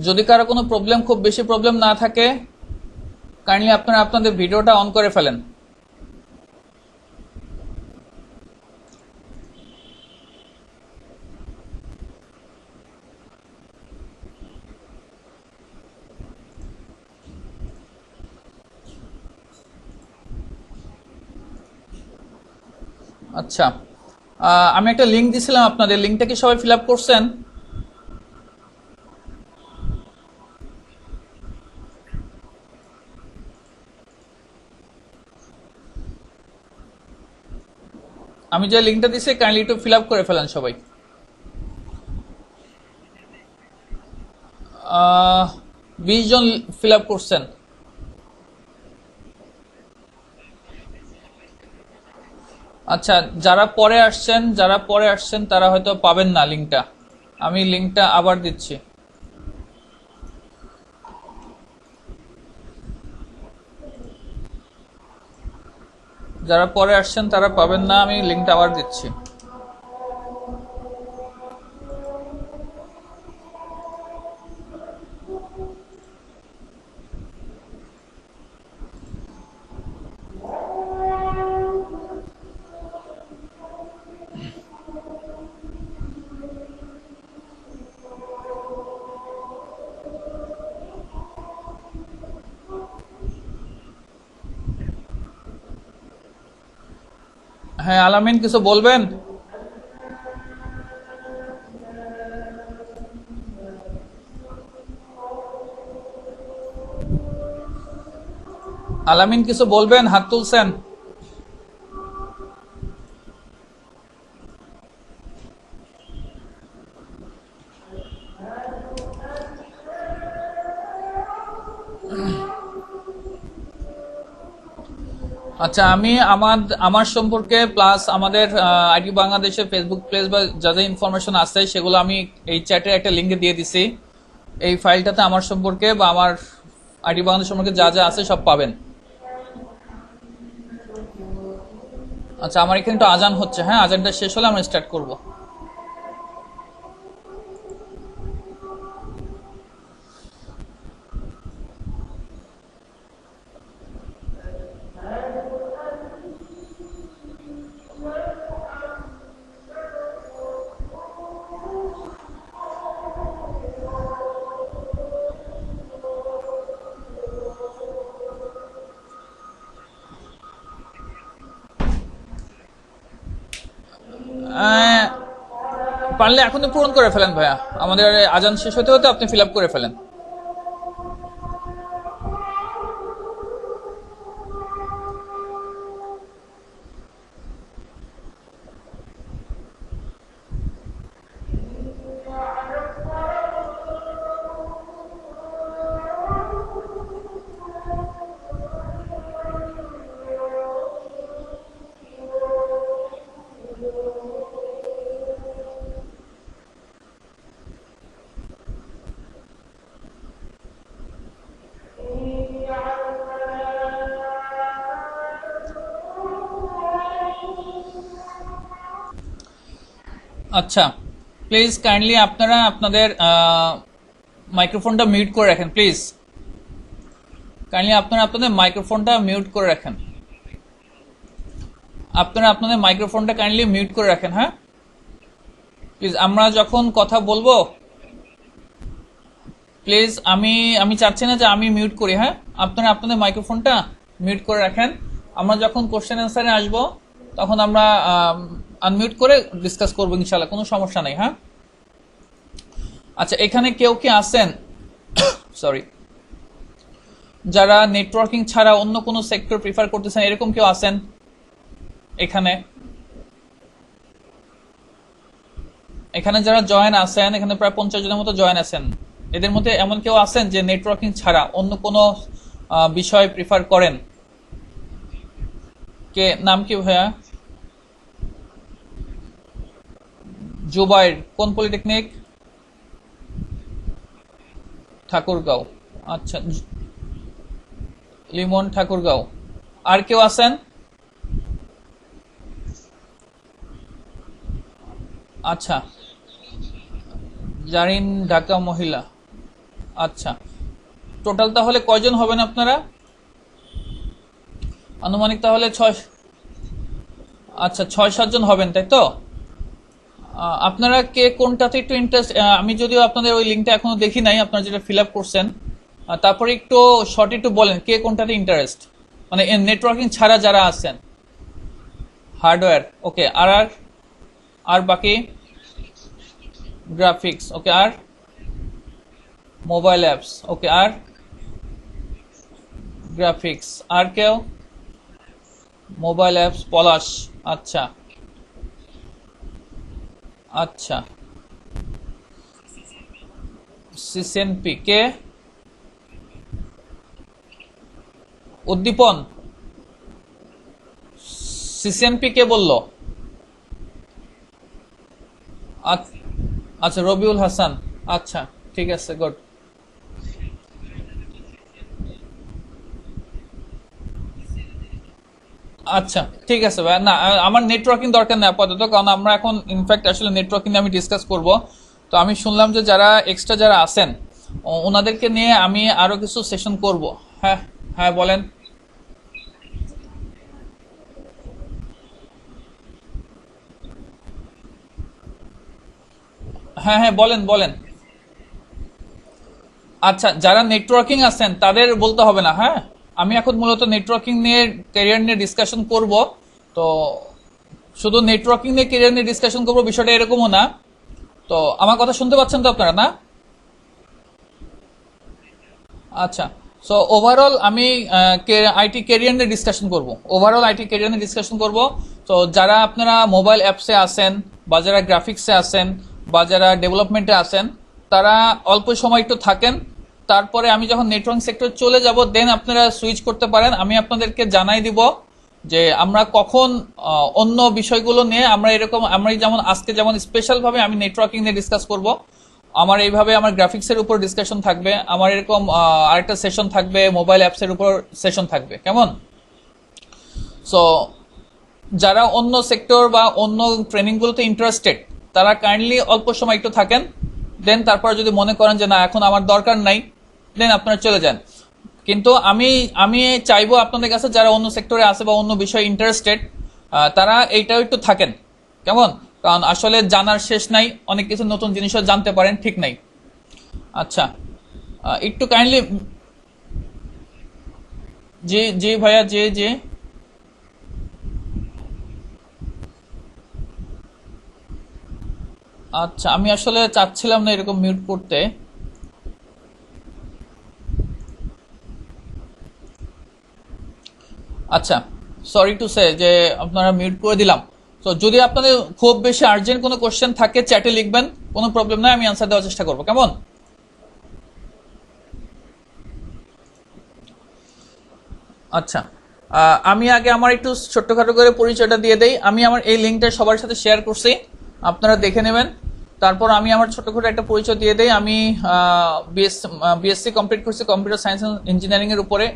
যদি কারো কোনো প্রবলেম, খুব বেশি প্রবলেম না থাকে, কাইন্ডলি আপনারা আপনাদের ভিডিওটা অন করে ফেলেন। আচ্ছা, আমি একটা লিঙ্ক দিছিলাম আপনাদের, লিঙ্কটা কি সবাই ফিল আপ করছেন? আমি যে লিঙ্কটা দিছি কাইন্ডলি একটু ফিল আপ করে ফেলেন সবাই। 20 জন ফিল আপ করছেন। আচ্ছা, যারা পরে আসছেন তারা হয়তো পাবেন না লিঙ্কটা। আমি লিঙ্কটা আবার দিচ্ছি। যারা পরে আসছেন তারা পাবেন না, আমি লিঙ্কটা আবার দিচ্ছি। হ্যাঁ, আলামিন কিছু বলবেন? আলামিন কিছু বলবেন? হাত তুলছেন। আচ্ছা, আমি আমার সম্পর্কে প্লাস আমাদের আইটি বাংলাদেশের ফেসবুক পেজ বা যা যা ইনফরমেশন আছে সেগুলো আমি এই চ্যাটে একটা লিঙ্কে দিয়ে দিছি। এই ফাইলটাতে আমার সম্পর্কে বা আমার আইটি বাংলাদেশ সম্পর্কে যা যা আছে সব পাবেন। আচ্ছা, আমার এখানে একটু আজান হচ্ছে, হ্যাঁ, আজানটা শেষ হলে আমরা স্টার্ট করব। পারলে এখনই পূরণ করে ফেলেন ভাইয়া, আমাদের আজান শেষ হতে হতে আপনি ফিল আপ করে ফেলেন। আচ্ছা, প্লিজ কাইন্ডলি আপনারা আপনাদের মাইক্রোফোনটা মিউট করে রাখেন প্লিজ। কাইন্ডলি আপনারা আপনাদের মাইক্রোফোনটা মিউট করে রাখেন। আপনারা আপনাদের মাইক্রোফোনটা কাইন্ডলি মিউট করে রাখেন, হ্যাঁ প্লিজ। আমরা যখন কথা বলবো প্লিজ, আমি চাচ্ছি না যে আমি মিউট করি, হ্যাঁ, আপনারা আপনাদের মাইক্রোফোনটা মিউট করে রাখেন। আমরা যখন কোশ্চেন অ্যান্সারে আসবো তখন আমরা আনমিউট করে ডিসকাস করবো ইনশাআল্লাহ, কোনো সমস্যা নেই, হ্যাঁ। আচ্ছা, এখানে কেউ কি আছেন সরি যারা নেটওয়ার্কিং ছাড়া অন্য কোনো সেক্টর প্রিফার করতেছেন, এরকম কেউ আছেন এখানে? এখানে যারা জয়েন আছেন, এখানে প্রায় 50 জনের মতো জয়েন আছেন, এদের মধ্যে এমন কেউ আছেন যে নেটওয়ার্কিং ছাড়া অন্য কোনো বিষয় প্রিফার করেন? কে, নাম কি ভাইয়া? জুবাইর, কোন পলিটেকনিক? ঠাকুরগাঁও। আচ্ছা, লিমন ঠাকুরগাঁও। আর কেউ আছেন? আচ্ছা, জারিন ঢাকা মহিলা। আচ্ছা, টোটাল তাহলে কয়জন হবেন আপনারা? আনুমানিক তাহলে আচ্ছা 6-7 জন হবেন, তাই তো? আপনারা কে কোনটাতে একটু ইন্টারেস্ট? আমি যদিও আপনাদের ওই লিঙ্কটা এখনো দেখি নাই, আপনারা যেটা ফিল আপ করছেন, তারপরে একটু শর্ট একটু বলেন কে কোনটাতে ইন্টারেস্ট, মানে নেটওয়ার্কিং ছাড়া যারা আছেন। হার্ডওয়্যার, ওকে। আর আর আর বাকি গ্রাফিক্স, ওকে। আর মোবাইল অ্যাপস, ওকে। আর গ্রাফিক্স, আর কেউ? মোবাইল অ্যাপস, পলাশ, আচ্ছা আচ্ছা। সিসিএনপি কে? উদ্দীপন, সিসিএনপি কে বললো? আচ্ছা, রবিউল হাসান, আচ্ছা ঠিক আছে, গুড। আচ্ছা ঠিক আছে ভাই, না আমার নেটওয়ার্কিং দরকার নেই আপাতত, কারণ আমরা এখন ইনফ্যাক্ট আসলে নেটওয়ার্কিং নিয়ে আমি ডিসকাস করব। তো আমি শুনলাম যে যারা এক্সট্রা যারা আছেন ওনাদেরকে নিয়ে আমি আরো কিছু সেশন করব। হ্যাঁ হ্যাঁ বলেন। হ্যাঁ হ্যাঁ বলেন বলেন। আচ্ছা, যারা নেটওয়ার্কিং আছেন তাদের বলতে হবে না, হ্যাঁ। আমি এখন মূলত নেটওয়ার্কিং নিয়ে, ক্যারিয়ার নিয়ে ডিসকাশন করব। তো শুধু নেটওয়ার্কিং নিয়ে ক্যারিয়ার নিয়ে ডিসকাশন করবো বিষয়টা এরকমও না। তো আমার কথা শুনতে পাচ্ছেন তো আপনারা, না? আচ্ছা, সো ওভারঅল আমি আইটি ক্যারিয়ার নিয়ে ডিসকাশন করব। ওভারঅল আইটি ক্যারিয়ার নিয়ে ডিসকাশন করব। তো যারা আপনারা মোবাইল অ্যাপসে আছেন, বা যারা গ্রাফিক্সে আছেন, বা যারা ডেভেলপমেন্টে আছেন, তারা অল্প সময় একটু থাকেন। তারপরে আমি যখন নেটওয়ার্ক সেক্টর চলে যাব, দেন আপনারা সুইচ করতে পারেন। আমি আপনাদেরকে জানাই দিব যে আমরা কখন অন্য বিষয়গুলো নিয়ে আমরা এরকম, আমরা যেমন আজকে যেমন স্পেশাল ভাবে আমি নেটওয়ার্কিং নিয়ে ডিসকাস করব, আমার এইভাবে আমার গ্রাফিক্সের উপর ডিসকাশন থাকবে, আমার এরকম আরেকটা সেশন থাকবে মোবাইল অ্যাপসের উপর সেশন থাকবে, কেমন? সো যারা অন্য সেক্টর বা অন্য ট্রেনিংগুলোতে ইন্টারেস্টেড, তারা কাইন্ডলি অল্প সময় একটু থাকেন। দেন তারপর যদি মনে করেন যে না এখন আমার দরকার নাই, দেন আপনারা চলে যান। কিন্তু আমি আমি চাইবো আপনাদের কাছে যারা অন্য সেক্টরে আছে বা অন্য বিষয়ে ইন্টারেস্টেড, তারা এইটাও একটু থাকেন, কেমন? কারণ আসলে জানার শেষ নাই, অনেক কিছু নতুন জিনিসও জানতে পারেন, ঠিক নাই? আচ্ছা, একটু কাইন্ডলি। জি জি ভাইয়া, জি জি। আচ্ছা, আমি আসলে চাচ্ছিলাম না এরকম মিউট করতে। আচ্ছা, সরি টু সে যে আপনারা মিউট করে দিলাম। তো যদি আপনাদের খুব বেশি আর্জেন্ট কোনো কোশ্চেন থাকে চ্যাটে লিখবেন, কোনো প্রবলেম নাই, আমি আনসার দেওয়ার চেষ্টা করবো, কেমন? আচ্ছা, আমি আগে আমার একটু ছোট্টখাটো করে পরিচয়টা দিয়ে দেই। আমি আমার এই লিঙ্কটা সবার সাথে শেয়ার করছি, আপনারা দেখে নেবেন। তারপর আমি আমার ছোট্টখাটো একটা পরিচয় দিয়ে দেই। আমি বিএসসি কমপ্লিট করছি কম্পিউটার সায়েন্স অ্যান্ড ইঞ্জিনিয়ারিং এর উপরে,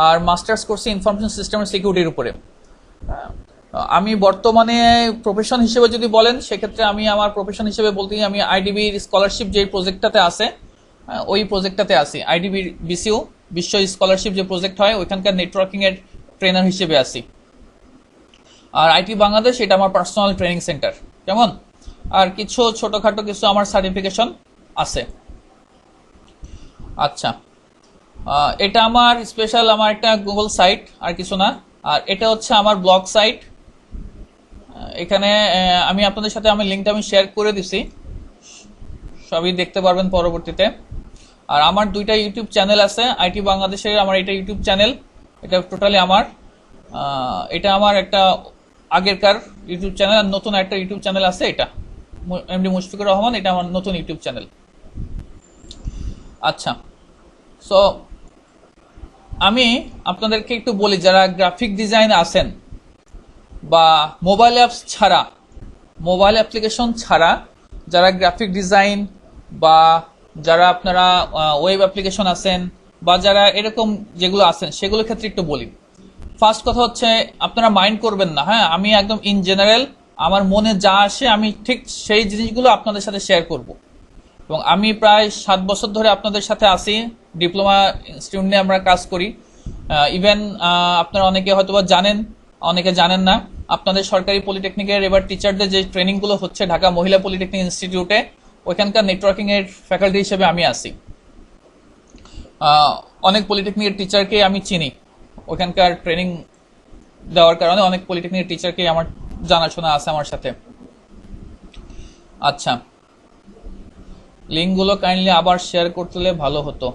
আর মাস্টার্স করছি ইনফরমেশন সিস্টেম এন্ড সিকিউরিটির উপরে। আমি বর্তমানে প্রফেশন হিসেবে যদি বলেন, সেক্ষেত্রে আমি আমার প্রফেশন হিসেবে বলতে আমি আইডিবির স্কলারশিপ যে প্রজেক্টটাতে আছে, ওই প্রজেক্টটাতে আছি। আইডিবির বিসিউ, বিশ্ব স্কলারশিপ যে প্রজেক্ট হয়, ওইখানকার নেটওয়ার্কিং এর ট্রেনার হিসেবে আছি। আর আইটি বাংলাদেশ, এটা আমার পার্সোনাল ট্রেনিং সেন্টার, কেমন? আর কিছু ছোটখাটো কিছু আমার সার্টিফিকেশন আছে। আচ্ছা, এটা আমার স্পেশাল, আমার একটা গুগল সাইট, আর কিছু না। আর এটা হচ্ছে আমার ব্লগ সাইট। এখানে আমি আপনাদের সাথে আমার লিঙ্কটা আমি শেয়ার করে দিছি, সবই দেখতে পারবেন পরবর্তীতে। আর আমার দুইটা ইউটিউব চ্যানেল আছে, আইটি বাংলাদেশের আমার এটা ইউটিউব চ্যানেল, এটা টোটালি আমার। এটা আমার একটা আগেরকার ইউটিউব চ্যানেল, আর নতুন একটা ইউটিউব চ্যানেল আছে, এটা এমডি মুশফিকুর রহমান, এটা আমার নতুন ইউটিউব চ্যানেল। আচ্ছা, সো আমি আপনাদেরকে একটু বলি, যারা গ্রাফিক ডিজাইন আছেন বা মোবাইল অ্যাপস ছাড়া, মোবাইল অ্যাপ্লিকেশন ছাড়া যারা গ্রাফিক ডিজাইন বা যারা আপনারা ওয়েব অ্যাপ্লিকেশন আছেন, বা যারা এরকম যেগুলো আছেন, সেগুলোর ক্ষেত্রে একটু বলি। ফার্স্ট কথা হচ্ছে, আপনারা মাইন্ড করবেন না, হ্যাঁ। আমি একদম ইন জেনারেল আমার মনে যা আসে আমি ঠিক সেই জিনিসগুলো আপনাদের সাথে শেয়ার করব। এবং আমি প্রায় 7 বছর ধরে আপনাদের সাথে আছি, ডিপ্লোমা স্টুডেন্ট নিয়ে আমরা কাজ করি। ইভেন আপনারা অনেকে হয়তোবা জানেন, অনেকে জানেন না, আপনাদের সরকারি পলিটেকনিকের এবার টিচারদের যে ট্রেনিংগুলো হচ্ছে ঢাকা মহিলা পলিটেকনিক ইনস্টিটিউটে, ওইখানকার নেটওয়ার্কিং এর ফ্যাকাল্টি হিসেবে আমি আছি। অনেক পলিটেকনিকের টিচারকে আমি চিনি, ওখানকার ট্রেনিং দেওয়ার কারণে অনেক পলিটেকনিক টিচারকে আমার জানাশোনা আছে আমার সাথে। আচ্ছা, লিঙ্কগুলো কাইন্ডলি আবার শেয়ার করতে ভালো হতো।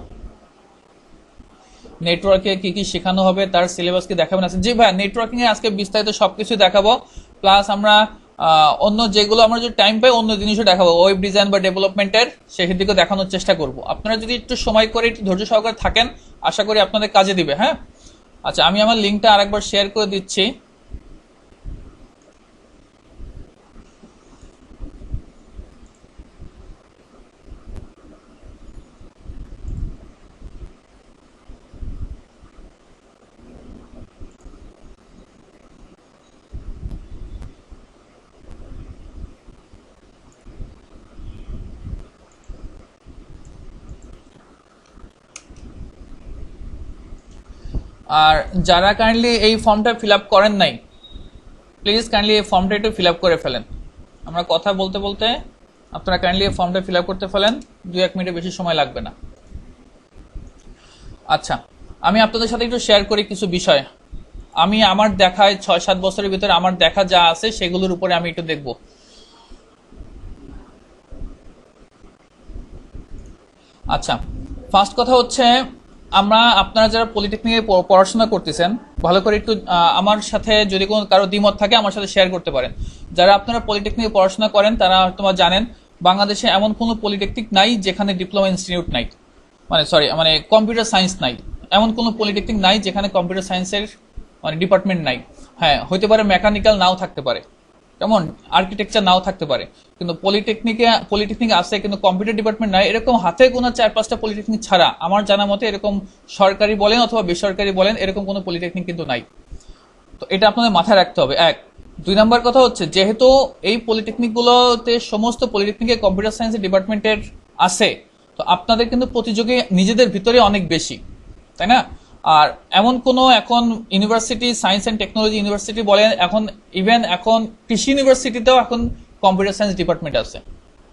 নেটওয়ার্কে কি কি শেখানো হবে তার সিলেবাস কি দেখাবেন? আছে জি ভাই, নেটওয়ার্কিং এ আজকে বিস্তারিত সবকিছু দেখাবো, প্লাস আমরা অন্য যেগুলো আমরা যদি টাইম পাই অন্য জিনিসও দেখাবো, ওয়েব ডিজাইন বা ডেভেলপমেন্টের সেই দিকে দেখানোর চেষ্টা করব। আপনারা যদি একটু সময় করে একটু ধৈর্য সহকারে থাকেন, আশা করি আপনাদের কাজে দিবে। হ্যাঁ, আচ্ছা, আমি আমার লিঙ্কটা আরেকবার শেয়ার করে দিচ্ছি। আর যারা কাইন্ডলি এই ফর্মটা ফিল আপ করেন নাই, প্লিজ কাইন্ডলি এই ফর্মটা একটু ফিল আপ করে ফেলেন। আমরা কথা বলতে বলতে আপনারা কাইন্ডলি এই ফর্মটা ফিল আপ করতে ফেলেন, 2-1 মিনিটের বেশি সময় লাগবে না। আচ্ছা, আমি আপনাদের সাথে একটু শেয়ার করি কিছু বিষয়। আমি আমার দেখায় 6-7 বছরের ভিতরে আমার দেখা যা আছে সেগুলোর উপরে আমি একটু দেখব। আচ্ছা, ফার্স্ট কথা হচ্ছে, আপনারা যারা পলিটেকনিকে পড়াশোনা করতেছেন, ভালো করে একটু আমার সাথে যদি কোনো কারো দ্বিমত থাকে আমার সাথে শেয়ার করতে পারেন। যারা আপনারা পলিটেকনিকে পড়াশোনা করেন তারা তোমরা জানেন বাংলাদেশে এমন কোনো পলিটেকনিক নাই যেখানে ডিপ্লোমা ইনস্টিটিউট নাই, মানে কম্পিউটার সায়েন্স নাই। এমন কোনো পলিটেকনিক নাই যেখানে কম্পিউটার সায়েন্সের ডিপার্টমেন্ট নাই। হ্যাঁ, হইতে পারে মেকানিক্যাল নাও থাকতে পারে, কেমন আর্কিটেকচার নাও থাকতে পারে, কিন্তু পলিটেকনিক আছে কিন্তু কম্পিউটার ডিপার্টমেন্ট নাই। এরকম হাতে গোনা 4-5টা পলিটেকনিক ছাড়া আমার জানা মতে এরকম সরকারি বলেন অথবা বেসরকারি বলেন এরকম কোনো পলিটেকনিক কিন্তু নাই। তো এটা আপনাদের মাথায় রাখতে হবে। 2 নাম্বার কথা হচ্ছে, যেহেতু এই পলিটেকনিক গুলোতে সমস্ত পলিটেকনিকে কম্পিউটার সায়েন্সের ডিপার্টমেন্টের আছে, তো আপনাদের কিন্তু প্রতিযোগী নিজেদের ভিতরে অনেক বেশি, তাই না? আর এমন কোনো এখন university, science and technology university বলেন, এখন কৃষি ইউনিভার্সিটিতেও এখন কম্পিউটার সায়েন্স ডিপার্টমেন্ট আছে।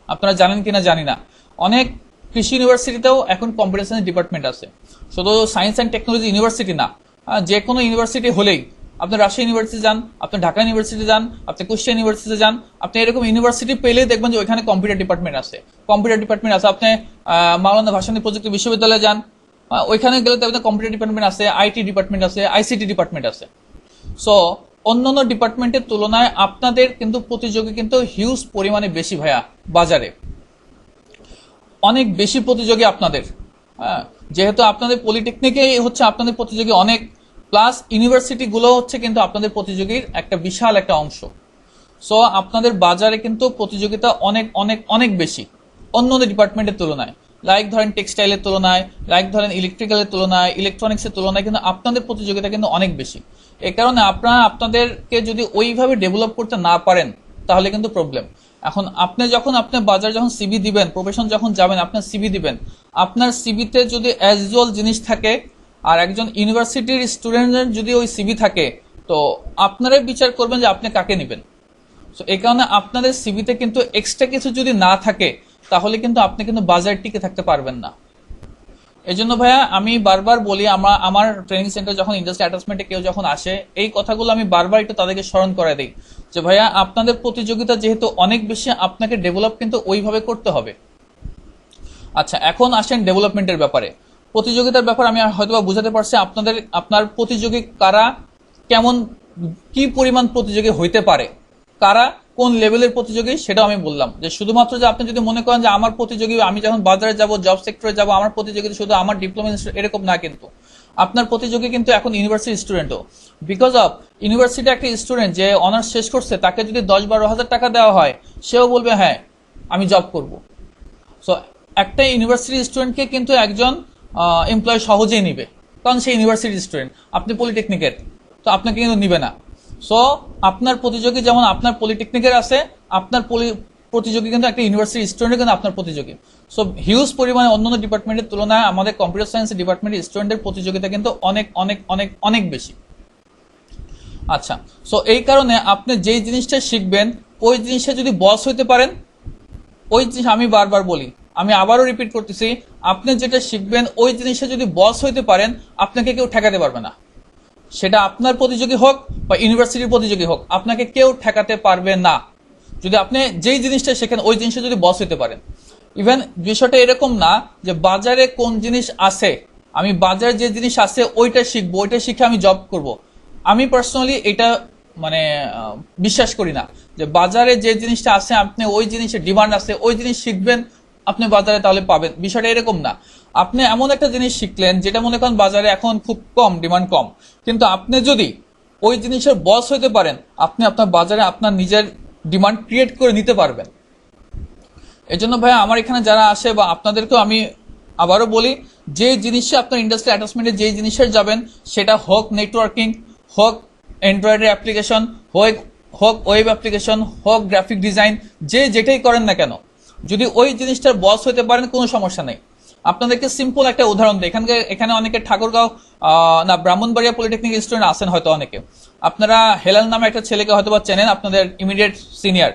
আপনারা জানেন কিনা জানি না, অনেক কৃষি ইউনিভার্সিটিতেও এখন কম্পিউটার সায়েন্স ডিপার্টমেন্ট আছে। শুধু সায়েন্স অ্যান্ড টেকনোলজি ইউনিভার্সিটি না, যে কোনো ইউনিভার্সিটি হলেই, আপনি রাজশাহী ইউনিভার্সিটি যান, আপনি ঢাকা ইউনিভার্সিটি যান, আপনি কুষ্টিয়া ইউনিভার্সিটি যান, আপনি এরকম ইউনিভার্সিটি পেলেই দেখবেন যে ওইখানে কম্পিউটার ডিপার্টমেন্ট আছে। আপনি মাওলানা ভাসানী প্রযুক্তি বিশ্ববিদ্যালয়ে যান, ওইখানে গেলে তো কম্পিউটার ডিপার্টমেন্ট আছে, আইটি ডিপার্টমেন্ট আছে, আইসিটি ডিপার্টমেন্ট আছে। সো অন্যান্য ডিপার্টমেন্টের তুলনায় আপনাদের কিন্তু প্রতিযোগী কিন্তু হিউজ পরিমাণে বেশি ভাইয়া, বাজারে অনেক বেশি প্রতিযোগী আপনাদের। যেহেতু আপনাদের পলিটেকনিকে হচ্ছে আপনাদের প্রতিযোগী অনেক, প্লাস ইউনিভার্সিটি গুলো হচ্ছে কিন্তু আপনাদের প্রতিযোগীর একটা বিশাল একটা অংশ। সো আপনাদের বাজারে কিন্তু প্রতিযোগিতা অনেক অনেক অনেক বেশি অন্য ডিপার্টমেন্টের তুলনায়। লাইক ধরেন টেক্সটাইলের তুলনায়, লাইক ধরেন ইলেকট্রিক্যালের তুলনায়, ইলেকট্রনিক্সের তুলনায় কিন্তু আপনাদের প্রতিযোগিতা কিন্তু অনেক বেশি। এই কারণে আপনাদেরকে যদি ওইভাবে ডেভেলপ করতে না পারেন তাহলে কিন্তু প্রবলেম। এখন আপনি বাজারে যখন সিভি দিবেন, প্রফেশন যখন যাবেন, আপনার সিভি দিবেন, আপনার সিভিতে যদি অ্যাজ ইউজুয়াল জিনিস থাকে আর একজন ইউনিভার্সিটির স্টুডেন্টের যদি ওই সিভি থাকে, তো আপনারাই বিচার করবেন যে আপনি কাকে নেবেন। সো এই কারণে আপনাদের সিভিতে কিন্তু এক্সট্রা কিছু যদি না থাকে তাহলে কিন্তু আপনি কিন্তু বাজারে টিকে থাকতে পারবেন না। এই জন্য ভাইয়া আমি বারবার বলি, আমার ট্রেনিং সেন্টার যখন ইন্ডাস্ট্রি অ্যাটাচমেন্টে কেউ যখন আসে, এই কথাগুলো আমি বারবার একটু তাদেরকে স্মরণ করে দিই যে ভাইয়া আপনাদের প্রতিযোগিতা যেহেতু অনেক বেশি, আপনাকে ডেভেলপ কিন্তু ওইভাবে করতে হবে। আচ্ছা, এখন আসেন ডেভেলপমেন্টের ব্যাপারে। প্রতিযোগিতার ব্যাপার আমি হয়তোবা বুঝাতে পারছি আপনার প্রতিযোগী কারা, কেমন কি পরিমাণ প্রতিযোগী হইতে পারে, কারা কোন লেভেলের প্রতিযোগী, সেটাও আমি বললাম। যে শুধুমাত্র যে আপনি যদি মনে করেন যে আমার প্রতিযোগী, আমি যখন বাজারে যাব, জব সেক্টরে যাব, আমার প্রতিযোগী শুধু আমার ডিপ্লোমা, এরকম না। কিন্তু আপনার প্রতিযোগী কিন্তু এখন ইউনিভার্সিটি স্টুডেন্টও। বিকজ অফ ইউনিভার্সিটি একটা স্টুডেন্ট যে অনার্স শেষ করছে, তাকে যদি 10-12 হাজার টাকা দেওয়া হয়, সেও বলবে হ্যাঁ আমি জব করব। সো একটা ইউনিভার্সিটি স্টুডেন্টকে কিন্তু একজন এমপ্লয় সহজেই নিবে, কারণ সে ইউনিভার্সিটি স্টুডেন্ট। আপনি পলিটেকনিকের, তো আপনাকে কিন্তু নিবে না। সো আপনার প্রতিযোগী যেমন আপনার পলিটেকনিকের আছে, আপনার প্রতিযোগী কিন্তু একটা ইউনিভার্সিটি স্টুডেন্ট কিন্তু আপনার প্রতিযোগী। সো হিউজ পরিমাণে অন্যান্য ডিপার্টমেন্টের তুলনায় আমাদের কম্পিউটার সায়েন্স ডিপার্টমেন্টের স্টুডেন্টের প্রতিযোগিতা কিন্তু অনেক অনেক অনেক অনেক বেশি। আচ্ছা, সো এই কারণে আপনি যেই জিনিসটা শিখবেন ওই জিনিসটা যদি বস হইতে পারেন, ওই জিনিস আমি বারবার বলি, আমি আবারও রিপিট করতেছি, আপনি যেটা শিখবেন ওই জিনিসটা যদি বস হইতে পারেন আপনাকে কেউ ঠেকাতে পারবে না। সেটা আপনার প্রতিযোগী হোক বা ইউনিভার্সিটির প্রতিযোগী হোক, আপনাকে কেউ ঠেকাতে পারবে না যদি আপনি যেই জিনিসটা শেখেন ওই জিনিসটা যদি বস হইতে পারেন। ইভেন বিষয়টা এরকম না যে বাজারে কোন জিনিস আছে, আমি বাজারে যে জিনিস আছে ওইটা শিখবো, ওইটা শিখে আমি জব করব। আমি পার্সোনালি এটা মানে বিশ্বাস করি না যে বাজারে যে জিনিসটা আছে আপনি ওই জিনিসের ডিমান্ড আছে ওই জিনিস শিখবেন আপনি বাজারে তাহলে পাবেন। বিষয়টা এরকম না। আপনি এমন একটা জিনিস শিখলেন যেটা মনে করেন বাজারে এখন খুব কম, ডিমান্ড কম, কিন্তু আপনি যদি ওই জিনিসের বস হইতে পারেন আপনি আপনার বাজারে আপনার নিজের ডিমান্ড ক্রিয়েট করে নিতে পারবেন। এই জন্য ভাই আমার এখানে যারা আসে বা আপনাদেরকেও আমি আবারও বলি, যে জিনিসটা আপনার ইন্ডাস্ট্রি অ্যাটাচমেন্টে যে জিনিসের যাবেন সেটা হোক নেটওয়ার্কিং, হোক অ্যান্ড্রয়েডের অ্যাপ্লিকেশন, হোক ওয়েব অ্যাপ্লিকেশন, হোক গ্রাফিক ডিজাইন, যে যেটাই করেন না কেন যদি ওই জিনিসটার বস হতে পারেন কোনো সমস্যা নেই। আপনাদেরকে সিম্পল একটা উদাহরণ দিই। এখানে অনেকে ঠাকুরগাঁও না ব্রাহ্মণবাড়িয়া পলিটেকনিক স্টুডেন্ট আছেন হয়তো অনেকে, আপনারা হেলাল নামে একটা ছেলেকে হয়তো বা চেনেন, আপনাদের ইমিডিয়েট সিনিয়র।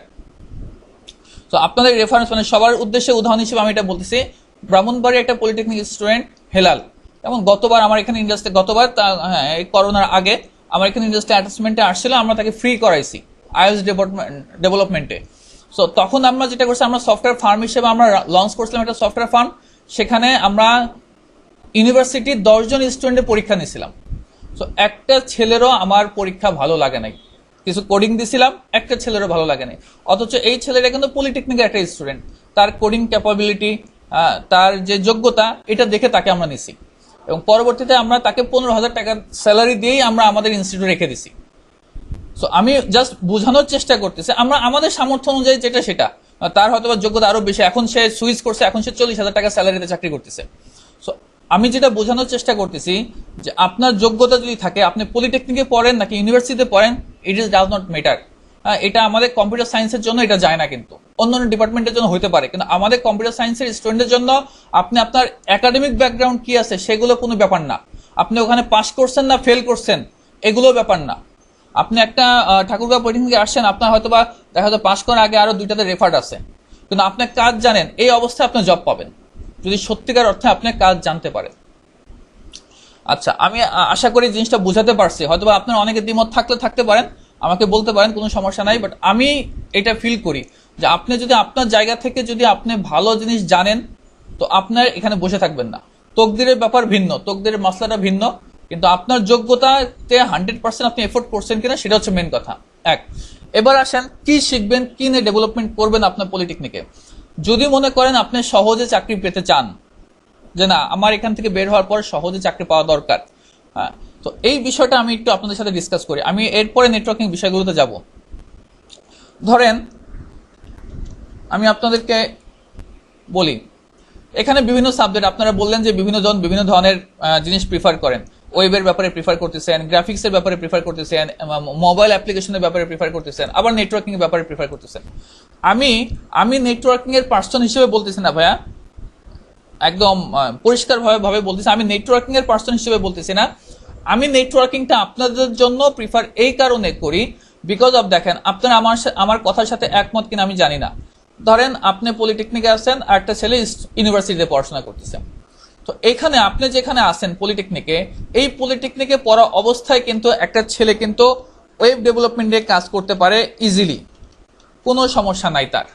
তো আপনাদের রেফারেন্স মানে সবার উদ্দেশ্যে উদাহরণ হিসেবে আমি এটা বলতেছি, ব্রাহ্মণবাড়িয়া একটা পলিটেকনিক স্টুডেন্ট হেলাল, এবং গতবার আমার এখানে ইন্ডাস্ট্রি এই করোনার আগে আমার এখানে ইন্ডাস্ট্রি অ্যাটাচমেন্টে আসছিল, আমরা তাকে ফ্রি করাইছি আইএলস ডেভেলপমেন্টে। সো তখন আমরা যেটা করছি, আমরা সফটওয়্যার ফার্ম হিসেবে আমরা লঞ্চ করছিলাম একটা সফটওয়্যার ফার্ম। সেখানে আমরা ইউনিভার্সিটির 10 জন স্টুডেন্টের পরীক্ষা নিয়েছিলাম। সো একটা ছেলেরও আমার পরীক্ষা ভালো লাগে নাই, কিছু কোডিং দিছিলাম, একটা ছেলেরও ভালো লাগে নাই। অথচ এই ছেলেটা কিন্তু পলিটেকনিকের একটা স্টুডেন্ট, তার কোডিং ক্যাপাবিলিটি, তার যে যোগ্যতা, এটা দেখে তাকে আমরা নিছি এবং পরবর্তীতে আমরা তাকে 15,000 টাকা স্যালারি দিয়েই আমরা আমাদের ইনস্টিটিউটে রেখে দিছি। সো আমি জাস্ট বোঝানোর চেষ্টা করতেছি আমরা আমাদের সামর্থ্য অনুযায়ী যেটা সেটা, তার হয়তো যোগ্যতা আরো বেশি, এখন সে সুইচ করছে, এখন সে 40,000 টাকা স্যালারিতে চাকরি করতেছে। সো আমি যেটা বোঝানোর চেষ্টা করতেছি যে আপনার যোগ্যতা যদি থাকে, আপনি পলিটেকনিকে পড়েন নাকি ইউনিভার্সিটিতে পড়েন, it is does not matter. এটা আমাদের কম্পিউটার সায়েন্সের জন্য এটা যায় না, কিন্তু অন্যান্য ডিপার্টমেন্টের জন্য হতে পারে, কিন্তু আমাদের কম্পিউটার সায়েন্সের স্টুডেন্টের জন্য আপনি আপনার একাডেমিক ব্যাকগ্রাউন্ড কি আছে সেগুলো কোনো ব্যাপার না, আপনি ওখানে পাস করছেন না ফেল করছেন এগুলো ব্যাপার না। আপনি একটা ঠাকুরগাঁও পলিটেকনিকে আসছেন, আপনার হয়তো বা দেখা যায় পাস করার আগে আরো 2টাতে রেফার্ড আছে, কিন্তু আপনি কাজ জানেন, এই অবস্থায় আপনি জব পাবেন যদি সত্যিকার অর্থে আপনি কাজ জানতে পারেন। আচ্ছা, আমি আশা করি জিনিসটা বুঝাতে পারছি। হয়তো বা আপনার অনেকে দ্বিমত থাকতে পারেন, আমাকে বলতে পারেন, কোনো সমস্যা নাই। বাট আমি এটা ফিল করি যে আপনি যদি আপনার জায়গা থেকে যদি আপনি ভালো জিনিস জানেন তো আপনার এখানে বসে থাকবেন না। তকদিরের ব্যাপার ভিন্ন, তকদিরের মশলাটা ভিন্ন, কিন্তু আপনার যোগ্যতাতে 100% আপনি এফোর্ট করছেন কিনা সেটা হচ্ছে মেন কথা। এবার আসেন কি শিখবেন, কি নিয়ে ডেভেলপমেন্ট করবেন আপনার পলিটেকনিকে। যদি মনে করেন আপনি সহজে চাকরি পেতে চান, যে না আমার এখান থেকে বের হওয়ার পর সহজে চাকরি পাওয়া দরকার, হ্যাঁ, তো এই বিষয়টা আমি একটু আপনাদের সাথে ডিসকাস করি। আমি এরপরে নেটওয়ার্কিং বিষয়গুলোতে যাব। ধরেন আমি আপনাদেরকে বলি, এখানে বিভিন্ন সাবজেক্ট, আপনারা বললেন যে বিভিন্ন জন বিভিন্ন ধরনের জিনিস প্রিফার করেন, ওয়েবের ব্যাপারে প্রিফার করতেছেন, গ্রাফিক্সের ব্যাপারে প্রিফার করতেছেন, মোবাইল অ্যাপ্লিকেশনের ব্যাপারে প্রিফার করতেছেন, আবার নেটওয়ার্কিং এর ব্যাপারে প্রিফার করতেছেন। আমি নেটওয়ার্কিং এর পার্সন হিসেবে বলতেছি না ভাইয়া, একদম পরিষ্কার ভাবে বলতেছি, আমি নেটওয়ার্কিং এর পার্সন হিসেবে বলতেছি না। আমি নেটওয়ার্কিংটা আপনাদের জন্য প্রিফার এই কারণে করি বিকজ অফ, দেখেন আপনারা আমার কথার সাথে একমত কিনা আমি জানি না। ধরেন আপনি পলিটেকনিকে আছেন আর একটা ছেলে ইউনিভার্সিটিতে পড়াশোনা করতেছে, তো এখানে আপনি যেখানে আছেন পলিটেকনিকে, এই পলিটেকনিকে পড়া অবস্থায় কিন্তু একটা ছেলে কিন্তু ওয়েব ডেভেলপমেন্টে কাজ করতে পারে ইজিলি, কোনো সমস্যা নাই, তার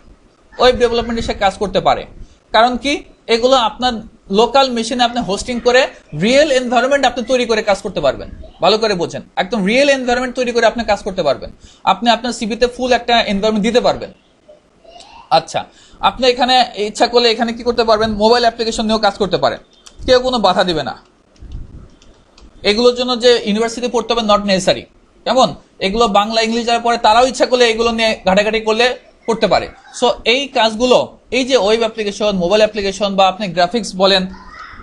ওয়েব ডেভেলপমেন্টে সে কাজ করতে পারে। কারণ কি, এগুলো আপনার লোকাল মেশিনে আপনি হোস্টিং করে রিয়েল এনভায়রনমেন্ট আপনি তৈরি করে কাজ করতে পারবেন। ভালো করে বোঝেন, একদম রিয়েল এনভায়রনমেন্ট তৈরি করে আপনি কাজ করতে পারবেন। আপনি আপনার সিভিতে ফুল একটা এনভায়রনমেন্ট দিতে পারবেন। আচ্ছা, আপনি এখানে ইচ্ছা করলে এখানে কি করতে পারবেন, মোবাইল অ্যাপ্লিকেশন নিয়েও কাজ করতে পারেন, কেউ কোনো বাধা দিবে না। এগুলোর জন্য যে ইউনিভার্সিটি পড়তে হবে নট নেসেসারি। কেমন, এগুলো বাংলা ইংলিশ যারা পড়ে তারাও ইচ্ছা করলে এগুলো নিয়ে ঘাটাঘাটি করলে করতে পারে। সো এই কাজগুলো, এই যে ওয়েব অ্যাপ্লিকেশন, মোবাইল অ্যাপ্লিকেশন বা আপনি গ্রাফিক্স বলেন,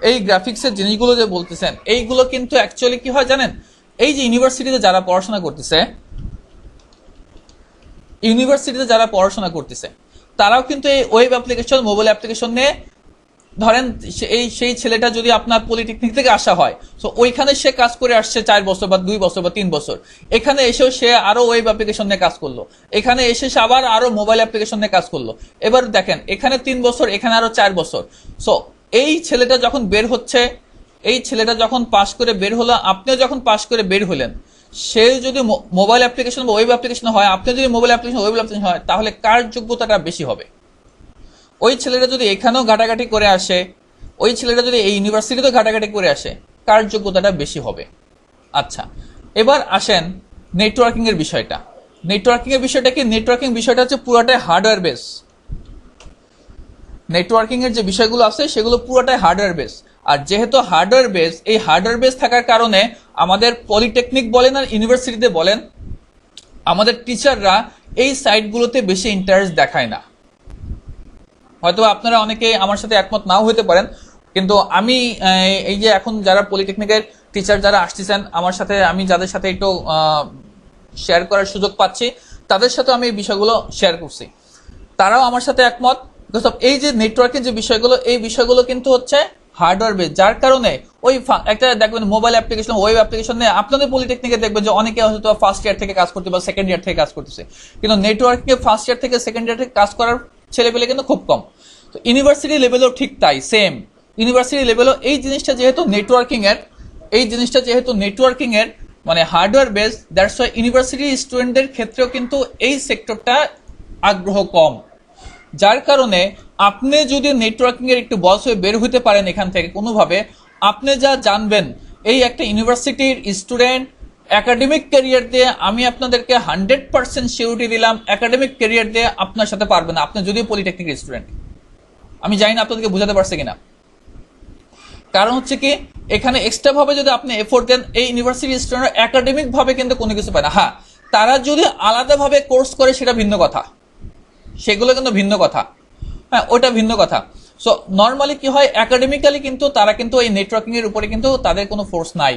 এই গ্রাফিক্সের জিনিসগুলো যে বলতেছেন, এইগুলো কিন্তু অ্যাকচুয়ালি কি হয় জানেন, এই যে ইউনিভার্সিটিতে যারা পড়াশোনা করতেছে তারাও কিন্তু এই ওয়েব অ্যাপ্লিকেশন, মোবাইল অ্যাপ্লিকেশন নিয়ে, ধরেন সেই ছেলেটা যদি আপনার পলিটেকনিক থেকে আসা হয়, তো ওইখানে সে কাজ করে আসছে 4 বছর বা 2 বছর বা 3 বছর, এখানে এসেও সে আরো ওয়েব অ্যাপ্লিকেশন নিয়ে কাজ করলো, এখানে এসে সে আবার আরো মোবাইল অ্যাপ্লিকেশন নিয়ে কাজ করলো। এবার দেখেন এখানে 3 বছর, এখানে আরো 4 বছর। সো এই ছেলেটা যখন বের হচ্ছে, এই ছেলেটা যখন পাশ করে বের হলো, আপনিও যখন পাশ করে বের হলেন, সে যদি মোবাইল অ্যাপ্লিকেশন বা ওয়েব অ্যাপ্লিকেশন হয়, আপনি যদি মোবাইল অ্যাপ্লিকেশন ওয়েব অ্যাপ্লিকেশন হয়, তাহলে কার যোগ্যতাটা বেশি হবে? ওই ছেলেটা যদি এখানেও ঘাটাঘাটি করে আসে, ওই ছেলেটা যদি এই ইউনিভার্সিটিতেও ঘাটাঘাটি করে আসে, কার যোগ্যতাটা বেশি হবে? আচ্ছা, এবার আসেন নেটওয়ার্কিং এর বিষয়টা। নেটওয়ার্কিং এর বিষয়টা কি? নেটওয়ার্কিং বিষয়টা হচ্ছে পুরোটাই হার্ডওয়্যার বেস। নেটওয়ার্কিং এর যে বিষয়গুলো আছে সেগুলো পুরোটাই হার্ডওয়্যার বেস। আর যেহেতু হার্ডওয়্যার বেস, এই হার্ডওয়্যার বেস থাকার কারণে আমাদের পলিটেকনিক বলেন আর ইউনিভার্সিটিতে বলেন, আমাদের টিচাররা এই সাইটগুলোতে বেশি ইন্টারেস্ট দেখায় না। হয়তো আপনারা অনেকে আমার সাথে একমত নাও হতে পারেন, কিন্তু আমি এই যে এখন যারা পলিটেকনিকের টিচার যারা আসতেছেন আমার সাথে, আমি যাদের সাথে একটু শেয়ার করার সুযোগ পাচ্ছি, তাদের সাথে আমি এই বিষয়গুলো শেয়ার করছি, তারাও আমার সাথে একমত। এই যে নেটওয়ার্কের যে বিষয়গুলো, এই বিষয়গুলো কিন্তু হচ্ছে হার্ডওয়্যার বেস, যার কারণে ওই একটা দেখবেন মোবাইল অ্যাপ্লিকেশন, ওয়েব অ্যাপ্লিকেশন নিয়ে আপনাদের পলিটেকনিকে দেখবেন যে অনেকে হয়তো ফার্স্ট ইয়ার থেকে কাজ করতে বা সেকেন্ড ইয়ার থেকে কাজ করতেছে, কিন্তু নেটওয়ার্কিং এ ফার্স্ট ইয়ার থেকে সেকেন্ড ইয়ার থেকে কাজ করার ছেলেপেলে কিন্তু খুব কম। তো ইউনিভার্সিটি লেভেলও ঠিক তাই, সেম ইউনিভার্সিটি লেভেলও এই জিনিসটা যেহেতু নেটওয়ার্কিং এর, এই জিনিসটা যেহেতু নেটওয়ার্কিং এর মানে hardware base, that's why university স্টুডেন্টদের ক্ষেত্রেও কিন্তু এই সেক্টরটা আগ্রহ কম। যার কারণে আপনি যদি নেটওয়ার্কিং এর একটু বস হয়ে বের হতে পারেন এখান থেকে কোনোভাবে, আপনি যা জানবেন, এই একটা ইউনিভার্সিটির স্টুডেন্ট একাডেমিক ক্যারিয়ার দিয়ে আমি আপনাদেরকে 100% সিউরিটি দিলাম, একাডেমিক ক্যারিয়ার দিয়ে আপনার সাথে পারবেন না, আপনি যদিও পলিটেকনিক স্টুডেন্ট। আমি জানি না আপনাদেরকে বোঝাতে পারছি কিনা। কারণ হচ্ছে কি, এখানে এক্সট্রা ভাবে যদি আপনি এফোর্ট দেন, এই ইউনিভার্সিটি স্টুডেন্টরা একাডেমিক ভাবে কিন্তু কোনো কিছু পায় না। হ্যাঁ, তারা যদি আলাদাভাবে কোর্স করে সেটা ভিন্ন কথা, সেগুলো কিন্তু ভিন্ন কথা, হ্যাঁ ওটা ভিন্ন কথা। সো নর্মালি কি হয়, একাডেমিক্যালি কিন্তু তারা কিন্তু এই নেটওয়ার্কিং এর উপরে কিন্তু তাদের কোনো ফোর্স নাই,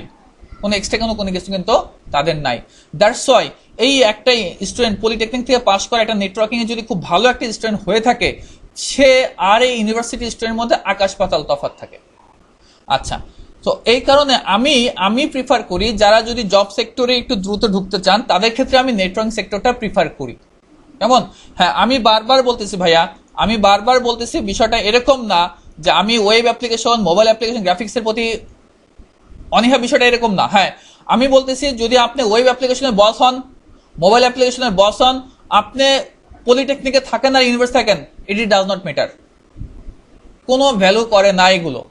কোনো এক্সট্রা কোনো কিছু কিন্তু তাদের নাই। দ্যাটস ওয়াই এই একটা স্টুডেন্ট পলিটেকনিক থেকে পাশ করে একটা নেটওয়ার্কিং এ যদি খুব ভালো একটা স্টুডেন্ট হয়ে থাকে, সে আর এই ইউনিভার্সিটি স্টুডেন্টের মধ্যে আকাশ পাতাল তফাৎ থাকে। আচ্ছা, তো এই কারণে আমি প্রিফার করি, যারা যদি জব সেক্টরে একটু দ্রুত ঢুকতে চান তাদের ক্ষেত্রে আমি নেটওয়ার্কিং সেক্টরটা প্রিফার করি। কেমন? হ্যাঁ, আমি বারবার বলতেছি ভাইয়া, আমি বারবার বলতেছি বিষয়টা এরকম না যে আমি web application, mobile application, graphics এর প্রতি অনীহা, বিষয়টা এরকম না। হ্যাঁ, আমি বলতেছি যদি আপনি ওয়েব অ্যাপ্লিকেশনের বস হন, মোবাইল অ্যাপ্লিকেশনের বস হন, আপনি পলিটেকনিকে থাকেন আর ইউনিভার্সিটি থাকেন, ইট ডাজ নট ম্যাটার, কোনো ভ্যালু করে না এগুলো।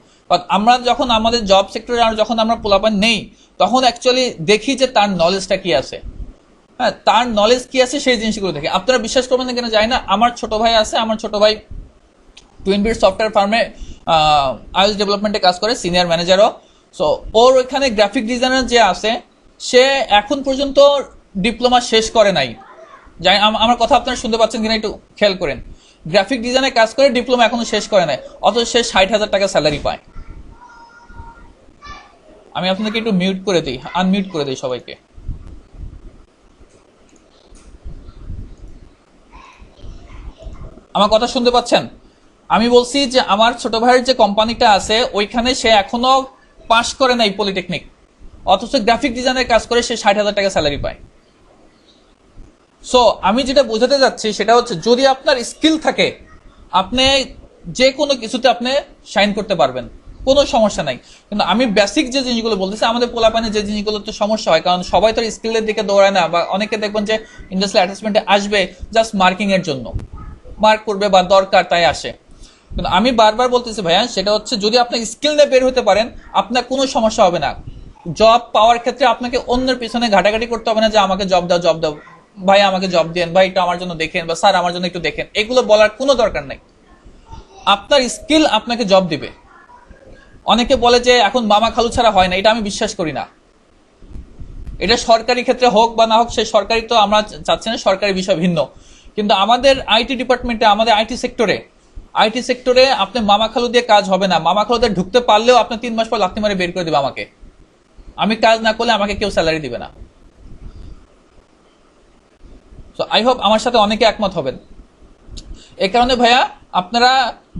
আমরা যখন আমাদের জব সেক্টরে যখন আমরা পোলাপান নেই, তখন অ্যাকচুয়ালি দেখি যে তার নলেজটা কি আছে। হ্যাঁ, তার নলেজ কি আছে সেই জিনিসগুলো দেখে। আপনারা বিশ্বাস করবেন না কেন জানি না, আমার ছোট ভাই আছে, আমার ছোট ভাই টুইনবিট সফটওয়্যার ফার্মে আইওএস ডেভেলপমেন্টে কাজ করে, সিনিয়র ম্যানেজারও। সো ওর ওইখানে গ্রাফিক ডিজাইনার যে আছে, সে এখন পর্যন্ত ডিপ্লোমা শেষ করে নাই। জানি আমার কথা আপনারা শুনতে পাচ্ছেন কিনা একটু খেয়াল করেন। গ্রাফিক ডিজাইনে কাজ করে ডিপ্লোমা এখনো শেষ করে নাই, অথচ সে 60,000 টাকা স্যালারি পায়। আমি আপনাদেরকে একটু মিউট করে দিই, আনমিউট করে দিই সবাইকে। আমার কথা শুনতে পাচ্ছেন? আমি বলছি যে আমার ছোট ভাইয়ের যে কোম্পানিটা আছে ওইখানে সে এখনো পাস করে নাই পলিটেকনিক, অথচ গ্রাফিক ডিজাইনের কাজ করে সে 60,000 টাকা স্যালারি পায়। সো আমি যেটা বোঝাতে যাচ্ছি সেটা হচ্ছে, যদি আপনার স্কিল থাকে, আপনি যে কোনো কিছুতে আপনি শাইন করতে পারবেন, কোনো সমস্যা নাই। কিন্তু আমি বেসিক যে জিনিসগুলো বলতেছি, আমাদের পোলাপানে যে জিনিসগুলোতে সমস্যা হয়, কারণ সবাই তো স্কিলের দিকে দৌড়ায় না, বা অনেকে দেখবেন যে ইন্ডাস্ট্রিয়াল অ্যাটাচমেন্টে আসবে জাস্ট মার্কিং এর জন্য, মার্ক করবে বা দরকার তাই আসে। কিন্তু আমি বারবার বলতেছি ভাইয়া, সেটা হচ্ছে যদি আপনি স্কিল নিয়ে বের হতে পারেন, আপনার কোনো সমস্যা হবে না। জব পাওয়ার ক্ষেত্রে আপনাকে অন্যের পিছনে ঘাটাঘাটি করতে হবে না যে আমাকে জব দাও, জব দাও, ভাই আমাকে জব দেন, ভাই একটু আমার জন্য দেখেন, বা স্যার আমার জন্য একটু দেখেন, এগুলো বলার কোনো দরকার নাই। আপনার স্কিল আপনাকে জব দিবে। অনেকে বলে যে এখন মামা খালু ছাড়া হয় না, এটা আমি বিশ্বাস করি না। এটা সরকারি ক্ষেত্রে হোক বা না হোক, সে সরকারি তো আমরা চাচ্ছি না, সরকারি বিষয় ভিন্ন। কিন্তু আমাদের আইটি ডিপার্টমেন্টে, আমাদের আইটি সেক্টরে আপনি মামা খালু দিয়ে কাজ হবে না। মামা খালু দিয়ে ঢুকতে পারলেও আপনি 3 মাস পর লাথি মারে বের করে দিবে আমাকে। আমি কাজ না করলে আমাকে কেউ স্যালারি দিবে না। সো আই হোপ আমার সাথে অনেকে একমত হবেন। এই কারণে ভাইয়া আপনারা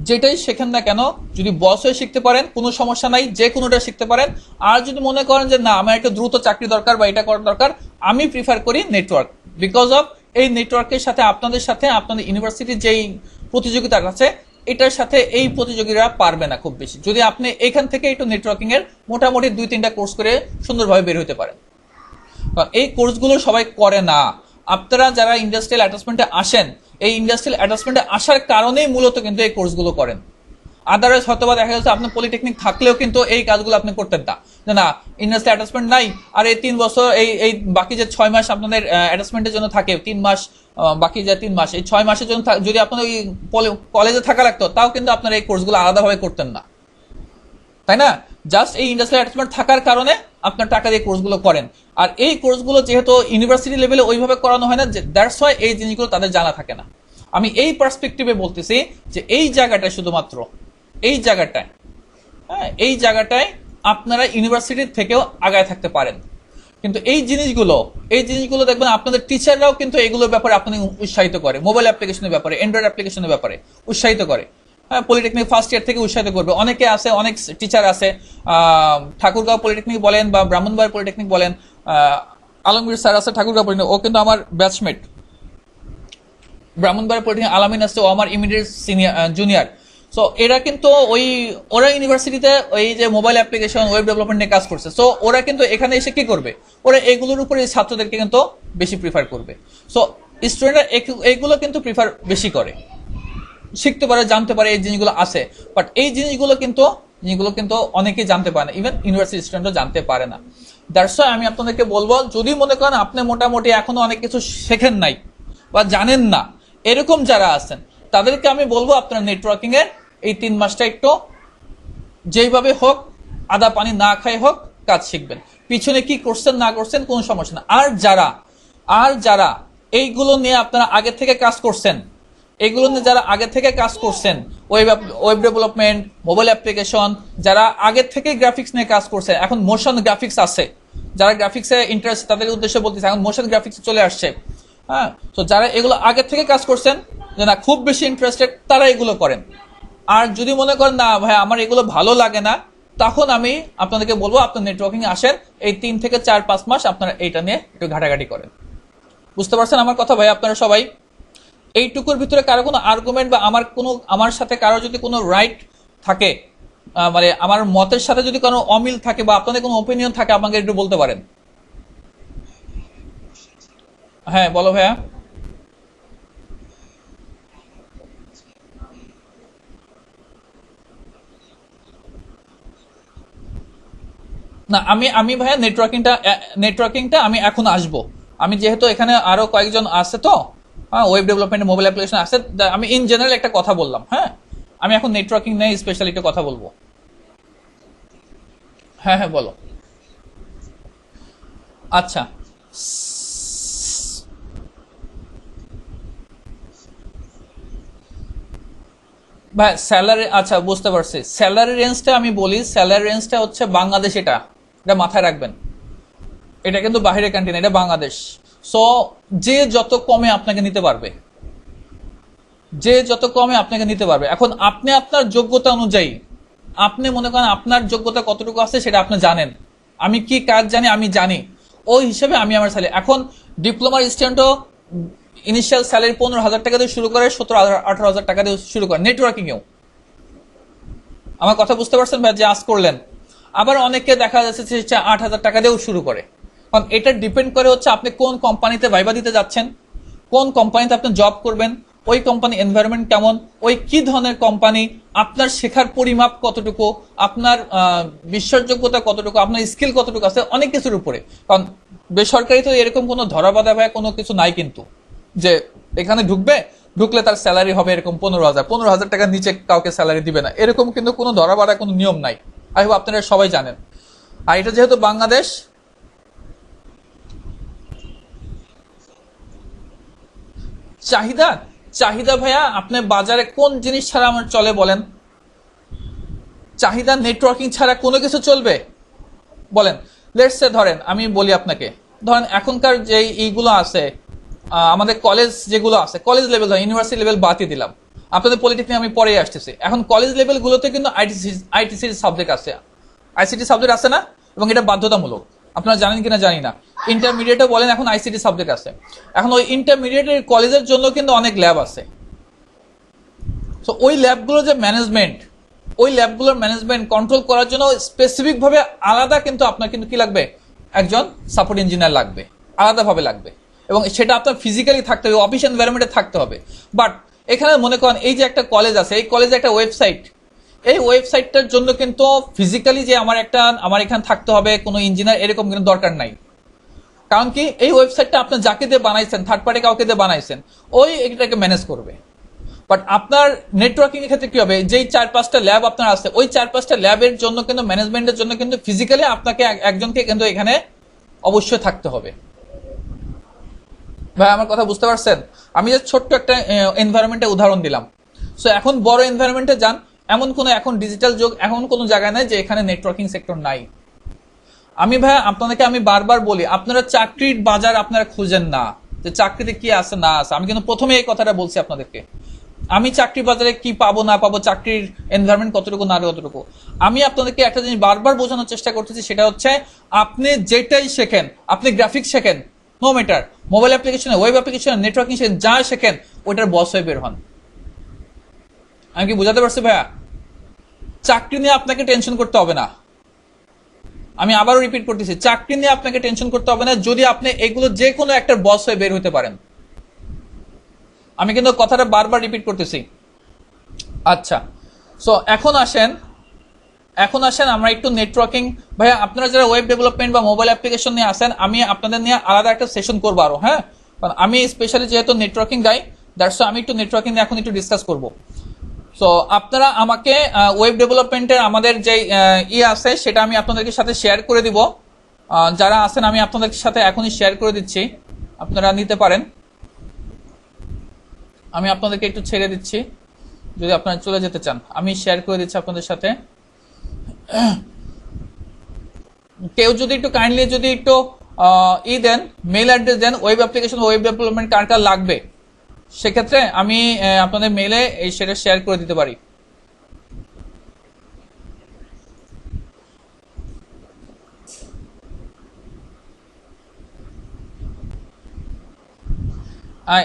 যেটাই শেখেন না কেন, যদি বস হয়ে শিখতে পারেন কোনো সমস্যা নাই, যে কোনোটা শিখতে পারেন। আর যদি মনে করেন যে না আমার একটা দ্রুত চাকরি দরকার বা এটা করার দরকার, আমি প্রিফার করি নেটওয়ার্ক। বিকজ অফ এই নেটওয়ার্কের সাথে আপনাদের ইউনিভার্সিটির যেই প্রতিযোগিতা আছে, এটার সাথে এই প্রতিযোগীরা পারবে না খুব বেশি, যদি আপনি এখান থেকে একটু নেটওয়ার্কিং এর মোটামুটি 2-3টা কোর্স করে সুন্দরভাবে বের হতে পারেন। কারণ এই কোর্সগুলো সবাই করে না। আপনারা যারা ইন্ডাস্ট্রিয়াল অ্যাটাচমেন্টে আসেন, এই ইন্ডাস্ট্রিয়াল অ্যাটাচমেন্টে আসার কারণেই মূলত কিন্তু এই কোর্সগুলো করেন। আদারওয়াইজ হয়তো বা দেখা যাচ্ছে আপনার পলিটেকনিক থাকলেও কিন্তু এই কাজগুলো আপনি করতেন না, যে না ইন্ডাস্ট্রিয়াল অ্যাটাচমেন্ট নাই, আর এই 3 বছর এই বাকি যে 6 মাস আপনাদের অ্যাটাচমেন্টের জন্য থাকে, 3 মাস বাকি যে 3 মাস, এই 6 মাসের জন্য যদি আপনার ওই কলেজে থাকা লাগতো, তাও কিন্তু আপনারা এই কোর্সগুলো আলাদাভাবে করতেন না, তাই না? জাস্ট এই ইন্ডাস্ট্রিয়াল অ্যাটাচমেন্ট থাকার কারণে আপনার টাকা দিয়ে কোর্সগুলো করেন। আর এই কোর্সগুলো যেহেতু ইউনিভার্সিটি লেভেলে ওইভাবে করানো হয় না, দ্যাটস ওয়াই এই জিনিসগুলো তাদের জানা থাকে না। আমি এই পার্সপেক্টিভে বলতেছি যে এই জায়গাটায় শুধুমাত্র এই জায়গাটায়, হ্যাঁ এই জায়গাটায় আপনারা ইউনিভার্সিটির থেকেও আগায় থাকতে পারেন। কিন্তু এই জিনিসগুলো দেখবেন আপনাদের টিচাররাও কিন্তু এগুলোর ব্যাপারে আপনাদের উৎসাহিত করে, মোবাইল অ্যাপ্লিকেশনের ব্যাপারে, অ্যান্ড্রয়েড অ্যাপ্লিকেশনের ব্যাপারে উৎসাহিত করে। হ্যাঁ, পলিটেকনিক ফার্স্ট ইয়ার থেকে উৎসাহিত করবে। অনেকে আছে, অনেক টিচার আছে, ঠাকুরগাঁও পলিটেকনিক বলেন বা ব্রাহ্মণবাড়িয়া পলিটেকনিক বলেন, আলমগীর স্যার আছে ঠাকুরগাঁও পলিটেকনিক, ও কিন্তু আমার ব্যাচমেট। ব্রাহ্মণবাড়িয়া পলিটেকনিক আলামিন আছে, ও আমার ইমিডিয়েট জুনিয়র। সো এরা কিন্তু ওরা ইউনিভার্সিটিতে ওই যে মোবাইল অ্যাপ্লিকেশন, ওয়েব ডেভেলপমেন্ট নিয়ে কাজ করছে। সো ওরা কিন্তু এখানে এসে কি করবে, ওরা এগুলোর উপরে ছাত্রদেরকে কিন্তু বেশি প্রিফার করবে। সো স্টুডেন্টরা এইগুলো কিন্তু প্রিফার বেশি করে, শিখতে পারে, জানতে পারে এই জিনিসগুলো আছে। বাট এই জিনিসগুলো কিন্তু অনেকেই জানতে পারে না, ইভেন ইউনিভার্সিটি স্টুডেন্টও জানতে পারে না। দ্যাটস ওয়াই আমি আপনাদেরকে বলবো, যদি মনে করেন আপনি মোটামুটি এখনো অনেক কিছু শেখেন নাই বা জানেন না, এরকম যারা আছেন তাদেরকে আমি বলবো আপনারা নেটওয়ার্কিং এর এই 3 মাসটা একটু যেইভাবে হোক, আদা পানি না খাই হোক কাজ শিখবেন। পিছনে কি করছেন না করছেন কোনো সমস্যা না। আর যারা এইগুলো নিয়ে আপনারা আগে থেকে কাজ করছেন, ওয়েব ডেভেলপমেন্ট, মোবাইল অ্যাপ্লিকেশন, যারা আগে থেকে গ্রাফিক্স নিয়ে কাজ করছেন, এখন মোশন গ্রাফিক্স আছে, যারা গ্রাফিক্সে ইন্টারেস্ট তাদের উদ্দেশ্যে বলতেছে, এখন মোশন গ্রাফিক্স চলে আসছে। হ্যাঁ, তো যারা এগুলো আগে থেকে কাজ করছেন, যে না খুব বেশি ইন্টারেস্টেড, তারা এগুলো করেন। আর যদি মনে করেন না ভাই আমার এগুলো ভালো লাগে না, তখন আমি আপনাদেরকে বলবো আপনার নেটওয়ার্কিং আসেন, এই 3 থেকে 4-5 মাস আপনারা এইটা নিয়ে একটু ঘাটাঘাটি করেন। বুঝতে পারছেন আমার কথা ভাই আপনারা সবাই? এইটুকুর ভিতরে কারো কোনো আর্গুমেন্ট বা আমার সাথে কারো যদি কোনো রাইট থাকে, মানে আমার মতের সাথে যদি কোনো অমিল থাকে বা আপনাদের কোনো ওপিনিয়ন থাকে, আমাকে একটু বলতে পারেন। হ্যাঁ বলো ভাইয়া। না আমি ভাইয়া নেটওয়ার্কিংটা আমি এখন আসবো। আমি যেহেতু এখানে আরো কয়েকজন আছে, তো হ্যাঁ ওয়েব ডেভেলপমেন্ট, মোবাইল অ্যাপ্লিকেশন আছে, আমি ইন জেনারেল একটা কথা বললাম। হ্যাঁ আমি এখন নেটওয়ার্কিং নিয়ে স্পেশালি একটা কথা বলবো। হ্যাঁ হ্যাঁ বলো। আচ্ছা ভাই স্যালারি, আচ্ছা বুঝতে পারছি। স্যালারি রেঞ্জটা আমি বলি, স্যালারি রেঞ্জটা হচ্ছে বাংলাদেশ, এটা মাথায় রাখবেন। এটা কিন্তু বাহিরের ক্যান্টিন, এটা বাংলাদেশ। সো যে যত কমে আপনাকে নিতে পারবে, এখন আপনি আপনার যোগ্যতা অনুযায়ী, আপনি মনে করেন আপনার যোগ্যতা কতটুকু আছে সেটা আপনি জানেন, আমি কি কাজ জানি আমি জানি, ওই হিসেবে আমি আমার স্যালারি, এখন ডিপ্লোমার স্টুডেন্টও ইনিশিয়াল স্যালারি 15,000 টাকা দিয়ে শুরু করে, 17,000-18,000 টাকা দিয়ে শুরু করে নেটওয়ার্কিং এও। আমার কথা বুঝতে পারছেন ভাই, যে আজ করলেন। আবার অনেকে দেখা যাচ্ছে যে 8,000 টাকা দিয়েও শুরু করে। কারণ এটা ডিপেন্ড করে হচ্ছে আপনি কোন কোম্পানিতে ভাইবা দিতে যাচ্ছেন, কোন কোম্পানিতে আপনি জব করবেন, ওই কোম্পানি এনভায়রনমেন্ট কেমন, ওই কি ধরনের কোম্পানি, আপনার শেখার পরিমাপ কতটুকু, আপনার বিশ্বাসযোগ্যতা কতটুকু, আপনার স্কিল কতটুকু আছে, অনেক কিছুর উপরে। কারণ বেসরকারি তো এরকম কোনো ধরা বাঁধা ভাই কোনো কিছু নাই, কিন্তু যে এখানে ঢুকলে তার স্যালারি হবে এরকম 15,000 টাকার নিচে কাউকে স্যালারি দিবে না, এরকম কিন্তু কোনো ধরা বাঁধা কোনো নিয়ম নাই। আই হোপ আপনারা সবাই জানেন। আর এটা যেহেতু বাংলাদেশ, চাহিদা ভাইয়া আপনি বাজারে কোন জিনিস ছাড়া আমার চলে বলেন? চাহিদা নেটওয়ার্কিং ছাড়া কোনো কিছু চলবে বলেন? লেটস সে ধরেন, আমি বলি আপনাকে, ধরেন এখনকার যে এইগুলো আছে, আমাদের কলেজ যেগুলো আছে, কলেজ লেভেল, ইউনিভার্সিটি লেভেল বাদই দিলাম, আপনাদের পলিটেকনিক আমি পরে আসতেছি। এখন কলেজ লেভেলগুলোতে কিন্তু আইটিসি সাবজেক্ট আছে, আইসিটি সাবজেক্ট আছে না, এবং এটা বাধ্যতামূলক। আপনারা জানেন কিনা জানি না। ইন্টারমিডিয়েটে বলেন এখন আইসিটি সাবজেক্ট আছে। এখন ওই ইন্টারমিডিয়েটের কলেজের জন্য কিন্তু অনেক ল্যাব আছে। তো ওই ল্যাবগুলোর যে ম্যানেজমেন্ট, ওই ল্যাবগুলোর ম্যানেজমেন্ট কন্ট্রোল করার জন্য স্পেসিফিকভাবে আলাদা কিন্তু আপনার কিন্তু কি লাগবে, একজন সাপোর্ট ইঞ্জিনিয়ার লাগবে, আলাদাভাবে লাগবে, এবং সেটা আপনার ফিজিক্যালি থাকতে হবে, অফিস এনভায়রনমেন্টে থাকতে হবে। বাট এখানে মনে করেন এই যে একটা কলেজ আছে, এই কলেজে একটা ওয়েবসাইট, এই ওয়েবসাইটটার জন্য কিন্তু ফিজিক্যালি যে আমার এখানে থাকতে হবে কোনো ইঞ্জিনিয়ার, এরকম কিন্তু দরকার নাই। কারণ কি, এই ওয়েবসাইটটা আপনি যাকে দিয়ে বানাইছেন, থার্ড পার্টি কাউকে দিয়ে বানাইছেন, ওই এটাকে ম্যানেজ করবে। বাট আপনার নেটওয়ার্কিং এর ক্ষেত্রে কি হবে, যেই 4-5টা ল্যাব আপনার আছে, ওই 4-5টা ল্যাবের জন্য কিন্তু ম্যানেজমেন্টের জন্য কিন্তু ফিজিক্যালি আপনাকে একজনকে কিন্তু এখানে অবশ্যই থাকতে হবে। ভাই আমার কথা বুঝতে পারছেন? আমি যে ছোট্ট একটা এনভায়রনমেন্টের উদাহরণ দিলাম। সো এখন বড় এনভায়রনমেন্টে যান, এমন কোনো এখন ডিজিটাল যুগ, এমন কোনো জায়গায় নাই যে এখানে নেটওয়ার্কিং সেক্টর নাই। আমি ভাই আপনাদেরকে আমি বারবার বলি, আপনারা চাকরির বাজার আপনারা খুঁজেন না, যে চাকরিতে কি আছে না আছে। আমি কিন্তু প্রথমে এই কথাটা বলছি আপনাদেরকে, আমি চাকরির বাজারে কি পাবো না পাবো, চাকরির এনভায়রনমেন্ট কতটুকু না কতটুকু, আমি আপনাদেরকে একটা জিনিস বারবার বোঝানোর চেষ্টা করতেছি, সেটা হচ্ছে আপনি যেটাই শেখেন, আপনি গ্রাফিক্স শেখেন, নো ম্যাটার, মোবাইল অ্যাপ্লিকেশনে, ওয়েব অ্যাপ্লিকেশনে, নেটওয়ার্কিং শেখেন, যা শেখেন ওইটার বস হয়ে বের হন। আমি কি বুঝাতে পারছি ভাইয়া? চাকরি নিয়ে আপনাকে টেনশন করতে হবে না। আমি আবারও রিপিট করতেছি, চাকরি নিয়ে আপনাকে টেনশন করতে হবে না যদি আপনি এগুলো যে কোনো একটা বস হয়ে বের হতে পারেন। আমি কিন্তু কথাটা বারবার রিপিট করতেছি। আচ্ছা, সো এখন আসেন আমরা একটু নেটওয়ার্কিং, ভাইয়া আপনারা যারা ওয়েব ডেভেলপমেন্ট বা মোবাইল অ্যাপ্লিকেশন নিয়ে আসেন, আমি আপনাদের নিয়ে আলাদা একটা সেশন করবো আরো। হ্যাঁ, কারণ আমি স্পেশালি যেহেতু নেটওয়ার্কিং গাই, দ্যাটস আমি একটু নেটওয়ার্কিং নিয়ে এখন একটু ডিসকাস করবো। সো আপনারা আমাকে ওয়েব ডেভেলপমেন্টের আমাদের যে আছে সেটা আমি আপনাদেরকে সাথে শেয়ার করে দিব। যারা আছেন আমি আপনাদের সাথে এখনই শেয়ার করে দিচ্ছি, আপনারা নিতে পারেন। আমি আপনাদেরকে একটু ছেড়ে দিচ্ছি, যদি আপনারা চলে যেতে চান আমি শেয়ার করে দিচ্ছি আপনাদের সাথে। কেউ যদি একটু কাইন্ডলি যদি একটু দেন, মেইল অ্যাড্রেস দেন, ওয়েব অ্যাপ্লিকেশন ওয়েব ডেভেলপমেন্ট কার কার লাগবে, সেক্ষেত্রে আমি আপনাদের মেইলে সেটা শেয়ার করে দিতে পারি।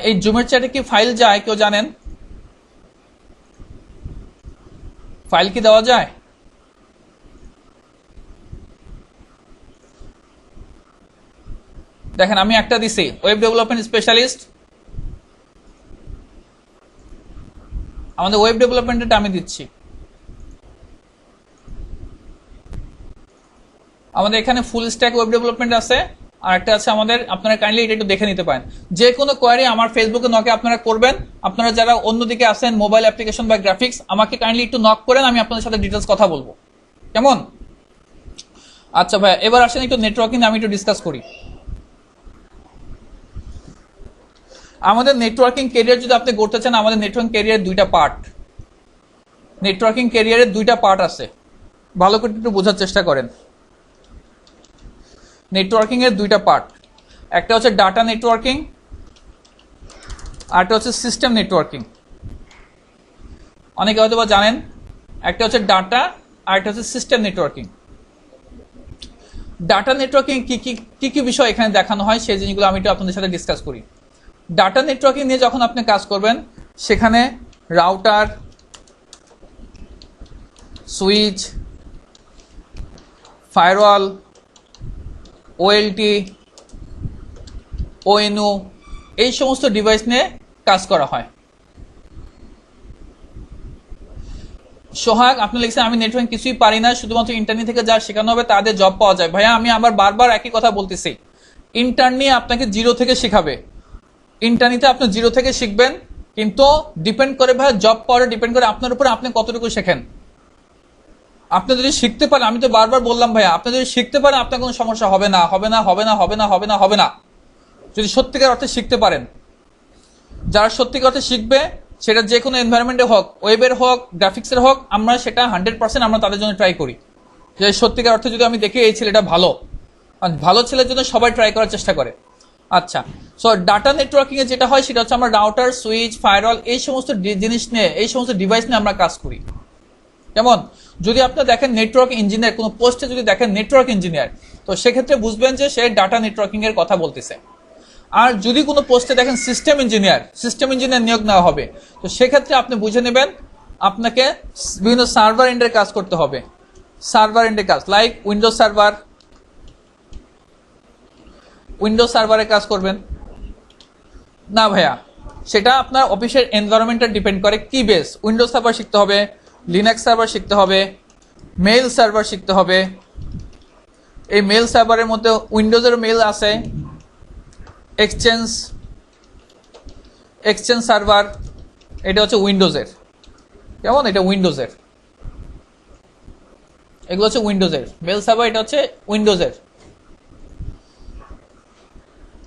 এই জুমের চ্যাটে কি ফাইল যায় কেউ জানেন? ফাইল কি দেওয়া যায়? দেখেন আমি একটা দিছি, ওয়েব ডেভেলপমেন্ট স্পেশালিস্ট, আমাদের ওয়েব ডেভেলপমেন্টটা আমি দিচ্ছি। আমাদের এখানে ফুল স্ট্যাক ওয়েব ডেভেলপমেন্ট আছে, আর একটা আছে আমাদের, আপনারা কাইন্ডলি এটা একটু দেখে নিতে পারেন। যে কোনো কোয়ারি আমার ফেসবুকে নকে আপনারা করবেন। আপনারা যারা অন্যদিকে আছেন মোবাইল অ্যাপ্লিকেশন বা গ্রাফিক্স, আমাকে কাইন্ডলি একটু নক করেন, আমি আপনাদের সাথে ডিটেলস কথা বলবো, কেমন? আচ্ছা ভাই, এবার আসেন একটু নেটওয়ার্কিং আমি একটু ডিসকাস করি। আমাদের নেটওয়ার্কিং ক্যারিয়ার যদি আপনি করতে চান, আমাদের নেটওয়ার্কিং ক্যারিয়ার দুইটা পার্ট, নেটওয়ার্কিং ক্যারিয়ারের দুইটা পার্ট আছে, ভালো করে একটু বোঝার চেষ্টা করেন। নেটওয়ার্কিং এর দুইটা পার্ট, একটা হচ্ছে ডাটা নেটওয়ার্কিং, আরটা হচ্ছে সিস্টেম নেটওয়ার্কিং। অনেকে হয়তো বা জানেন, একটা হচ্ছে ডাটা আর একটা হচ্ছে সিস্টেম নেটওয়ার্কিং। ডাটা নেটওয়ার্কিং কি কি বিষয় এখানে দেখানো হয় সেই জিনিসগুলো আমি একটু আপনাদের সাথে ডিসকাস করি। ডাটা নেটওয়ার্কিং নিয়ে যখন আপনি কাজ করবেন, সেখানে router, switch, firewall, OLT, ONU, এই সমস্ত ডিভাইস নিয়ে কাজ করা হয়। সোহাগ আপনি লিখছেন আমি নেটওয়ার্কিং কিছুই পারি না, শুধুমাত্র ইন্টারনি থেকে যা শেখানো হবে তাদের জব পাওয়া যায়। ভাইয়া আমি আবার বারবার একই কথা বলতেছি, ইন্টারনি আপনাকে জিরো থেকে শেখাবে, ইন্টারনিতে আপনি জিরো থেকে শিখবেন, কিন্তু ডিপেন্ড করে ভাইয়া জব পাওয়ার ডিপেন্ড করে আপনার উপরে আপনি কতটুকু শেখেন। আপনি যদি শিখতে পারেন, আমি তো বারবার বললাম ভাইয়া, আপনি যদি শিখতে পারেন আপনার কোনো সমস্যা হবে না, হবে না, হবে না, হবে না, হবে না, হবে না, যদি সত্যিকার অর্থে শিখতে পারেন। যারা সত্যিকার অর্থে শিখবে, সেটা যে কোনো এনভায়রনমেন্টে হোক, ওয়েবের হোক, গ্রাফিক্সের হোক, আমরা সেটা 100% আমরা তাদের জন্য ট্রাই করি, যে সত্যিকার অর্থে যদি আমি দেখি এই ছেলেটা ভালো, ভালো ছেলের জন্য সবাই ট্রাই করার চেষ্টা করে। আচ্ছা, সো ডাটা নেটওয়ার্কিং এ যেটা হয় সেটা হচ্ছে আমরা রাউটার, সুইচ, ফায়ারওয়াল এই সমস্ত জিনিস নিয়ে, এই সমস্ত ডিভাইস নিয়ে আমরা কাজ করি। যেমন যদি আপনি দেখেন নেটওয়ার্ক ইঞ্জিনিয়ার, কোনো পোস্টে যদি দেখেন নেটওয়ার্ক ইঞ্জিনিয়ার, তো সেক্ষেত্রে বুঝবেন যে সে ডাটা নেটওয়ার্কিং এর কথা বলতেছে। আর যদি কোনো পোস্টে দেখেন সিস্টেম ইঞ্জিনিয়ার নিয়োগ নেওয়া হবে, তো সেক্ষেত্রে আপনি বুঝে নেবেন আপনাকে বিভিন্ন সার্ভার এন্ডের কাজ করতে হবে। সার্ভার এন্ডের কাজ লাইক উইন্ডোজ সার্ভারে কাজ করবেন না ভাইয়া, সেটা আপনার অফিসের এনভায়রনমেন্টে ডিপেন্ড করে কি বেস। উইন্ডোজ সার্ভার শিখতে হবে, লিনাক্স সার্ভার শিখতে হবে, মেইল সার্ভার শিখতে হবে। এই মেইল সার্ভারের মধ্যে উইন্ডোজের মেইল আছে, এক্সচেঞ্জ সার্ভার, এটা হচ্ছে উইন্ডোজের। কেমন? এটা উইন্ডোজের, এগুলো হচ্ছে উইন্ডোজের মেইল সার্ভার, এটা হচ্ছে উইন্ডোজের।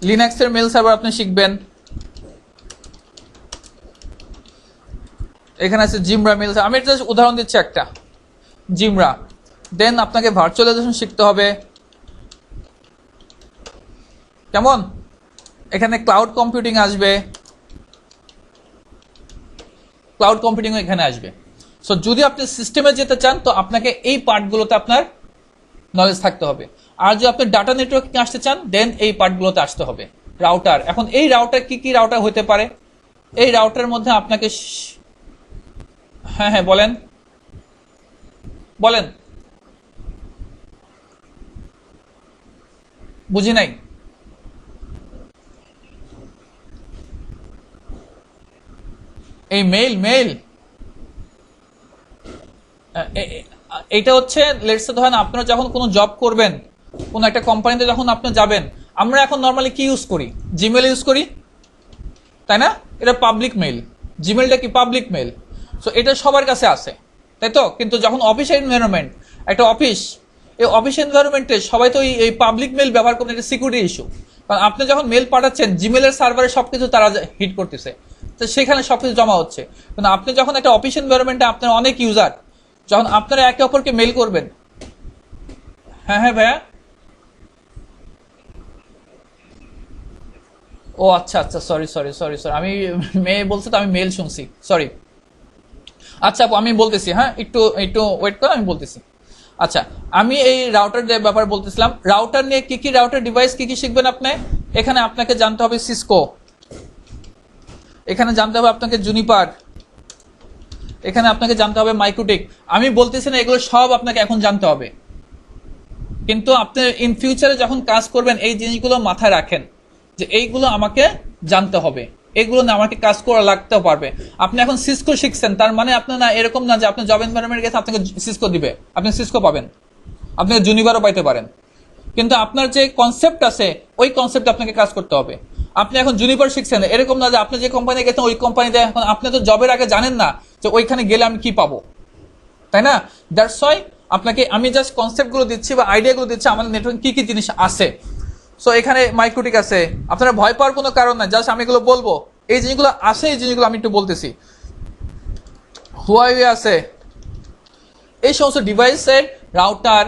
লিনাক্সের মেইল সার্ভার আপনি শিখবেন। এখানে আছে জিমরা মেইল, আমি এটা উদাহরণ দিচ্ছি একটা, জিমরা। দেন আপনাকে ভার্চুয়ালাইজেশন শিখতে হবে। কেমন? এখানে ক্লাউড কম্পিউটিং আসবে, এখানে আসবে। সো যদি আপনি সিস্টেমে যেতে চান তো আপনাকে এই পার্টগুলোতে আপনার নলেজ থাকতে হবে। আর যদি আপনি ডাটা নেটওয়ার্কিং আসতে চান দেন এই পার্টগুলোতে আসতে হবে। রাউটার, এখন এই রাউটার কি রাউটার হতে পারে? এই রাউটারের মধ্যে আপনাকে হ্যাঁ বলেন বুঝি নাই। এই মেইল এটা হচ্ছে লেটস সে ধরেন আপনারা যখন কোনো জব করবেন, কোনো একটা কোম্পানিতে যখন আপনি যাবেন, আমরা এখন নর্মালি কি ইউজ করি? জিমেল ইউজ করি, তাই না? এটা পাবলিক মেইল, জিমেলটা কি পাবলিক মেইল। সো এটা সবার কাছে আছে, তাই তো? কিন্তু যখন অফিস এনভায়রনমেন্ট, একটা অফিস, এই অফিস এনভায়রনমেন্টে সবাই তো এই পাবলিক মেইল ব্যবহার করবেন, এটা সিকিউরিটি ইস্যু। কারণ আপনি যখন মেইল পাঠাচ্ছেন জিমেলের সার্ভারে সবকিছু তারা হিট করতেছে, তো সেখানে সবকিছু জমা হচ্ছে। কিন্তু আপনি যখন একটা অফিস এনভায়রনমেন্টে আপনার অনেক ইউজার, যখন আপনারা একে অপরকে মেইল করবেন, হ্যাঁ ভাইয়া, ও আচ্ছা সরি, আমি মেয়ে বলছে তো আমি মেল শুনছি, সরি। আচ্ছা আপু আমি বলতেছি, হ্যাঁ একটু ওয়েট করো, আমি বলতেছি। আচ্ছা, আমি এই রাউটার ব্যাপারে বলতেছিলাম। রাউটার নিয়ে কি রাউটার ডিভাইস কি শিখবেন আপনি? এখানে আপনাকে জানতে হবে সিসকো, এখানে জানতে হবে আপনাকে জুনিপার, এখানে আপনাকে জানতে হবে মাইক্রোটেক। আমি বলতেছি না এগুলো সব আপনাকে এখন জানতে হবে, কিন্তু আপনি ইন ফিউচারে যখন কাজ করবেন এই জিনিসগুলো মাথায় রাখেন যে এইগুলো আমাকে জানতে হবে, এগুলো না আমাকে কাজ করা লাগতেও পারবে। আপনি এখন সিসকো শিখছেন, তার মানে আপনার না এরকম না যে আপনি জব এনভায়রনমেন্টে গেছে আপনাকে সিসকো দিবে, আপনি সিসকো পাবেন, আপনি জুনিপারও পাইতে পারেন। কিন্তু আপনার যে কনসেপ্ট আছে ওই কনসেপ্ট আপনাকে কাজ করতে হবে। আপনি এখন জুনিপার শিখছেন, এরকম না যে আপনি যে কোম্পানি গেছেন ওই কোম্পানিতে, এখন আপনি তো জবের আগে জানেন না যে ওইখানে গেলে আমি কি পাবো, তাই না? দ্যাটস ওয়াই আপনাকে আমি জাস্ট কনসেপ্টগুলো দিচ্ছি বা আইডিয়াগুলো দিচ্ছি আমাদের নেটওয়ার্কে কি জিনিস আছে। সো এখানে মাইক্রোটিক আছে, আপনারা ভয় পাওয়ার কোনো কারণ নাই, জাস্ট আমি এগুলো বলবো, এই জিনিসগুলো আছে, এই জিনিসগুলো আমি একটু বলতেছি। হুয়াওয়ে আছে, এই সমস্ত ডিভাইসের রাউটার,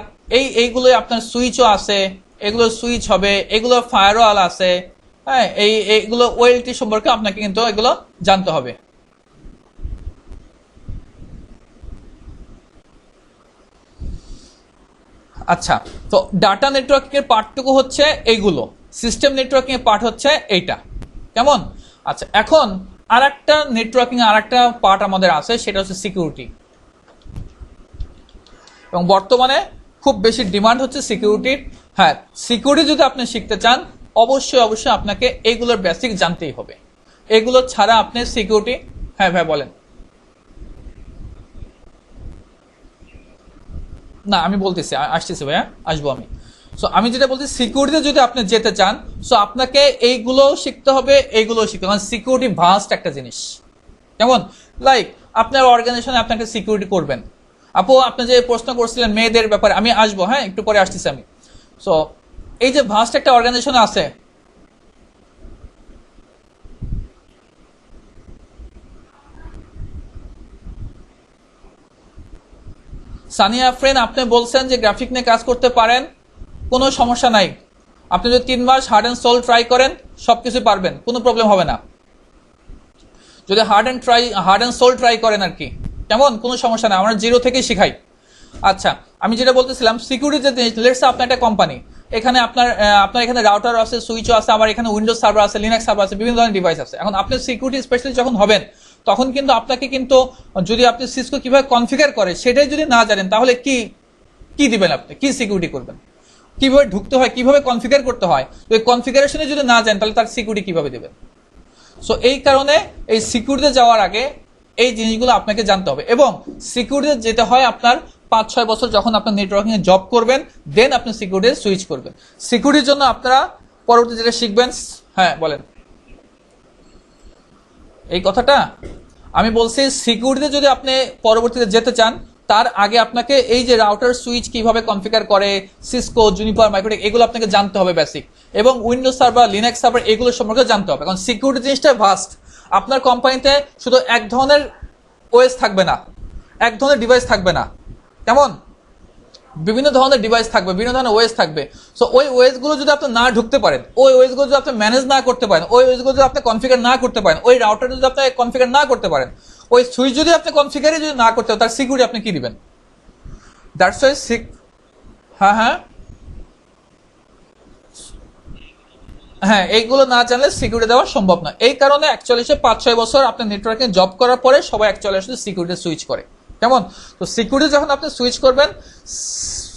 এইগুলো আপনার সুইচও আছে, এগুলো সুইচ হবে, এগুলো ফায়ারওয়াল আছে, হ্যাঁ এইগুলো ওএলটি সম্পর্কে আপনাকে কিন্তু এগুলো জানতে হবে। আচ্ছা, তো ডাটা নেটওয়ার্কিং এর পার্টটুকু হচ্ছে এইগুলো, সিস্টেম নেটওয়ার্কিং এর পার্ট হচ্ছে এইটা। কেমন? আচ্ছা, এখন আরেকটা নেটওয়ার্কিং আরেকটা পার্ট আমাদের আছে, সেটা হচ্ছে সিকিউরিটি। এবং বর্তমানে খুব বেশি ডিমান্ড হচ্ছে সিকিউরিটির। হ্যাঁ, সিকিউরিটি যদি আপনি শিখতে চান অবশ্যই আপনাকে এইগুলোর বেসিক জানতেই হবে, এগুলো ছাড়া আপনি সিকিউরিটি। হ্যাঁ ভাই বলেন। না আমি বলতেছি, আসতেছি ভাইয়া, আসবো আমি। সো আমি যেটা বলছি, সিকিউরিটিতে যদি আপনি যেতে চান সো আপনাকে এইগুলো শিখতে হবে, এইগুলো শিখতে হবে। সিকিউরিটি ভাস্ট একটা জিনিস। কেমন? লাইক আপনার অর্গানাইজেশনে আপনি একটা সিকিউরিটি করবেন। আপু আপনি যে প্রশ্ন করছিলেন মেয়েদের ব্যাপারে, আমি আসবো, হ্যাঁ একটু পরে আসতেছি আমি। সো এই যে ভাস্ট একটা অর্গানাইজেশন আছে, সানিয়া ফ্রেন্ড আপনি বলছেন যে গ্রাফিক নিয়ে কাজ করতে পারেন, কোনো সমস্যা নাই। আপনি যদি 3 মাস হার্ড অ্যান্ড সোল ট্রাই করেন সবকিছু পারবেন, কোনো প্রবলেম হবে না। যদি হার্ড অ্যান্ড সোল ট্রাই করেন আর কি, কেমন, কোনো সমস্যা না, আমরা জিরো থেকে শিখাই। আচ্ছা, আমি যেটা বলতেছিলাম সিকিউরিটি যে, লেটস আপনার একটা কোম্পানি, এখানে আপনার এখানে রাউটার আছে, সুইচও আছে, আবার এখানে উইন্ডোজ সার্ভার আছে, লিনাক্স সার্ভার আছে, বিভিন্ন ধরনের ডিভাইস আছে। এখন আপনি সিকিউরিটি স্পেশালিস্ট যখন হবেন তখন কিন্তু আপনাকে কিন্তু যদি আপনি সিসকো কিভাবে কনফিগার করে সেটাই যদি না জানেন তাহলে কি দিবেন, আপনি কি সিকিউরিটি করবেন, কিভাবে ঢুকতে হয়, কিভাবে কনফিগার করতে হয়, ওই কনফিগারেশনে যদি না জানেন তাহলে তার সিকিউরিটি কিভাবে দেবেন। সো এই কারণে এই সিকিউরিটিতে যাওয়ার আগে এই জিনিসগুলো আপনাকে জানতে হবে, এবং সিকিউরিটিতে যেতে হয় আপনার 5-6 বছর যখন আপনার নেটওয়ার্কিং এ জব করবেন, দেন আপনি সিকিউরিটি সুইচ করবেন। সিকিউরিটির জন্য আপনারা পরবর্তী যেটা শিখবেন, হ্যাঁ বলেন এই কথাটা আমি বলছি, সিকিউরিটিতে যদি আপনি পরবর্তীতে যেতে চান তার আগে আপনাকে এই যে রাউটার সুইচ কিভাবে কনফিগার করে, সিসকো, জুনিপার, মাইক্রোটেক, এগুলো আপনাকে জানতে হবে বেসিক, এবং উইন্ডোজ সার্ভার, লিনাক্স সার্ভার এগুলো সম্পর্কে জানতে হবে। কারণ সিকিউরিটি জিনিসটা ভাস্ট। আপনার কোম্পানিতে শুধু এক ধরনের ওএস থাকবে না, এক ধরনের ডিভাইস থাকবে না, কেমন, বিভিন্ন ধরনের ডিভাইস থাকবে, বিভিন্ন ধরনের ওএস থাকবে। সো ওই ওএস গুলো যদি আপনি না ঢুকতে পারেন, ওই ওএস গুলো যদি আপনি ম্যানেজ না করতে পারেন, ওই ওএস গুলো যদি আপনি কনফিগার না করতে পারেন, ওই রাউটার যদি আপনি কনফিগার না করতে পারেন, ওই সুইচ যদি আপনি কনফিগারই যদি না করতে পারেন, তার সিকিউরিটি আপনি কি দিবেন? দ্যাটস ওয়াই হ্যাঁ হ্যাঁ, এইগুলো না জানলে সিকিউরিটি দেওয়া সম্ভব না। এই কারণে অ্যাকচুয়ালি 5-6 বছর আপনি নেটওয়ার্কে জব করার পরে সবাই অ্যাকচুয়ালি আসলে সিকিউরিটি সুইচ করে, কেমন। তো সিকিউরিটি যখন আপনি সুইচ করবেন,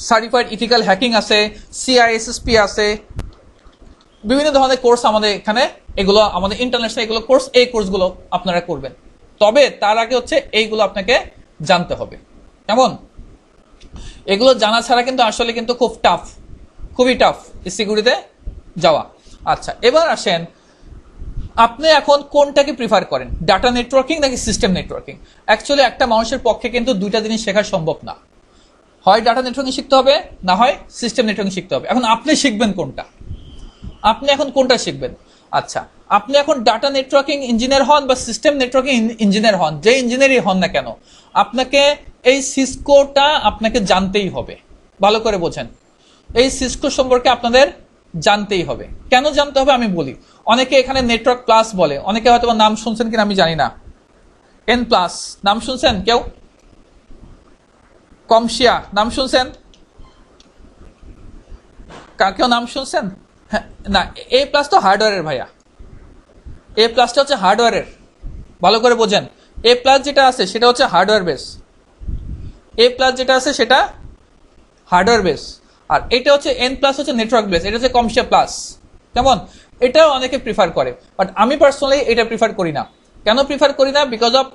সার্টিফাইড ইথিক্যাল হ্যাকিং আছে, CISSP আছে, বিভিন্ন ধরনের কোর্স আমাদের এখানে, এগুলো আমাদের ইন্টারন্যাশনাল এগুলো কোর্স, এই কোর্সগুলো আপনারা করবেন। তবে তার আগে হচ্ছে এইগুলো আপনাকে জানতে হবে, কেমন। এগুলো জানা ছাড়া কিন্তু আসলে কিন্তু খুব টাফ, খুবই টাফ এই সিকিউরিটিতে যাওয়া। আচ্ছা, এবার আসেন আপনি এখন কোনটাকে প্রিফার করেন, ডাটা নেটওয়ার্কিং নাকি সিস্টেম নেটওয়ার্কিং? অ্যাকচুয়ালি একটা মানুষের পক্ষে কিন্তু দুইটা জিনিস শেখা সম্ভব না, হয় ডাটা নেটওয়ার্কিং শিখতে হবে, না হয় সিস্টেম নেটওয়ার্কিং শিখতে হবে। এখন আপনি শিখবেন কোনটা, আপনি এখন কোনটা শিখবেন? আচ্ছা, আপনি এখন ডাটা নেটওয়ার্কিং ইঞ্জিনিয়ার হন বা সিস্টেম নেটওয়ার্কিং ইঞ্জিনিয়ার হন, যে ইঞ্জিনিয়ারই হন না কেন, আপনাকে এই সিসকোটা আপনাকে জানতেই হবে। ভালো করে বোঝেন, এই সিসকো সম্পর্কে আপনাদের জানতেই হবে। কেন জানতে হবে আমি বলি। অনেকে এখানে নেটওয়ার্ক প্লাস বলে, অনেকে হয়তো নাম শুনছেন কিনা আমি জানি না। N প্লাস নাম শুনছেন কেউ? কমশিয়া নাম শুনছেন? কেউ নাম শুনছেন? হ্যাঁ, না, A প্লাস তো হার্ডওয়্যারের ভাইয়া, A প্লাসটা হচ্ছে হার্ডওয়্যারের, ভালো করে বোঝেন। A প্লাস যেটা আছে সেটা হচ্ছে হার্ডওয়্যার বেস, A প্লাস যেটা আছে সেটা হার্ডওয়্যার বেস, আর এটা হচ্ছে N প্লাস হচ্ছে নেটওয়ার্ক বেস, এটা হচ্ছে কমশিয়া প্লাস, কেমন। এটাও অনেকে প্রিফার করে, বাট আমি পার্সোনালি এটা প্রিফার করি না। কেন প্রিফার করি না? বিকজ অফ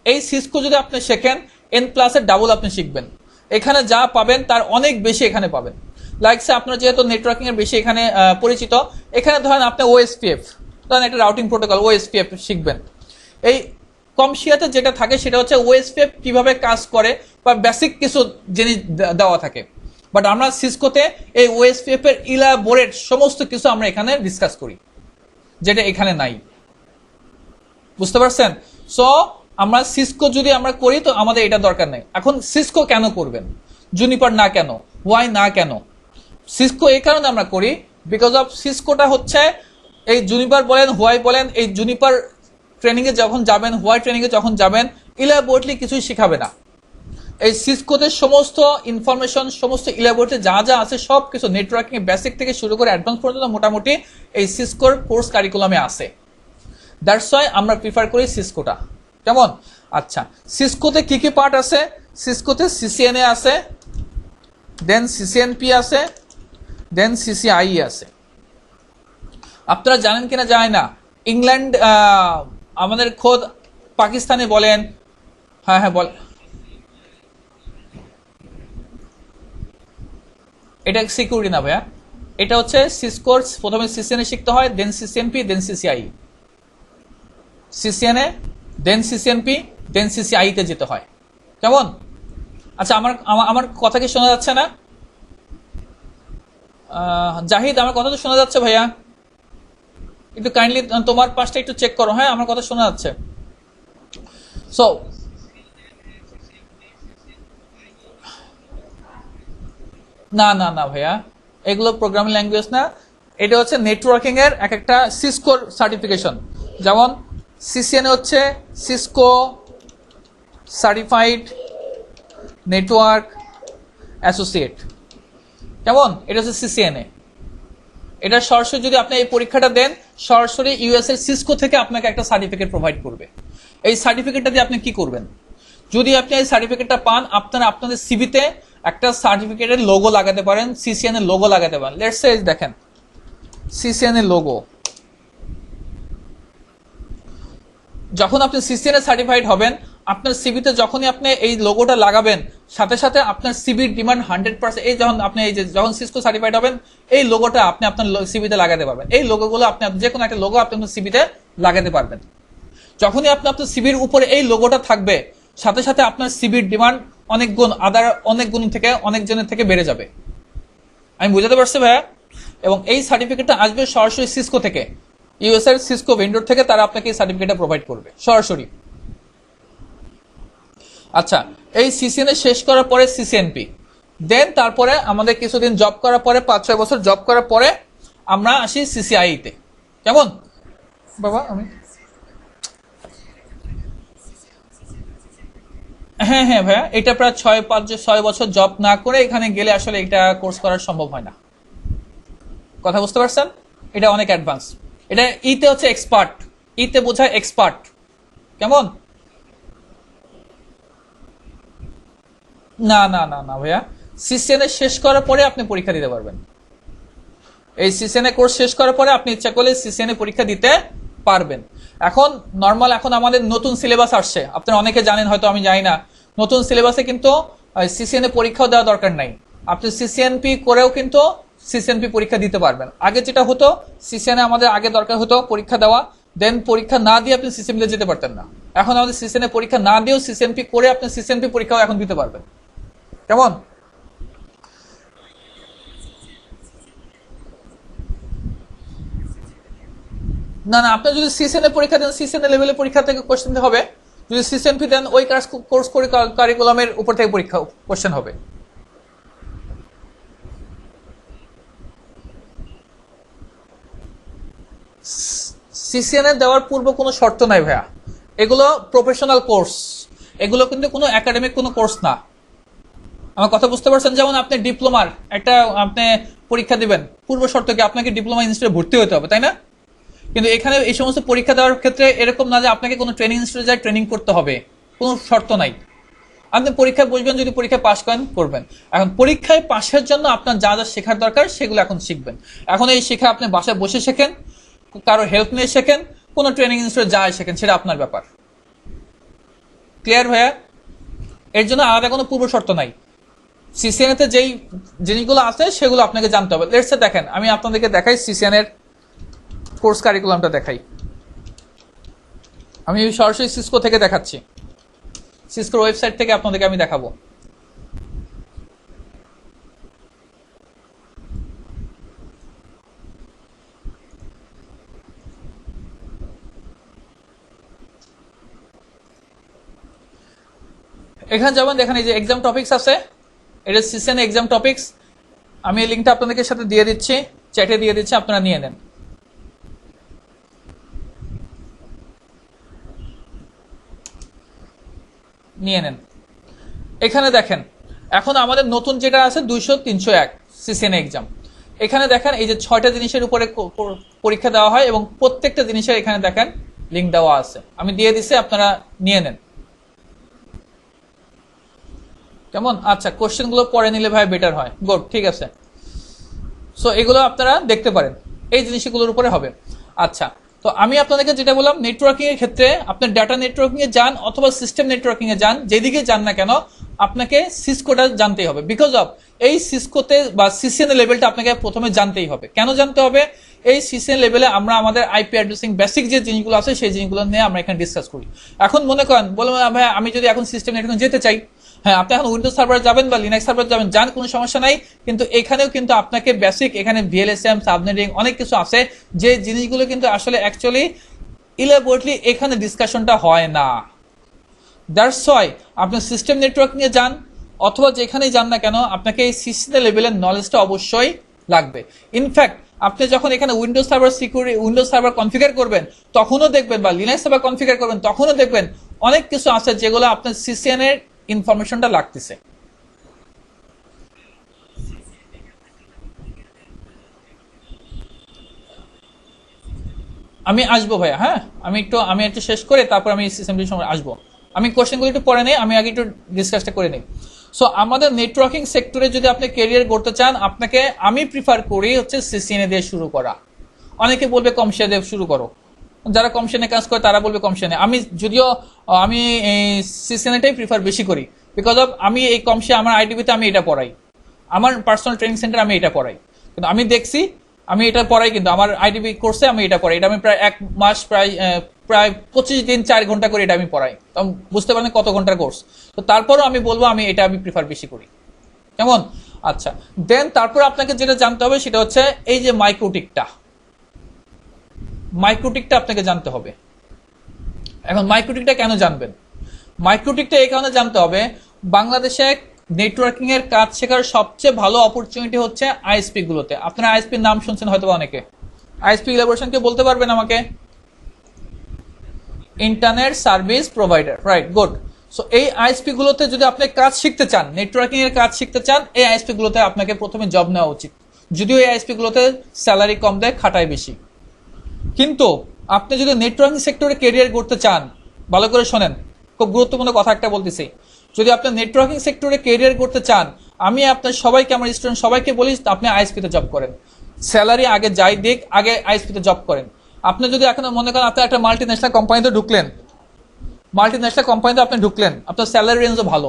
এই সিসকো যদি আপনি শেখেন, N প্লাসের ডাবল আপনি শিখবেন, এখানে যা পাবেন তার অনেক বেশি এখানে পাবেন। লাইকসে আপনার যেহেতু নেটওয়ার্কিং এর বেশি এখানে পরিচিত, এখানে ধরেন আপনি OSPF, ধরেন একটা রাউটিং প্রোটোকল OSPF শিখবেন। এই কমশিয়াতে যেটা থাকে সেটা হচ্ছে OSPF কিভাবে কাজ করে বা বেসিক কিছু জিনিস দেওয়া থাকে, বাট আমরা সিসকোতে এই OSPF এর ইলাবোরেট সমস্ত কিছু আমরা এখানে ডিসকাস করি, যেটা এখানে নাই, বুঝতে পারছেন? সো আমরা সিসকো যদি আমরা করি তো আমাদের এটা দরকার নেই। এখন সিসকো কেন করবেন, জুনিপার না কেন, ওয়াই না কেন? সিসকো এই কারণে আমরা করি বিকজ অফ সিসকোটা হচ্ছে এই জুনিপার বলেন, হোয়াই বলেন, এই জুনিপার ট্রেনিং এ যখন যাবেন, হোয়াই ট্রেনিং এ যখন যাবেন, ইলাবোরেটলি কিছুই শিখাবে না। এই সিসকোতে সমস্ত ইনফরমেশন, সমস্ত ইলাবোরেটলি যা যা আছে সব কিছু নেটওয়ার্কিং বেসিক থেকে শুরু করে অ্যাডভান্স পর্যন্ত মোটামুটি এই সিসকোর কোর্স কারিকুলামে আছে। দ্যাটস ওয়াই আমরা প্রিফার করি সিসকোটা, কেমন। আচ্ছা, সিসকোতে কি কি পার্ট আছে? সিসকোতে CCNA আছে, দেন CCNP আছে, দেন CCIE আছে। আপনারা জানেন কিনা জানি না, ইংল্যান্ড আমাদের খোদ পাকিস্তানে বলেন, হ্যাঁ বল, এটা সিকিউরিটি না ভাইয়া, এটা হচ্ছে সিসকোর প্রথমে CCNA শিখতে হয়, দেন CCNP, দেন CCIE, CCNA, দেন CCNP, দেন CCIE তে যেতে হয়, কেমন। আচ্ছা, আমার কথা কি শোনা যাচ্ছে না? জাহিদ, আমার কথা তো শোনা যাচ্ছে ভাইয়া? একটু কাইন্ডলি তোমার পাশটা একটু চেক করো, হ্যাঁ আমার কথা শোনা যাচ্ছে। সো না ভাইয়া, এগুলো প্রোগ্রামিং ল্যাঙ্গুয়েজ না, এটা হচ্ছে নেটওয়ার্কিং এর এক একটা সিসকোর সার্টিফিকেশন। যেমন সিসিএনএ হচ্ছে সিসকো সার্টিফাইড নেটওয়ার্ক অ্যাসোসিয়েট। কেমন? এটা হচ্ছে সিসিএনএ। এটা সরাসরি যদি আপনি এই পরীক্ষাটা দেন, সরাসরি ইউএস এর সিসকো থেকে আপনাকে একটা সার্টিফিকেট প্রোভাইড করবে। এই সার্টিফিকেটটা দিয়ে আপনি কি করবেন? যদি আপনি এই সার্টিফিকেটটা পান, আপনারা আপনাদের সিভিতে একটা সার্টিফিকেটের লোগো লাগাতে পারেন, সিসিএন এর লোগো লাগাতে পারেন। লেটস সে দেখেন সিসিএন এর লোগো। যখন আপনি সিসিএন এর সার্টিফাইড হবেন, আপনার সিভিতে যখনই আপনি এই লোগোটা লাগাবেন, সাথে সাথে আপনার সিভির ডিমান্ড 100%। এই যখন আপনি এই যে যখন সিসকো সার্টিফাইড হবেন, এই লোগোটা আপনি আপনার সিভিতে লাগাতে পারবেন। এই লোগোগুলো আপনি যে কোনো একটা লোগো আপনি আপনার সিভিতে লাগাতে পারবেন। যখনই আপনি আপনার সিভির উপরে এই লোগোটা থাকবে, সাথে সাথে আপনার সিভির ডিমান্ড অনেক গুণ থেকে অনেক জনের থেকে বেড়ে যাবে। আমি বুঝাতে পারছি ভাইয়া? এবং এই সার্টিফিকেটটা আসবে সরাসরি সিসকো থেকে, ইউএস এর সিসকো ভেন্ডর থেকে, তারা আপনাকে এই সার্টিফিকেটটা প্রোভাইড করবে সরাসরি। আচ্ছা, এই সিসিএনএ শেষ করার পরে সিসিএনপি, দেন তারপরে আমাদের কিছুদিন জব করার পরে, 5-6 বছর জব করার পরে আমরা আসি সিসিআই তে। কেমন বাবা? হ্যাঁ হ্যাঁ ভাইয়া, এটা প্রায় 6 বছর জব না করে এখানে গেলে আসলে এটা কোর্স করা সম্ভব হয় না। কথা বুঝতে পারছেন? এটা অনেক অ্যাডভান্স। এটা ইতে হচ্ছে এক্সপার্ট, ইতে বোঝায় এক্সপার্ট। কেমন? না না না না ভাইয়া, সিসিএনএ শেষ করার পরে আপনি পরীক্ষা দিতে পারবেন। এই সিসিএনএ কোর্স শেষ করার পরে আপনি ইচ্ছা করলে সিসিএনএ পরীক্ষা দিতে পারবেন। এখন নর্মাল, এখন আমাদের নতুন সিলেবাস আসছে, আপনারা অনেকে জানেন হয়তো, আমি জানি না। নতুন সিলেবাসে কিন্তু সিসিএনএ পরীক্ষাও দেওয়া দরকার নাই, আপনি সিসিএনপি করেও কিন্তু সিসিএনপি পরীক্ষা দিতে পারবেন। আগে যেটা হতো, সিসিএনএ আমাদের আগে দরকার হতো পরীক্ষা দেওয়া, দেন পরীক্ষা না দিয়ে আপনি সিসিএনপিতে যেতে পারতেন না। এখন আমাদের সিসিএনএ পরীক্ষা না দিয়েও সিসিএনপি করে আপনি সিসিএনপি পরীক্ষাও এখন দিতে পারবেন। কেমন? না না, আপনি যদি সিসিএনএ পরীক্ষা দেন, সিসিএনএ লেভেলের পরীক্ষা থেকে কোশ্চেন হবে। যদি সিসিএনপি দেন, ওই কোর্স কারিকুলামের উপর থেকে পরীক্ষা কোশ্চেন হবে। সিসিএনএ দেওয়ার পূর্ব কোনো শর্ত নাই ভাইয়া, এগুলো প্রফেশনাল কোর্স, এগুলো কিন্তু কোনো একাডেমিক কোনো কোর্স না। আমার কথা বুঝতে পারছেন? যেমন আপনি ডিপ্লোমার একটা আপনি পরীক্ষা দিবেন, পূর্ব শর্ত কি আপনাকে ডিপ্লোমা ইনস্টিটিউটে ভর্তি হতে হবে, তাই না? কিন্তু এখানে এই সমস্ত পরীক্ষা দেওয়ার ক্ষেত্রে এরকম না যে আপনাকে কোনো ট্রেনিং ইনস্টিটিউটে যায় ট্রেনিং করতে হবে, কোনো শর্ত নাই। আপনি পরীক্ষায় বসবেন, যদি পরীক্ষায় পাশ করেন করবেন। এখন পরীক্ষায় পাশের জন্য আপনার যা যা শেখার দরকার সেগুলো এখন শিখবেন। এখন এই শেখা আপনি বাসায় বসে শেখেন, কারো হেল্প নিয়ে শেখেন, কোনো ট্রেনিং ইনস্টিটিউটে যায় শেখেন, সেটা আপনার ব্যাপার। ক্লিয়ার ভাইয়া? এর জন্য আলাদা কোনো পূর্ব শর্ত নাই। সিসিএনএ তে যেই জিনিসগুলো আছে সেগুলো আপনাকে জানতে হবে। লেটস সে দেখেন, আমি আপনাদেরকে দেখাই সিসিএন এর কোর্স কারিকুলামটা দেখাই। আমি সরাসরি সিসকো থেকে দেখাচ্ছি, সিসকোর ওয়েবসাইট থেকে আপনাদেরকে আমি দেখাবো। এখানে যাবেন, দেখেন এই যে এক্সাম টপিকস আছে, এটা সিসিএন এক্সাম টপিকস। আমি এই লিঙ্কটা আপনাদেরকে সাথে দিয়ে দিচ্ছি, চ্যাটে দিয়ে দিচ্ছি, আপনারা নিয়ে নেন। নিয়ে নেন। এখানে দেখেন, এখন আমাদের নতুন যেটা আছে 200-301 সিসিএন এক্সাম। এখানে দেখেন এই যে 6টা জিনিসের উপরে পরীক্ষা দেওয়া হয় এবং প্রত্যেকটা জিনিসের এখানে দেখেন লিঙ্ক দেওয়া আছে, আমি দিয়ে দিচ্ছি, আপনারা নিয়ে নেন। কেমন? আচ্ছা, কোশ্চেন গুলো পরে নিলে ভাই বেটার হয়। গুড, ঠিক আছে। সো এগুলো আপনারা দেখতে পারেন, এই জিনিসগুলোর উপরে হবে। আচ্ছা, তো আমি আপনাদেরকে যেটা বললাম, নেটওয়ার্কিং এর ক্ষেত্রে আপনি ডাটা নেটওয়ার্কিং এ যান অথবা সিস্টেম নেটওয়ার্কিং এ যান, যেদিকে যান না কেন আপনাকে সিসকোটা জানতেই হবে। বিকজ অফ এই সিসকোতে বা সিসিএন লেভেলটা আপনাকে প্রথমে জানতেই হবে। কেন জানতে হবে? এই সিসিএন লেভেলে আমরা আমাদের আইপি অ্যাড্রেসিং বেসিক যে জিনিসগুলো আছে সেই জিনিসগুলো নিয়ে আমরা এখানে ডিসকাস করি। এখন মনে করেন বলবেন ভাই আমি যদি এখন সিস্টেম নেটওয়ার্কিং যেতে চাই, হ্যাঁ আপনি এখন উইন্ডোজ সার্ভারে যাবেন বা লিনাক্স সার্ভারে যাবেন, যান, কোনো সমস্যা নাই। কিন্তু এখানেও কিন্তু আপনাকে বেসিক, এখানে ভিএলএসএম, সাবনেটিং অনেক কিছু আছে, যে জিনিসগুলো কিন্তু আসলে অ্যাকচুয়ালি ইলাবোরেটলি এখানে ডিসকাশনটা হয় না। দ্যাটস ওয়াই আপনি সিস্টেম নেটওয়ার্ক নিয়ে যান অথবা যেখানেই যান না কেন আপনাকে এই সিস্টেম লেভেলের নলেজটা অবশ্যই লাগবে। ইনফ্যাক্ট আপনি যখন এখানে Windows server security, Windows server configure করবেন তখনও দেখবেন, বা লিনাক্স সার্ভার কনফিগার করবেন তখনও দেখবেন অনেক কিছু আছে যেগুলো আপনার সিসিএন এর ইনফরমেশনটা লাগতেছে। আমি আসবো ভাইয়া, হ্যাঁ আমি একটু শেষ করে তারপর আমি সিস্টেমটির সময় আসবো। আমি কোশ্চেনগুলো একটু পরে নেই, আমি আগে একটু ডিসকাসটা করে নিই। সো আমাদের নেটওয়ার্কিং সেক্টরে যদি আপনি ক্যারিয়ার করতে চান, আপনাকে আমি প্রিফার করি হচ্ছে সিসিএনএ দিয়ে শুরু করা। অনেকে বলবে কমশেনে দিয়ে শুরু করো, যারা কমশেনে কাজ করে তারা বলবে কমশেনে। আমি যদিও আমি সিসিএনএটাই প্রিফার বেশি করি, বিকজ অফ আমি এই কমশে আমার আইডিবিতে আমি এটা পড়াই, আমার পার্সোনাল ট্রেনিং সেন্টার আমি এটা পড়াই, কিন্তু আমি দেখছি আমি এটা পড়াই, কিন্তু আমার আইডিবি কোর্সে আমি এটা পড়াই। এটা আমি প্রায় 1 মাস প্রায় 25 দিন 4 ঘন্টা করে এটা আমি পড়াই। তো বুঝতে পারেন কত ঘন্টার কোর্স। তো তারপরও আমি বলবো আমি এটা আমি প্রিফার বেশি করি। কেমন? আচ্ছা, দেন তারপর আপনাকে যেটা জানতে হবে সেটা হচ্ছে এই যে মাইক্রোটিকটা আপনাকে জানতে হবে। এখন মাইক্রোটিকটা কেন জানবেন? মাইক্রোটিকটা এই কারণে জানতে হবে, বাংলাদেশে নেটওয়ার্কিং এর কাজ শেখার সবচেয়ে ভালো অপরচুনিটি হচ্ছে আইএসপি গুলোতে। আপনারা আইএসপির নাম শুনছেন হয়তো অনেকে। আইএসপি ইলাবোরেশন কে বলতে পারবেন আমাকে? Internet service provider, right, good. So এই আইএসপি গুলোতে যদি আপনি কাজ শিখতে চান, নেটওয়ার্কিং এর কাজ শিখতে চান, এই আইএসপি গুলোতে আপনাকে প্রথমে জব নেওয়া উচিত। যদিও এই আইএসপি গুলোতে স্যালারি কম দেয়, খাটায় বেশি, কিন্তু আপনি যদি নেটওয়ার্কিং সেক্টরে ক্যারিয়ার করতে চান, ভালো করে শোনেন, খুব গুরুত্বপূর্ণ কথা একটা বলতেছি। যদি আপনি নেটওয়ার্কিং সেক্টরে ক্যারিয়ার করতে চান, আমি আপনার সবাইকে, আমার স্টুডেন্ট সবাইকে বলি আপনি আইএসপিতে জব করেন। স্যালারি আগে যাই দিক, আগে আইএসপিতে জব করেন। আপনি যদি এখন মনে করেন আপনি একটা মাল্টিন্যাশনাল কোম্পানিতে ঢুকলেন, আপনার স্যালারি রেঞ্জও ভালো,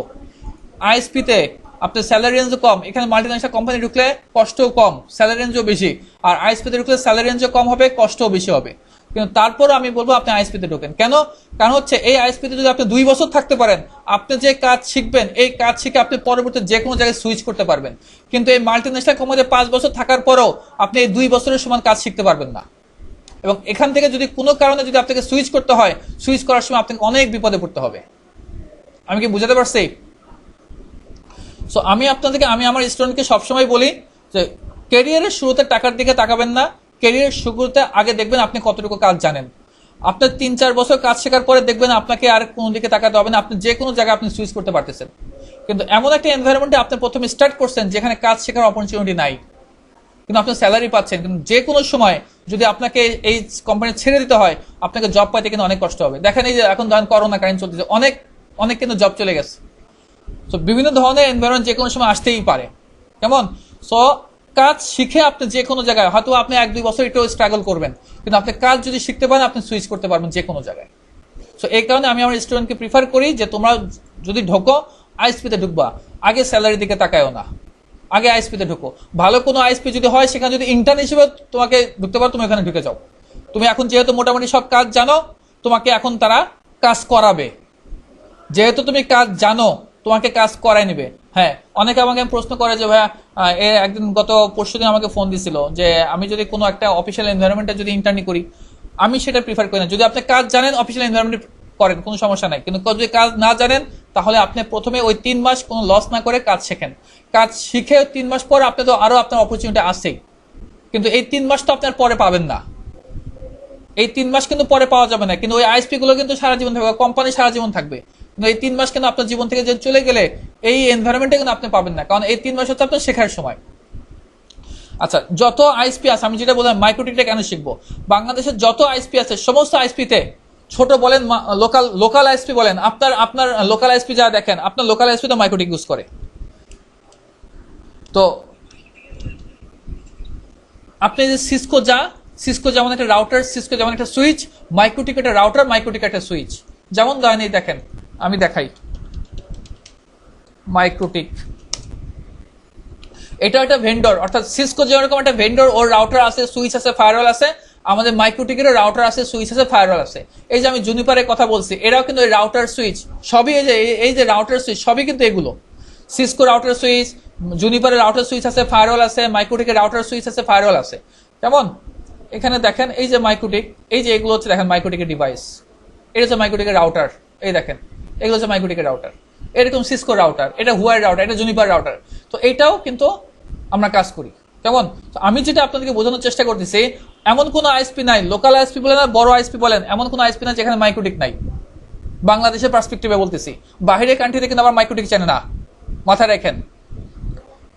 আইএসপিতে আপনার স্যালারি রেঞ্জও কম, এখানে মাল্টিন্যাশনাল কোম্পানি ঢুকলে কষ্টও কম, স্যালারি রেঞ্জও বেশি, আর আইএসপিতে ঢুকলে স্যালারি রেঞ্জও কম হবে, কষ্টও বেশি হবে। কিন্তু তারপর আমি বলবো আপনি আইএসপিতে ঢোকেন। কেন? কারণ হচ্ছে এই আইএসপিতে যদি আপনি 2 বছর থাকতে পারেন, আপনি যে কাজ শিখবেন এই কাজ শিখে আপনি পরবর্তী যে কোনো জায়গায় সুইচ করতে পারবেন। কিন্তু এই মাল্টিন্যাশনাল কোম্পানিতে 5 বছর থাকার পরেও আপনি এই 2 বছরের সমান কাজ শিখতে পারবেন না। এবং এখান থেকে যদি কোনো কারণে যদি আপনাকে সুইচ করতে হয়, সুইচ করার সময় আপনাকে অনেক বিপদে পড়তে হবে। আমি কি বুঝাতে পারছি? সো আমি আমার স্টুডেন্টকে সবসময় বলি যে ক্যারিয়ারের শুরুতে টাকার দিকে তাকাবেন না, ক্যারিয়ারের শুরুতে আগে দেখবেন আপনি কতটুকু কাজ জানেন। আপনার 3-4 বছর কাজ শেখার পরে দেখবেন আপনাকে আর কোনো দিকে তাকাতে হবে না, আপনি যে কোনো জায়গায় আপনি সুইচ করতে পারতেছেন। কিন্তু এমন একটা এনভায়রনমেন্টে আপনি প্রথমে স্টার্ট করছেন যেখানে কাজ শেখার অপরচুনিটি নাই, কিন্তু আপনি স্যালারি পাচ্ছেন, কিন্তু যে কোনো সময় যদি আপনাকে এই কোম্পানি ছেড়ে দিতে হয়, আপনাকে জব পাইতে কিন্তু অনেক কষ্ট হবে। দেখেন এই যে এখন ধরেন করোনা কালীন চলতেছে, অনেক কিন্তু জব চলে গেছে। তো বিভিন্ন ধরনের এনভায়রনমেন্ট যে কোনো সময় আসতেই পারে। কেমন? সো কাজ শিখে আপনি যে কোনো জায়গায়, হয়তো আপনি 1-2 বছর একটু স্ট্রাগল করবেন, কিন্তু আপনি কাজ যদি শিখতে পারেন আপনি সুইচ করতে পারবেন যে কোনো জায়গায়। সো এই কারণে আমি আমার স্টুডেন্টকে প্রিফার করি যে তোমরা যদি ঢোকো আইএসপিতে ঢুকবা, আগে স্যালারির দিকে তাকায়ও না, আগে আইএসপিতে ঢুকো। ভালো কোনো আইএসপি যদি হয়, সেখানে যদি ইন্টার্ন হিসেবে তোমাকে ঢুকতে পারো, তুমি ওখানে ঢুকে যাও। তুমি এখন যেহেতু মোটামুটি সব কাজ জানো, তোমাকে এখন তারা কাজ করাবে। যেহেতু তুমি কাজ জানো, তোমাকে কাজ করাই নেবে। হ্যাঁ, অনেকে আমাকে প্রশ্ন করে যে ভাইয়া একদিন গত পরশুদিন আমাকে ফোন দিছিল যে আমি যদি কোনো একটা অফিসিয়াল এনভায়রনমেন্টে যদি ইন্টার্নি করি, আমি সেটা প্রিফার করি না। যদি আপনি কাজ জানেন অফিসিয়াল এনভায়রনমেন্টে করেন, কোনো সমস্যা নাই, কিন্তু যদি কাজ না জানেন তাহলে আপনি প্রথমে ওই 3 মাস কোনো লস না করে কাজ শেখেন। কাজ শিখে 3 মাস পর আপনি তো আরো আপনার অপরচুনিটি আসছেই, কিন্তু এই 3 মাস তো আপনার পরে পাবেন না, এই 3 মাস কিন্তু পরে পাওয়া যাবে না। কিন্তু ওই আইএসপি গুলো কিন্তু সারা জীবন থাকবে, কোম্পানি সারা জীবন থাকবে, কিন্তু এই 3 মাস কিন্তু আপনার জীবন থেকে যে চলে গেলে এই এনভায়রনমেন্টে কিন্তু আপনি পাবেন না, কারণ এই 3 মাস হচ্ছে আপনার শেখার সময়। আচ্ছা, যত আইএসপি আছে, আমি যেটা বললাম মাইক্রোটিকটা কেন শিখবো, বাংলাদেশের যত আইএসপি আছে সমস্ত আইএসপিতে, ছোট বলেন লোকাল আইএসপি বলেন, আপনার লোকাল আইএসপি যা দেখেন, আপনার লোকাল আইএসপি তো মাইক্রোটিক ইউজ করে। তো আপনি যে সিসকো যেমন একটা রাউটার, সিসকো যেমন একটা সুইচ, মাইক্রোটিক একটা রাউটার, মাইক্রোটিক একটা সুইচ। যেমন ধরেন এই দেখেন, আমি দেখাই মাইক্রোটিক, এটা একটা ভেন্ডর, অর্থাৎ সিসকো যেরকম একটা ভেন্ডর, ওর রাউটার আছে, সুইচ আছে, ফায়ারওয়াল আছে, আমাদের মাইক্রোটিকের রাউটার আছে, সুইচ আছে, ফায়ারওয়াল আছে। এই যে আমি জুনিপারের কথা বলছি, এরাও কিন্তু রাউটার সুইচ সবই, এই যে রাউটার সুইচ সবই কিন্তু এগুলো। সিসকো রাউটার সুইচ, জুনিপারের রাউটার সুইচ আছে, ফায়ারওয়াল আছে, মাইক্রোটিকের রাউটার সুইচ আছে, ফায়ারওয়াল আছে। যেমন এখানে দেখেন এই যে মাইক্রোটিক, এই যে এগুলো হচ্ছে দেখেন মাইক্রোটিকের ডিভাইস, এটা হচ্ছে মাইক্রোটিকের রাউটার, এই দেখেন এগুলো হচ্ছে মাইক্রোটিকের রাউটার, এরকম সিসকো রাউটার, এটা হুয়াই রাউটার, এটা জুনিপার রাউটার। তো এইটাও কিন্তু আমরা কাজ করি। কেমন? আমি যেটা আপনাদেরকে বোঝানোর চেষ্টা করতেছি, এমন কোনো আইএসপি নাই, লোকাল আইএসপি বলেন আর বড় আইএসপি বলেন, এমন কোনো আইএসপি নাই যেখানে মাইক্রোটিক নাই। বাংলাদেশের পার্সপেক্টিভে বলতেছি, বাহিরের কান্ট্রিতে কিন্তু আবার মাইক্রোটিক জানে না, মাথায় রাখেন।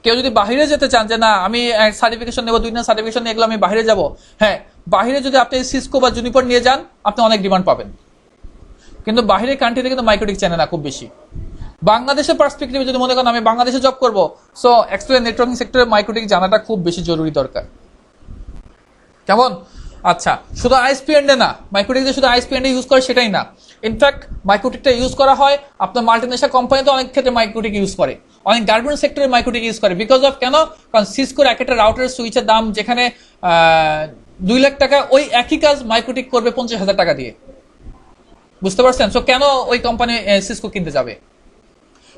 কেউ যদি বাহিরে যেতে চান যে না আমি সার্টিফিকেশন নেবো, 2 দিনের সার্টিফিকেশন নিয়ে এগুলো আমি বাহিরে যাব, হ্যাঁ, বাহিরে যদি আপনি সিসকো বা জুনিপার নিয়ে যান আপনি অনেক ডিমান্ড পাবেন, কিন্তু বাহিরের কান্ট্রিতে কিন্তু মাইক্রোটিক জানে না খুব বেশি। বাংলাদেশের পার্সপেক্টিভে যদি মনে করেন আমি বাংলাদেশে জব করবো, সো এক্সপ্লেন নেটওয়ার্কিং সেক্টরে মাইক্রোটিক জানাটা খুব বেশি জরুরি দরকার। কেমন? আচ্ছা, শুধু আইএসপি এন্ডে না, মাইক্রোটিক যে শুধু আইএসপি এন্ডে ইউজ করে সেটাই না, ইনফ্যাক্ট মাইক্রোটিকটা ইউজ করা হয় আপনার মাল্টিনেশনাল কোম্পানিতে অনেক ক্ষেত্রে মাইক্রোটিক ইউজ করে, অনেক গার্মেন্টস সেক্টরে মাইক্রোটিক ইউজ করে। বিকজ অফ কেন? কারণ সিসকোর এক একটা রাউটারের সুইচের দাম যেখানে 2 লাখ টাকা, ওই একই কাজ মাইক্রোটিক করবে 50,000 টাকা দিয়ে। বুঝতে পারছেন? সো কেন ওই কোম্পানি সিসকো কিনতে যাবে?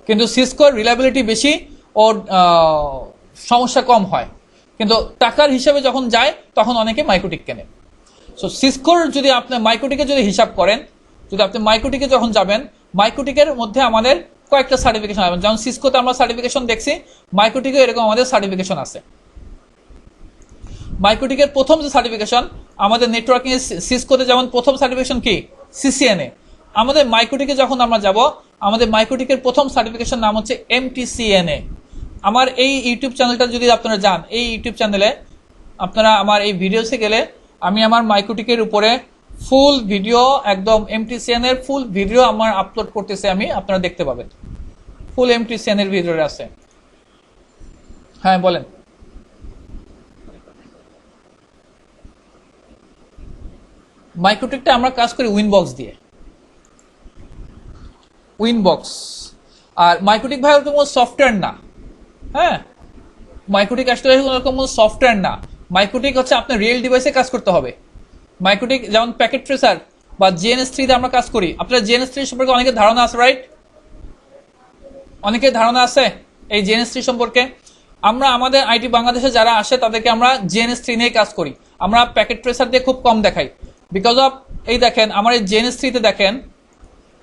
কিন্তু সিসকোর রিলায়েবিলিটি বেশি, ওর সমস্যা কম হয়, কিন্তু টাকার হিসাবে যখন যায় তখন অনেকে মাইক্রোটিক কেনে। সো সিসকোর যদি আপনি মাইক্রোটিকে যদি হিসাব করেন, যদি আপনি মাইক্রোটিকে যখন যাবেন, মাইক্রোটিকের মধ্যে আমাদের কয়েকটা সার্টিফিকেশন হবে, যেমন সিসকোতে আমরা সার্টিফিকেশন দেখছি, মাইক্রোটিকে এরকম আমাদের সার্টিফিকেশন আছে। মাইক্রোটিকের প্রথম যে সার্টিফিকেশন আমাদের নেটওয়ার্কিং সিসকোতে, যেমন প্রথম সার্টিফিকেশন কি সিসিএনএ, আমাদের মাইক্রোটিকে যখন আমরা যাব, আমাদের মাইক্রোটিকের প্রথম সার্টিফিকেশন নাম হচ্ছে এমটিসিএনএ। আমার এই ইউটিউব চ্যানেলটা যদি আপনারা যান, এই ইউটিউব চ্যানেলে আপনারা আমার এই ভিডিওসে গেলে আমি আমার মাইক্রোটিকের উপরে ফুল ভিডিও, একদম এমটিসিএন এর ফুল ভিডিও আমার আপলোড করতেছে, আমি আপনারা দেখতে পাবেন, ফুল এমটিসিএন এর ভিডিও আছে। হ্যাঁ বলেন। মাইক্রোটিকটা আমরা কাজ করি উইনবক্স দিয়ে, উইনবক্স। আর মাইক্রোটিক ভাই ওরকম সফটওয়্যার না, হ্যাঁ, মাইক্রোটিক আসলে ওরকম সফটওয়্যার না। মাইক্রোটিক হচ্ছে আপনার রিয়েল ডিভাইসে কাজ করতে হবে। মাইক্রোটিক যেমন প্যাকেট ট্রেসার বা জিএনএস3 তে আমরা কাজ করি, আপনার জিএনএস3 সম্পর্কে অনেকের ধারণা আছে, রাইট? অনেকের ধারণা আছে এই জিএনএস3 সম্পর্কে। আমরা আমাদের আইটি বাংলাদেশে যারা আসে তাদেরকে আমরা জিএনএস3 নিয়ে কাজ করি, আমরা প্যাকেট ট্রেসার দিয়ে খুব কম দেখাই। বিকজ অফ এই দেখেন আমার এই জিএনএস3 তে দেখেন,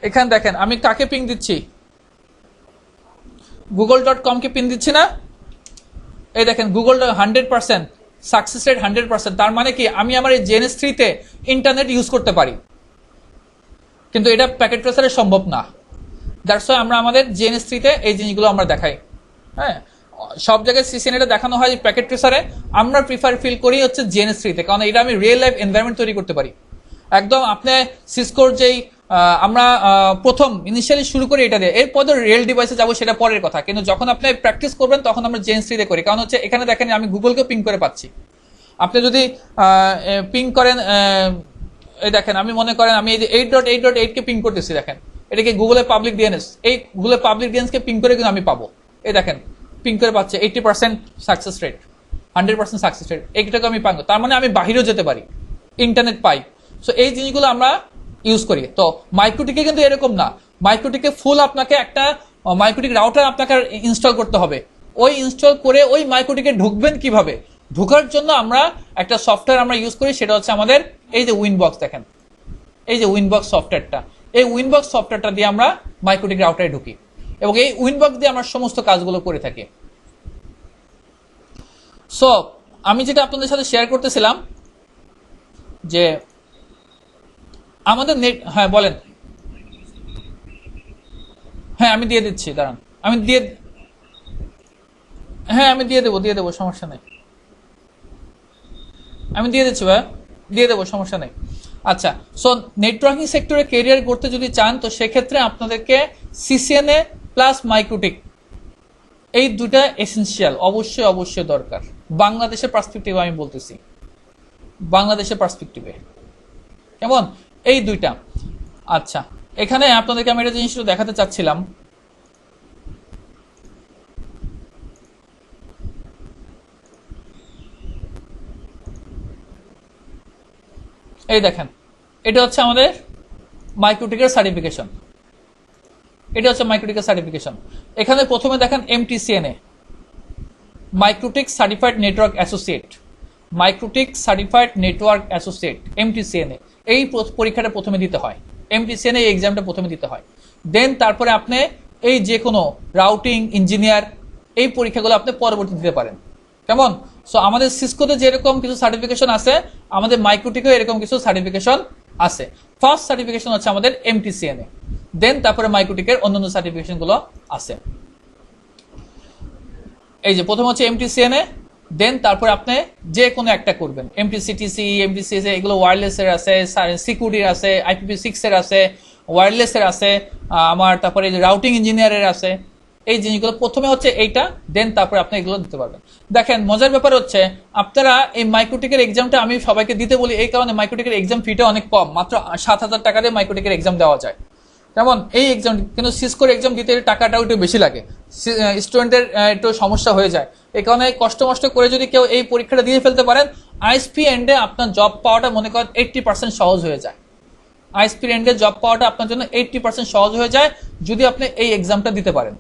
এখানে দেখেন আমি কাকে পিং দিচ্ছি, google.com কে পিং দিচ্ছি না? এই দেখেন গুগল 100% সাকসেস রেট 100%। তার মানে কি আমি আমার এই জিএনএস3 তে ইন্টারনেট ইউজ করতে পারি, কিন্তু এটা প্যাকেট ট্রেসারে সম্ভব না। দ্যাটস ওয়াই আমরা আমাদের জিএনএস3 তে এই জিনিসগুলো আমরা দেখাই। হ্যাঁ, সব জায়গায় সিসিএনএটা দেখানো হয় প্যাকেট ট্রেসারে, আমরা প্রিফার ফিল করি হচ্ছে জিএনএস3 তে, কারণ এটা আমি রিয়েল লাইফ এনভায়রনমেন্ট তৈরি করতে পারি। একদম আপনি সিসকোর যেই আমরা প্রথম ইনিশিয়ালি শুরু করি এটা দিয়ে, এরপর রিয়েল ডিভাইসে যাবো সেটা পরের কথা, কিন্তু যখন আপনি প্র্যাকটিস করবেন তখন আমরা জিএনএস3 তে করি। কারণ হচ্ছে এখানে দেখেন আমি গুগলকে পিং করে পাচ্ছি, আপনি যদি পিং করেন, এই দেখেন আমি মনে করেন আমি এই যে 8.8.8 কে পিং করতেছি, দেখেন এটাকে গুগলের পাবলিক ডিএনএস, এই গুগলের পাবলিক ডিএনএস কে পিং করে কিন্তু আমি পাবো, এই দেখেন পিং করে পাচ্ছে 80% সাকসেস রেট, 100% সাকসেস রেট, এইটাকে আমি পাবো। তার মানে আমি বাহিরেও যেতে পারি, ইন্টারনেট পাই। সো এই জিনিসগুলো আমরা ইউজ করি। তো মাইক্রোটিকে কিন্তু এরকম না, মাইক্রোটিকে ফুল আপনাকে একটা মাইক্রোটিক রাউটার আপনাকে ইনস্টল করতে হবে। ওই ইনস্টল করে ওই মাইক্রোটিকে ঢুকবেন কিভাবে, ঢোকার জন্য আমরা একটা সফটওয়্যার আমরা ইউজ করি, সেটা হচ্ছে আমাদের এই যে উইনবক্স। দেখেন এই যে উইনবক্স সফটওয়্যারটা, এই উইনবক্স সফটওয়্যারটা দিয়ে আমরা মাইক্রোটিক রাউটারে ঢুকি এবং এই উইনবক্স দিয়ে আমরা সমস্ত কাজগুলো করে থাকি। সো আমি যেটা আপনাদের সাথে শেয়ার করতেছিলাম যে আমাদের নেট, হ্যাঁ বলেন। হ্যাঁ আমি দিয়ে দিচ্ছি, দাঁড়ান আমি দিয়ে, হ্যাঁ আমি দিয়ে দেবো সমস্যা নেই, আমি দিয়ে দিচ্ছি ভাই, দিয়ে দেবো সমস্যা নেই। আচ্ছা, সো নেটওয়ার্কিং সেক্টরে ক্যারিয়ার করতে যদি চান তো সেক্ষেত্রে আপনাদেরকে সিসিএনএ প্লাস মাইক্রোটিক এই দুটা এসেনশিয়াল, অবশ্যই অবশ্যই দরকার। বাংলাদেশের পার্সপেক্টিভে আমি বলতেছি, বাংলাদেশের পার্সপেক্টিভে কেমন এই দুইটা। আচ্ছা, এখানে আপনাদেরকে আমি একটা জিনিস দেখাতে চাচ্ছিলাম, এই দেখেন এটা হচ্ছে আমাদের মাইক্রোটিকের সার্টিফিকেশন, এটা হচ্ছে মাইক্রোটিকের সার্টিফিকেশন। এখানে প্রথমে দেখেন MTCNA, MikroTik certified network associate, MikroTik certified network associate MTCNA, এই পরীক্ষাটা প্রথমে দিতে হয়, এমটিসিএনএ এই এক্সামটা প্রথমে দিতে হয়। দেন তারপরে আপনি এই যে কোনো রাউটিং ইঞ্জিনিয়ার এই পরীক্ষাগুলো আপনি পরবর্তী দিতে পারেন। কেমন? সো আমাদের সিসকোতে যেরকম কিছু সার্টিফিকেশন আছে, আমাদের মাইক্রোটিকেও এরকম কিছু সার্টিফিকেশন আছে। ফার্স্ট সার্টিফিকেশন হচ্ছে আমাদের এমটিসিএনএ, দেন তারপরে মাইক্রোটিকের অন্যান্য সার্টিফিকেশন গুলো আছে। এই যে প্রথম হচ্ছে এমটিসিএনএ, দেন তারপরে আপনি যে কোনো একটা করবেন। এমটিসিটিসি, এমটিসিএস এগুলো ওয়্যারলেস এর আছে, সিকিউরিটির আছে, IPv6 এর আছে, ওয়্যারলেস এর আছে, আমার তারপরে রাউটিং ইঞ্জিনিয়ারের আছে। এই জিনিসগুলো প্রথমে হচ্ছে এইটা, দেন তারপরে আপনি এগুলো দিতে পারবেন। দেখেন মজার ব্যাপার হচ্ছে আপনারা এই মাইক্রোটিকের এক্সামটা আমি সবাইকে দিতে বলি এই কারণে, মাইক্রোটিকের এক্সাম ফিটা অনেক কম, মাত্র 7,000 টাকা দিয়ে মাইক্রোটিকের এক্সাম দেওয়া যায়। যেমন এই এক্সাম, কিন্তু সিসকোর এক্সাম দিতে টাকাটাও একটু বেশি লাগে, স্টুডেন্টের একটু সমস্যা হয়ে যায়। এই কারণে কষ্ট করে যদি কেউ এই পরীক্ষাটা দিয়ে ফেলতে পারেন, আইএসপি এন্ডে আপনার জব পাওয়াটা মনে করেন 80% সহজ হয়ে যায়। আইএসপি এন্ডে জব পাওয়াটা আপনার জন্য 80% সহজ হয়ে যায় যদি আপনি এই এক্সামটা দিতে পারেন,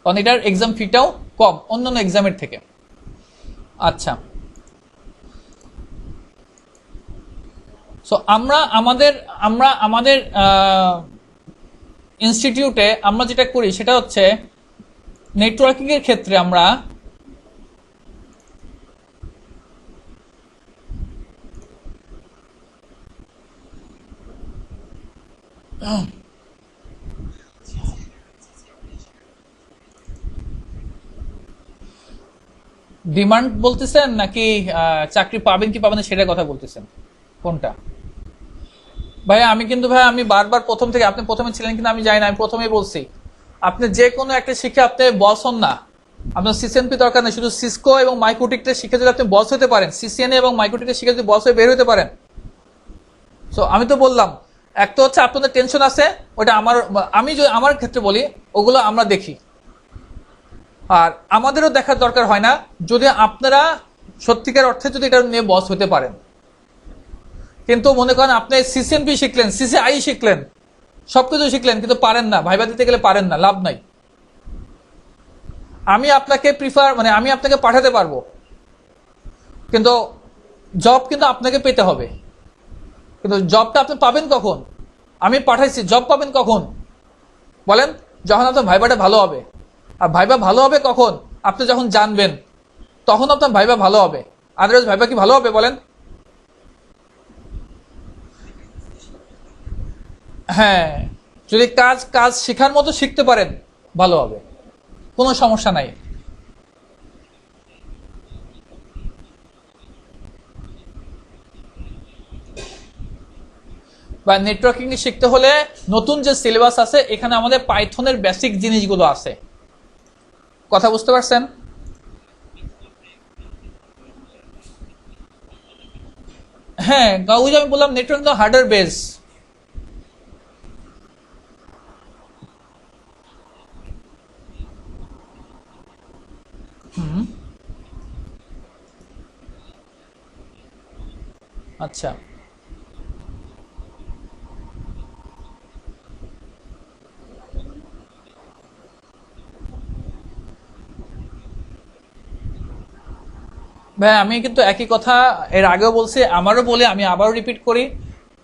কারণ এটার এক্সাম ফিটাও কম অন্যান্য এক্সামের থেকে। আচ্ছা, সো আমরা আমাদের ইনস্টিটিউটে আমরা যেটা করি সেটা হচ্ছে নেটওয়ার্কিং এর ক্ষেত্রে আমরা ডিমান্ড বলতেছেন নাকি চাকরি পাবেন কি পাবেন না সেটার কথা বলতেছেন, কোনটা? ভাইয়া আমি বারবার প্রথম থেকে, আপনি প্রথমে ছিলেন কিনা আমি জানি না, আমি প্রথমেই বলছি আপনি যে কোনো একটা শিখে আপনি বস হন না, আপনার সিসিএনপি দরকার নেই, শুধু সিসকো এবং মাইক্রোটিকটা শিখে যদি আপনি বস হতে পারেন, সিসিএনএ এবং মাইক্রোটিকটা শিখে যদি বস হয়ে বের হতে পারেন। সো আমি তো বললাম একটা হচ্ছে আপনাদের টেনশন আছে, ওটা আমি যদি আমার ক্ষেত্রে বলি ওগুলো আমরা দেখি, আর আমাদেরও দেখার দরকার হয় না যদি আপনারা সত্যিকার অর্থে যদি এটা নিয়ে বস হতে পারেন। কিন্তু মনে করেন আপনি সিসিএনপি শিখলেন, সিসিআই শিখলেন, সবকিছু শিখলেন কিন্তু পারেন না, ভাইবা দিতে গেলে পারেন না, লাভ নাই। আমি আপনাকে পাঠাতে পারবো, কিন্তু জব কিন্তু আপনাকে পেতে হবে। কিন্তু জবটা আপনি পাবেন কখন? আমি পাঠাইছি, জব পাবেন কখন বলেন? যখন আপনার ভাইবাটা ভালো হবে। আর ভাইবা ভালো হবে কখন? আপনি যখন জানবেন তখন আপনার ভাইবা ভালো হবে, আদারওয়াইজ ভাইবা কি ভালো হবে বলেন? হ্যাঁ, যদি কাজ শেখার মতো শিখতে পারেন ভালো হবে, কোনো সমস্যা নাই। বা নেটওয়ার্কিং শিখতে হলে নতুন যে সিলেবাস আছে এখানে আমাদের পাইথনের বেসিক জিনিসগুলো আছে, কথা বুঝতে পারছেন? হ্যাঁ, ওই যে আমি বললাম নেটওয়ার্কিং তো হার্ডওয়্যার বেস। আচ্ছা, ভাই আমি কিন্তু একই কথা এর আগেও বলছি, আমারও বলি, আমি আবারও রিপিট করি,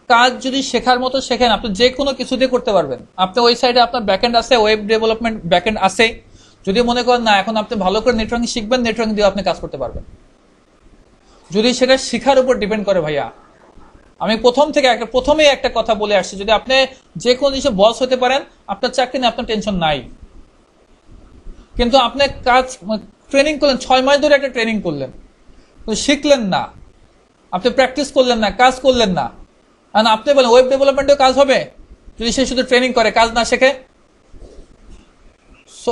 কাজ যদি শেখার মতো শেখেন আপনি যে কোনো কিছু দিয়ে করতে পারবেন। আপনি ওই সাইডে আপনার ব্যাকএন্ড আছে, ওয়েব ডেভেলপমেন্ট ব্যাকএন্ড আছে, যদি মনে করেন না এখন আপনি ভালো করে নেটওয়ার্কিং শিখবেন, নেটওয়ার্কিং দিয়ে আপনি কাজ করতে পারবেন, যদি সেটা শিখার উপর ডিপেন্ড করে। ভাইয়া আমি প্রথমেই একটা কথা বলে আসছি, যদি আপনি যে কোনো জিনিসে বস হতে পারেন আপনার চাকরি নিয়ে আপনার টেনশন নাই। কিন্তু আপনি ট্রেনিং করলেন, 6 মাস ধরে একটা ট্রেনিং করলেন, শিখলেন না, আপনি প্র্যাকটিস করলেন না, কাজ করলেন না, আর আপনি বলেন ওয়েব ডেভেলপমেন্টেও কাজ হবে যদি সে শুধু ট্রেনিং করে কাজ না শেখে। সো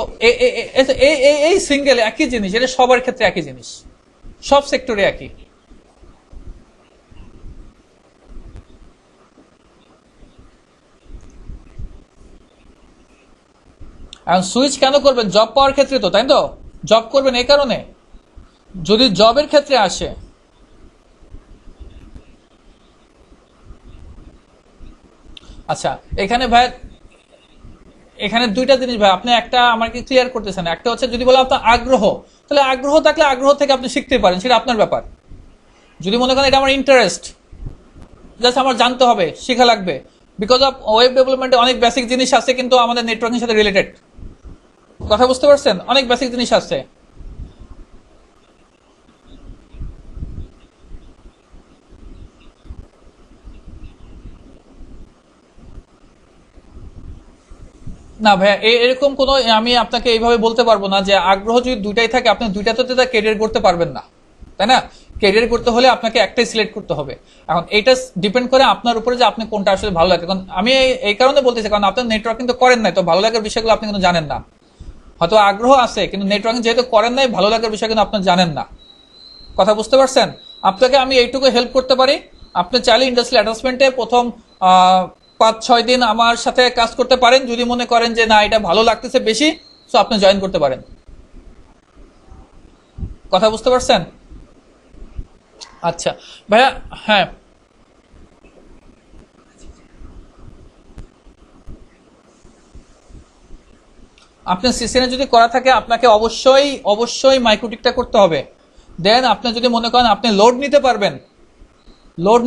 এই সিঙ্গেল একই জিনিস, এটা সবার ক্ষেত্রে একই জিনিস, সব সেক্টরে একই। এখন সুইচ কেন করবেন? জব পাওয়ার ক্ষেত্রে তো, তাই তো? জব করবেন এই কারণে, যদি জবের ক্ষেত্রে আসে। আচ্ছা, এখানে দুইটা জিনিস ভাই আপনি একটা আমাকে ক্লিয়ার করতেছেন। একটা হচ্ছে যদি বলে আপনার আগ্রহ, তাহলে আগ্রহ থাকলে আগ্রহ থেকে আপনি শিখতে পারেন, সেটা আপনার ব্যাপার। যদি মনে করেন এটা আমার ইন্টারেস্ট, জাস্ট আমার জানতে হবে, শেখা লাগবে, বিকজ অফ ওয়েব ডেভেলপমেন্টে অনেক বেসিক জিনিস আছে কিন্তু আমাদের নেটওয়ার্কের সাথে রিলেটেড, কথা বুঝতে পারছেন? অনেক বেসিক জিনিস আছে। না ভাইয়া, এরকম কোনো আমি আপনাকে এইভাবে বলতে পারবো না যে আগ্রহ যদি দুইটাই থাকে আপনি দুইটাতে তো ক্যারিয়ার করতে পারবেন না, তাই না? ক্যারিয়ার করতে হলে আপনাকে একটাই সিলেক্ট করতে হবে। এখন এইটা ডিপেন্ড করে আপনার উপরে যে আপনি কোনটা আসলে ভালো লাগে। কারণ আমি এই কারণে বলতেছি, কারণ আপনার নেটওয়ার্কিং তো করেন নাই, তো ভালো লাগার বিষয়গুলো আপনি কিন্তু জানেন না। হয়তো আগ্রহ আছে, কিন্তু নেটওয়ার্কিং যেহেতু করেন নাই, ভালো লাগার বিষয় কিন্তু আপনি জানেন না। কথা বুঝতে পারছেন? আপনাকে আমি এইটুকু হেল্প করতে পারি, আপনি চাইলে ইন্ডাস্ট্রিয়াল অ্যাটাচমেন্টে প্রথম 5-6 দিন আমার সাথে কাজ করতে পারেন। যদি মনে করেন যে না এটা ভালো লাগতেছে বেশি, তো আপনি জয়েন করতে পারেন। কথা বুঝতে পারছেন? আচ্ছা ভাইয়া, হ্যাঁ আপনি সিসিএনএ যদি করা থাকে আপনাকে অবশ্যই অবশ্যই মাইক্রোটিকটা করতে হবে। দেন আপনি যদি মনে করেন আপনি লোড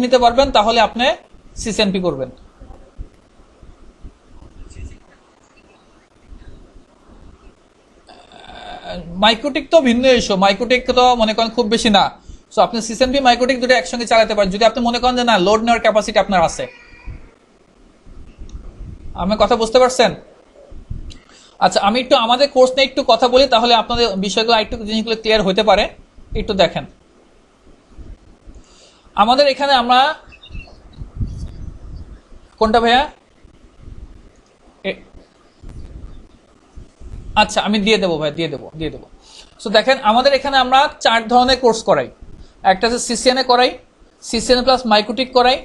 নিতে পারবেন তাহলে আপনি সিসিএনপি করবেন। মাইক্রোটিক তো ভিন্ন ইস্যু, মাইক্রোটিক তো মনে করেন খুব বেশি না। সো আপনি সিসিএনপি মাইক্রোটিক দুটো একসঙ্গে চালাতে পারেন যদি আপনি মনে করেন যে না লোড নেওয়ার ক্যাপাসিটি আপনার আছে। আমার কথা বুঝতে পারছেন? আচ্ছা আমি একটু আমাদের কোর্স নিয়ে একটু কথা বলি, তাহলে আপনাদের বিষয়গুলো একটু জিনিসগুলো ক্লিয়ার হতে পারে। একটু দেখেন আমাদের এখানে আমরা কোনটা ভাইয়া? আচ্ছা আমি দিয়ে দেবো ভাই, দিয়ে দেবো। সো দেখেন আমাদের এখানে আমরা 4 ধরনের কোর্স করাই। একটা হচ্ছে সিসিএনএ করাই, সিসিএনএ প্লাস মাইক্রোটিক করাই,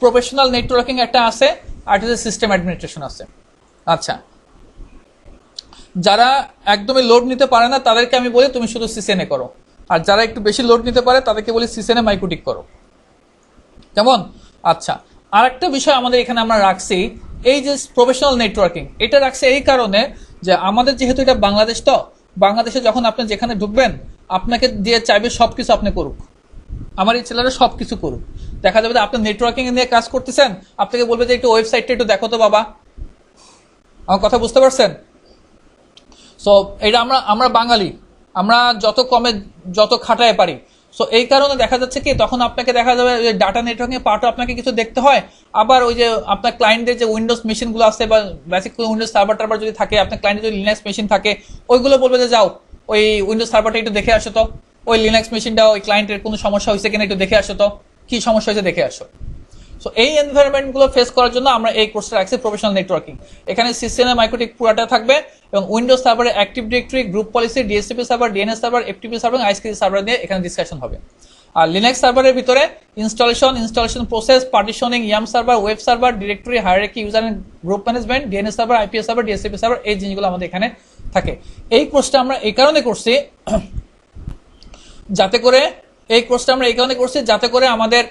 প্রফেশনাল নেটওয়ার্কিং একটা আছে, আর একটা হচ্ছে সিস্টেম অ্যাডমিনিস্ট্রেশন আছে। আচ্ছা যারা একদমই লোড নিতে পারে না তাদেরকে আমি বলি তুমি শুধু সিসিএনএ করো, আর যারা একটু বেশি লোড নিতে পারে তাদেরকে বলি সিসিএনএ মাইক্রোটিক করো, কেমন? আচ্ছা আরেকটা বিষয় আমাদের এখানে আমরা রাখছি, এই যে প্রফেশনাল নেটওয়ার্কিং, এটা রাখছে এই কারণে যে আমাদের যেহেতু এটা বাংলাদেশ, তো বাংলাদেশে যখন আপনি যেখানে ঢুকবেন আপনাকে দিয়ে চাইবে সবকিছু আপনি করুক, আমার এই ছেলেরা সবকিছু করুক। দেখা যাবে যে আপনি নেটওয়ার্কিং নিয়ে কাজ করতেছেন, আপনাকে বলবে যে একটু ওয়েবসাইটটা একটু দেখো তো বাবা। আমার কথা বুঝতে পারছেন? সো এটা আমরা বাঙালি, আমরা যত কমে যত খাটায় পারি। সো এই কারণে দেখা যাচ্ছে কি তখন আপনাকে দেখা যাবে যে ডাটা নেটওয়ার্কিং পার্টও আপনাকে কিছু দেখতে হয়। আবার ওই যে আপনার ক্লায়েন্টের যে উইন্ডোজ মেশিনগুলো আছে বা বেসিক উইন্ডোজ সার্ভার টার্ভার যদি থাকে, আপনার ক্লায়েন্টের যদি লিনাক্স মেশিন থাকে, ওইগুলো বলবে যে যাও ওই উইন্ডোজ সার্ভারটা একটু দেখে আসো তো, ওই লিনাক্স মেশিনটা ওই ক্লায়েন্টের কোনো সমস্যা হয়েছে কিনা একটু দেখে আসো তো, কি সমস্যা হয়েছে দেখে আসো। সো এই এনভায়রনমেন্টগুলো ফেস করার জন্য আমরা এই কোর্সটা রাখছি প্রফেশনাল নেটওয়ার্কিং। এখানে সিসিএনএ মাইক্রোটিক পুরাটা থাকবে এবং উইন্ডোজ সার্ভারে active directory, group policy, DHCP server, DNS server, FTP server, ISP server নিয়ে এখানে ডিসকাশন হবে। আর লিনাক্স সার্ভারের ভিতরে installation process, partitioning, yum server, web server, directory, hierarchy, user and group management, DNS server, IPS server, DHCP server, এই জিনিসগুলো আমাদের এখানে থাকে। এই কোর্সটা আমরা এই কারণে করছি যাতে করে আমাদের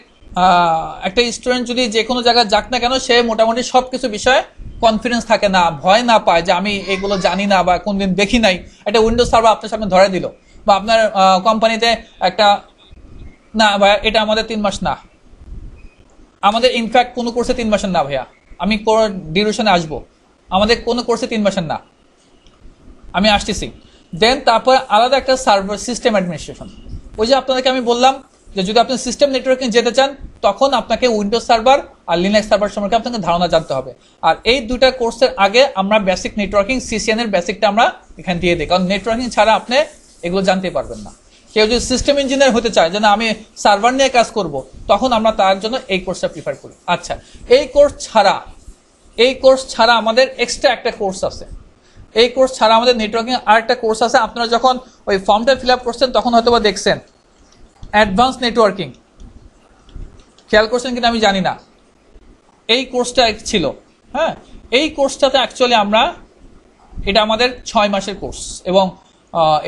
একটা স্টুডেন্ট যদি যে কোনো জায়গায় যাক না কেন সে মোটামুটি সবকিছু বিষয়ে কনফিডেন্স থাকে, না ভয় না পায় যে আমি এগুলো জানি না বা কোনদিন দেখি নাই। একটা উইন্ডোজ সার্ভার আপনার সামনে ধরে দিল, বা আপনার কোম্পানিতে একটা, না ভাইয়া এটা আমাদের 3 মাস না, আমাদের ইনফ্যাক্ট কোনো কোর্সে 3 মাসের না ভাইয়া, আমি ডিউরেশনে আসবো, আমাদের কোনো কোর্সে 3 মাসের না, আমি আসতেছি। দেন তারপর আলাদা একটা সার্ভার সিস্টেম অ্যাডমিনিস্ট্রেশন, ওই যে আপনাদেরকে আমি বললাম যে যদি আপনি সিস্টেম নেটওয়ার্কিং যেতে চান তখন আপনাকে উইন্ডোজ সার্ভার আর লিনাক্স সার্ভার সম্পর্কে আপনাকে ধারণা জানতে হবে। আর এই দুইটা কোর্সের আগে আমরা বেসিক নেটওয়ার্কিং সিসিএন এর বেসিকটা আমরা এখানে দিয়ে দিই, কারণ নেটওয়ার্কিং ছাড়া আপনি এগুলো জানতে পারবেন না। কেউ যদি সিস্টেম ইঞ্জিনিয়ার হতে চায় যে না আমি সার্ভার নিয়ে কাজ করব, তখন আমরা তার জন্য এই কোর্সটা প্রিফার করি। আচ্ছা এই কোর্স ছাড়া আমাদের এক্সট্রা একটা কোর্স আছে, এই কোর্স ছাড়া আমাদের নেটওয়ার্কিং আর একটা কোর্স আছে। আপনারা যখন ওই ফর্মটা ফিল আপ করছেন তখন হয়তো বা দেখছেন অ্যাডভান্স নেটওয়ার্কিং, খেয়াল করছেন কিনা আমি জানি না, এই কোর্সটা ছিল। হ্যাঁ এই কোর্সটাতে অ্যাকচুয়ালি এটা আমাদের 6 মাসের কোর্স, এবং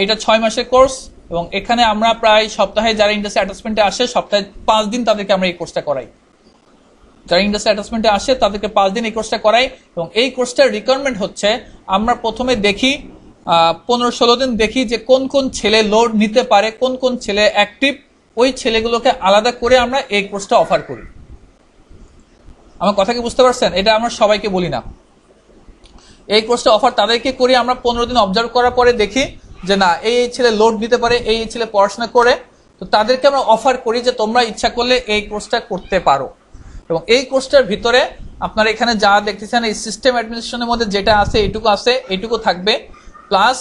এটা 6 মাসের কোর্স, এবং এখানে আমরা প্রায় সপ্তাহে যারা ইন্ডাস্ট্রি অ্যাটাচমেন্টে আসে সপ্তাহে 5 দিন তাদেরকে আমরা এই কোর্সটা করাই। যারা ইন্ডাস্ট্রি অ্যাটাচমেন্টে আসে তাদেরকে 5 দিন এই কোর্সটা করাই, এবং এই কোর্সটার রিকোয়ারমেন্ট হচ্ছে আমরা প্রথমে দেখি 15-16 দিন দেখি যে কোন কোন ছেলে লোড নিতে পারে, কোন কোন ছেলে অ্যাক্টিভ, ওই ছেলেগুলোকে আলাদা করে আমরা এই কোর্সটা অফার করি। আমার কথা কি বুঝতে পারছেন? এটা আমরা সবাইকে বলি না, এই কোর্সটা অফার তাদেরকে করি। আমরা 15 দিন অবজার্ভ করার পরে দেখি যে না এই ছেলে লোড নিতে পারে, এই ছেলে পড়াশোনা করে, তো তাদেরকে আমরা অফার করি যে তোমরা ইচ্ছা করলে এই কোর্সটা করতে পারো। এবং এই কোর্সটার ভিতরে আপনারা এখানে যা দেখতেছেন এই সিস্টেম অ্যাডমিনিস্ট্রেশনের মধ্যে যেটা আছে এইটুকু থাকবে, প্লাস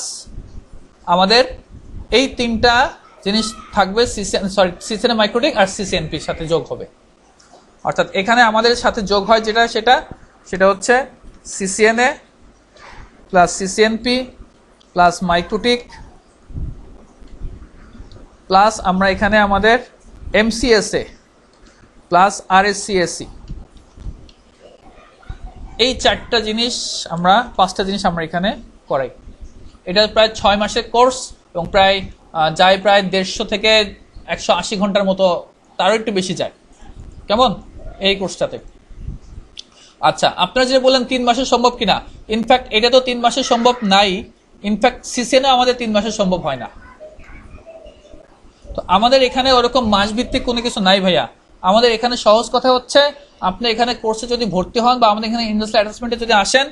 আমাদের এই 3টা জিনিস থাকবে, সিসিএন মাইক্রোটিক আর সিসিএনপির সাথে যোগ হবে। অর্থাৎ এখানে আমাদের সাথে যোগ হয় সেটা হচ্ছে CCNA plus CCNP plus MikroTik plus আমরা এখানে আমাদের এমসিএসএ প্লাস আরএসসিএসসি, এই 5টা জিনিস আমরা এখানে করাই। এটা প্রায় 6 মাসের কোর্স এবং প্রায় 150 থেকে 180 ঘন্টার মতো, তারও একটু বেশি যায়। কেমন এই কোর্সটাতে? আচ্ছা, আপনারা যে বলেন 3 মাসে সম্ভব কিনা, ইনফ্যাক্ট এটা তো 3 মাসে সম্ভব নাই। ইনফ্যাক্ট সিসিএনও আমাদের 3 মাসে সম্ভব হয় না। তো আমাদের এখানে ওরকম মাস ভিত্তিক কোনো কিছু নাই ভাইয়া। আমাদের এখানে সহজ কথা হচ্ছে, আপনি এখানে কোর্সে যদি ভর্তি হন বা আমাদের এখানে ইন্ডাস্ট্রিয়াল অ্যাটাচমেন্টে যদি আসেন,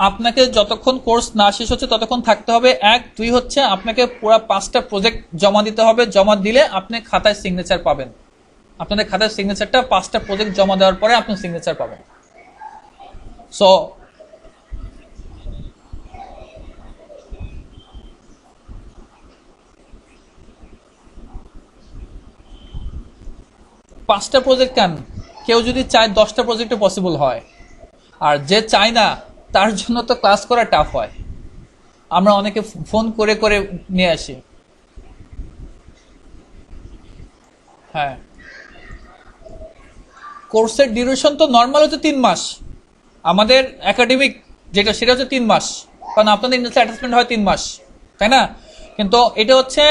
আপনাকে যতক্ষণ কোর্স না শেষ হচ্ছে ততক্ষণ থাকতে হবে। 1, 2 হচ্ছে আপনাকে পুরো 5টা প্রজেক্ট জমা দিতে হবে। জমা দিলে আপনি খাতায় সিগনেচার পাবেন। আপনাদের খাতায় সিগনেচারটা 5টা প্রজেক্ট জমা দেওয়ার পরে আপনি সিগনেচার পাবেন। সো পাঁচটা প্রজেক্ট কেন, কেউ যদি চায় 10টা প্রজেক্টে পসিবল হয়, আর যে চায় না তার জন্য তো ক্লাস করা টাফ হয়। আমরা অনেকে ফোন করে করে নিয়ে আসি। হ্যাঁ, কোর্সের ডিউরেশন তো নর্মাল হচ্ছে 3 মাস। আমাদের একাডেমিক সেটা হচ্ছে 3 মাস, কারণ আপনাদের ইন্ডাস্ট্রিয়াল অ্যাটাচমেন্ট হয় 3 মাস, তাই না? কিন্তু এটা হচ্ছে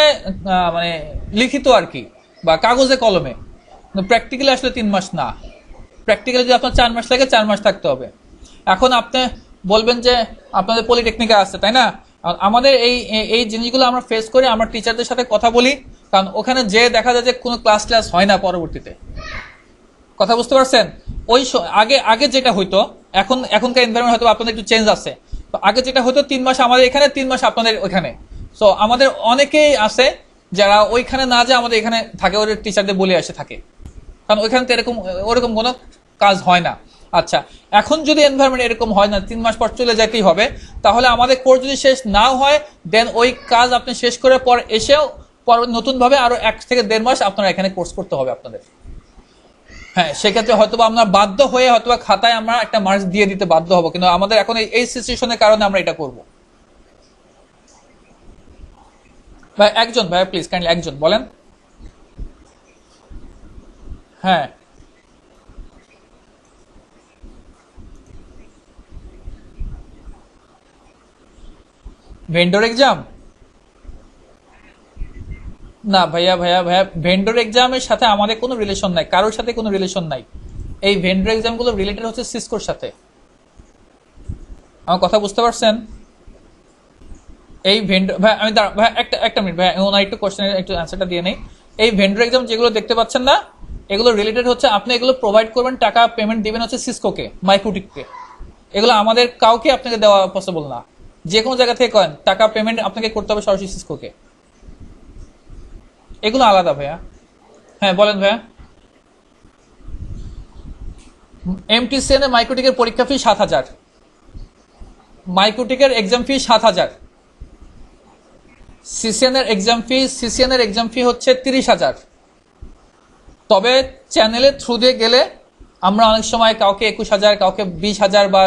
মানে লিখিত আর কি, বা কাগজে কলমে। প্র্যাকটিক্যালি আসলে 3 মাস না। প্র্যাকটিক্যালি যদি আপনার 4 মাস লাগে, 4 মাস থাকতে হবে। এখন আপনি বলবেন যে আপনাদের পলিটেকনিকে আছে, তাই না? আমাদের এই জিনিসগুলো আমরা ফেস করি, আমরা টিচারদের সাথে কথা বলি, কারণ ওখানে যে দেখা যায় যে কোনো ক্লাস হয় না পরবর্তীতে। কথা বুঝতে পারছেন? ওই আগে যেটা হইতো, এখনকার এনভায়রনমেন্ট হয়তো আপনাদের একটু চেঞ্জ আছে। তো আগে যেটা হতো 3 মাস আমাদের এখানে, 3 মাস আপনাদের ওইখানে। সো আমাদের অনেকেই আছে যারা ওইখানে না যায় আমাদের এখানে থাকে, ওদের টিচারদের বলে আসে থাকে, কারণ ওইখানে তো ওরকম কোনো কাজ হয় না। আচ্ছা, এখন যদি এনভায়রনমেন্ট এরকম হয় না, 3 মাস পর চলে যেতেই হবে, তাহলে আমাদের কোর্স যদি শেষ না হয়, দেন ওই কাজ আপনি শেষ করার পর এসেও নতুন ভাবে আরো 1 থেকে 1.5 মাস আপনারা এখানে কোর্স করতে হবে আপনাদের। হ্যাঁ, সেক্ষেত্রে হয়তোবা আমরা বাধ্য হয়ে হয়তোবা খাতায় আমরা একটা মার্কস দিয়ে দিতে বাধ্য হবো, কিন্তু আমাদের এখন এই সিচুয়েশনের কারণে আমরা এটা করব। ভাই প্লিজ কাইন্ডলি একজন বলেন। হ্যাঁ, ভেন্ডর এক্সাম না ভাইয়া, ভেন্ডর এক্সামের সাথে আমাদের কোনো রিলেশন নাই, কারোর সাথে কোনো রিলেশন নাই। এই ভেন্ডর এক্সাম গুলো রিলেটেড হচ্ছে সিসকোর সাথে। আমার কথা বুঝতে পারছেন? এই ভেন্ডর ভাই, আমি ভাই একটা মিনিট ভাই, ওনার একটু কোশ্চেনের একটু অ্যান্সারটা দিয়ে নেই। এই ভেন্ডর এক্সাম যেগুলো দেখতে পাচ্ছেন না, এগুলো রিলেটেড হচ্ছে, আপনি এগুলো প্রোভাইড করবেন, টাকা পেমেন্ট দিবেন হচ্ছে সিসকোকে, মাইক্রোটিককে। এগুলো আমাদের কাউকে আপনাকে দেওয়া পসিবল না। যে কোনো জায়গা থেকে করেন, টাকা পেমেন্ট আপনাকে করতে হবে সরাসরি সিসকোকে। এগুলো আলাদা ভাইয়া। হ্যাঁ বলেন ভাইয়া। এমটিসিএন এর মাইক্রোটিকের পরীক্ষা ফি 7,000, মাইক্রোটিকের এক্সাম ফি 7,000, সিসিএন এর এক্সাম ফি হচ্ছে 30,000। তবে চ্যানেলের থ্রু দিয়ে গেলে আমরা অনেক সময় কাউকে 21,000, কাউকে 20,000 বা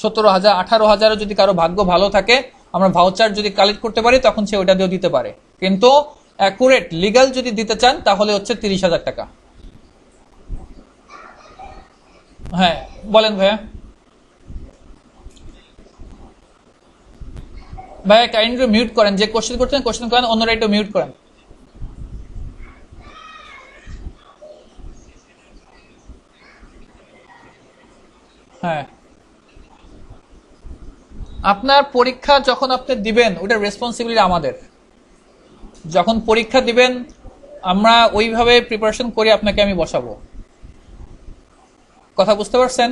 17,000, 18,000 যদি কারো ভাগ্য ভালো থাকে, আমরা ভাউচার যদি কালেক্ট করতে পারি তখন সে ওটা দিয়েও দিতে পারে। কিন্তু অ্যাকুরেট লিগ্যাল যদি দিতে চান তাহলে হচ্ছে 30,000 টাকা। হ্যাঁ বলেন ভাইয়া। ভাইয়া কাইন্ডলি মিউট করেন, যে কোশ্চেন করছেন কোশ্চেন করেন, অন্যরা একটু মিউট করেন। হ্যাঁ, আপনার পরীক্ষা যখন আপনি দিবেন ওটা রেসপন্সিবিলিটি আমাদের। যখন পরীক্ষা দিবেন আমরা ওইভাবে প্রিপারেশন করে আপনাকে আমি বসাবো। কথা বুঝতে পারছেন?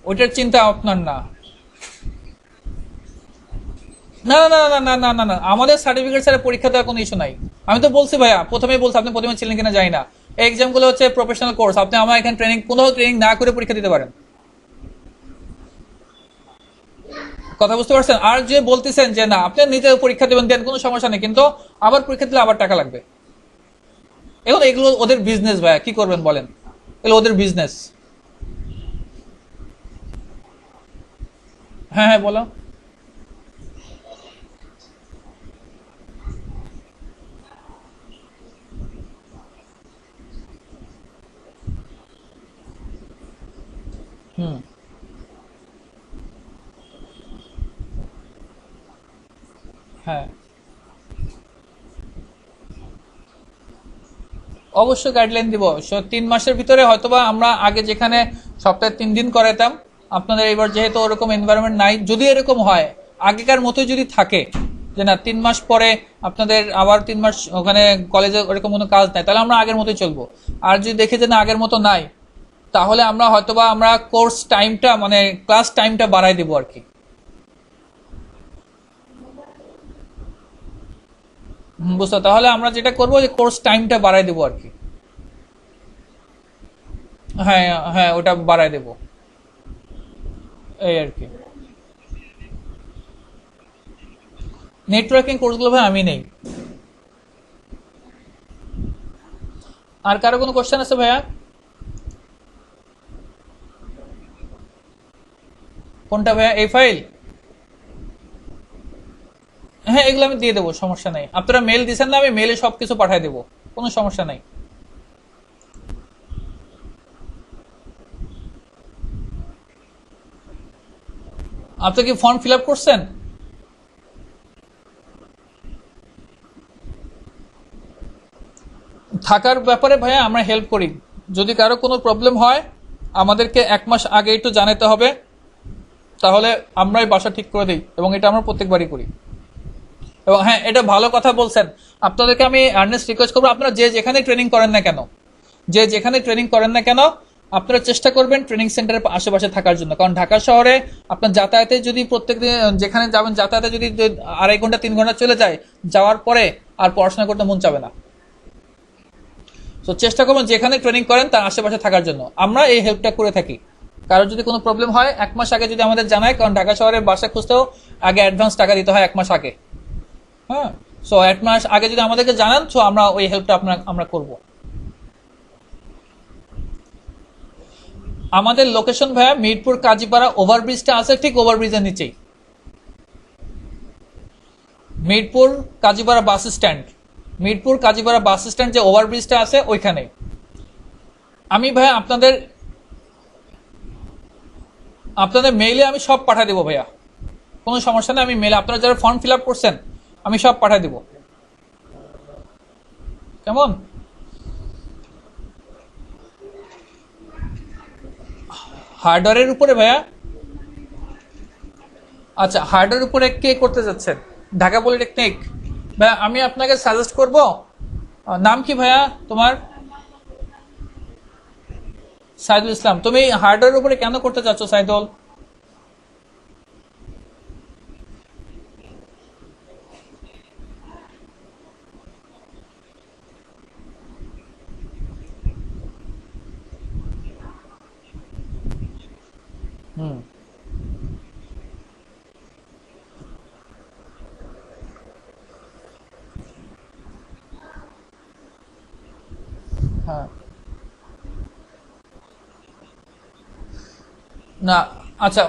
ওইটার চিন্তা আপনার না। না না না না না না না, আমাদের সার্টিফিকেট ছাড়া পরীক্ষা দেওয়ার কোনো ইস্যু নাই। আমি তো বলছি ভাইয়া, প্রথমেই বলছি, আপনি প্রথমে ছিলেন কিনা জানি না, এই এক্সামগুলো হচ্ছে প্রফেশনাল কোর্স, আপনি আমার এখানে কোনো ট্রেনিং না করে পরীক্ষা দিতে পারেন। কথা বুঝতে পারছেন? আর যে বলতেছেন যে না আপনি নিজে পরীক্ষা দেবেন, দেন, কোনো সমস্যা নেই, কিন্তু আবার পরীক্ষা দিলে আবার টাকা লাগবে। এখন এগুলো ওদের বিজনেস ভাইয়া, কি করবেন বলেন, এগুলো ওদের বিজনেস। হ্যাঁ হ্যাঁ বলো। হুম। হ্যাঁ অবশ্যই গাইডলাইন দিব। 3 মাসের ভিতরে হয়তোবা আমরা আগে যেখানে সপ্তাহে 3 দিন করাইতাম, আপনাদের এবার যেহেতু ওরকম এনভায়রনমেন্ট নাই, যদি এরকম হয় আগেকার মতোই যদি থাকে যে না 3 মাস পরে আপনাদের আবার 3 মাস ওখানে কলেজে ওরকম কোনো কাজ নাই, তাহলে আমরা আগের মতোই চলবো। আর যদি দেখে যে না আগের মতো নাই, তাহলে আমরা হয়তোবা আমরা কোর্স টাইমটা মানে ক্লাস টাইমটা বাড়াই দেবো আর কি। বুঝতে, তাহলে আমরা যেটা করবো যে কোর্স টাইমটা বাড়াই দেবো আর কি। হ্যাঁ হ্যাঁ ওটা বাড়াই দেবো, এই আর কি। নেটওয়ার্কিং কোর্সগুলো ভাই আমি নেই। আর কারো কোনো কোশ্চেন আছে ভাইয়া? কোনটা ভাইয়া, এই ফাইল? হ্যাঁ এগুলো আমি দিয়ে দেবো, সমস্যা নেই। আপনারা মেল দিচ্ছেন না, আমি মেলে সবকিছু পাঠিয়ে দেবো, কোনো সমস্যা নেই। আপনি কি ফর্ম ফিল আপ করছেন? থাকার ব্যাপারে ভাইয়া আমরা হেল্প করি। যদি কারো কোনো প্রবলেম হয় আমাদেরকে 1 মাস আগে একটু জানাতে হবে, তাহলে আমরাই বাসা ঠিক করে দিই, এবং এটা আমরা প্রত্যেকবারই করি। এবং হ্যাঁ এটা ভালো কথা বলছেন, আপনাদেরকে আমি আর্নেস্ট রিকোয়েস্ট করবো, আপনারা যে যেখানে ট্রেনিং করেন না কেন, যে যেখানে ট্রেনিং করেন না কেন, আপনারা চেষ্টা করবেন ট্রেনিং সেন্টারের আশেপাশে থাকার জন্য। কারণ ঢাকা শহরে আপনার যাতায়াতে যদি প্রত্যেকদিন যেখানে যাবেন যাতায়াতে যদি 2.5 ঘন্টা 3 ঘন্টা চলে যায়, যাওয়ার পরে আর পড়াশোনা করতে মন চাবে না। তো চেষ্টা করবেন যেখানে ট্রেনিং করেন তার আশেপাশে থাকার জন্য, আমরা এই হেল্পটা করে থাকি। কারো যদি কোনো প্রবলেম হয় 1 মাস আগে যদি আমাদের জানায়, কারণ ঢাকা শহরে বাসা খুঁজতেও আগে অ্যাডভান্স টাকা দিতে হয় 1 মাস আগে। হ্যাঁ, সো 1 মাস আগে যদি আমাদেরকে জানান, তো আমরা ওই হেল্পটা আমরা করব। আমাদের লোকেশন ভাইয়া মিরপুর কাজীপাড়া ওভারব্রিজটা আছে ঠিক ওভারব্রিজের নিচেই, Mirpur Kazipara bus stand. Mirpur Kazipara bus stand যে ওভারব্রিজটা আছে ওইখানে। আমি ভাইয়া আপনাদের আপনাদের মেইলে আমি সব পাঠিয়ে দেবো ভাইয়া, কোনো সমস্যা নেই। আমি মেইলে আপনারা যারা ফর্ম ফিল আপ করছেন আমি সব পাঠিয়ে দেবো, কেমন? হার্ডওয়্যারের উপরে ভাইয়া? আচ্ছা হার্ডওয়্যারের উপরে কে করতে যাচ্ছেন? ঢাকা পলিটেকনিক? ভাইয়া আমি আপনাকে সাজেস্ট করব, নাম কি ভাইয়া তোমার? সাইদুল ইসলাম। তুমি হার্ডওয়্যারের উপরে কেন করতে চাচ্ছ সাইদুল? হুম। হ্যাঁ। না। আচ্ছা।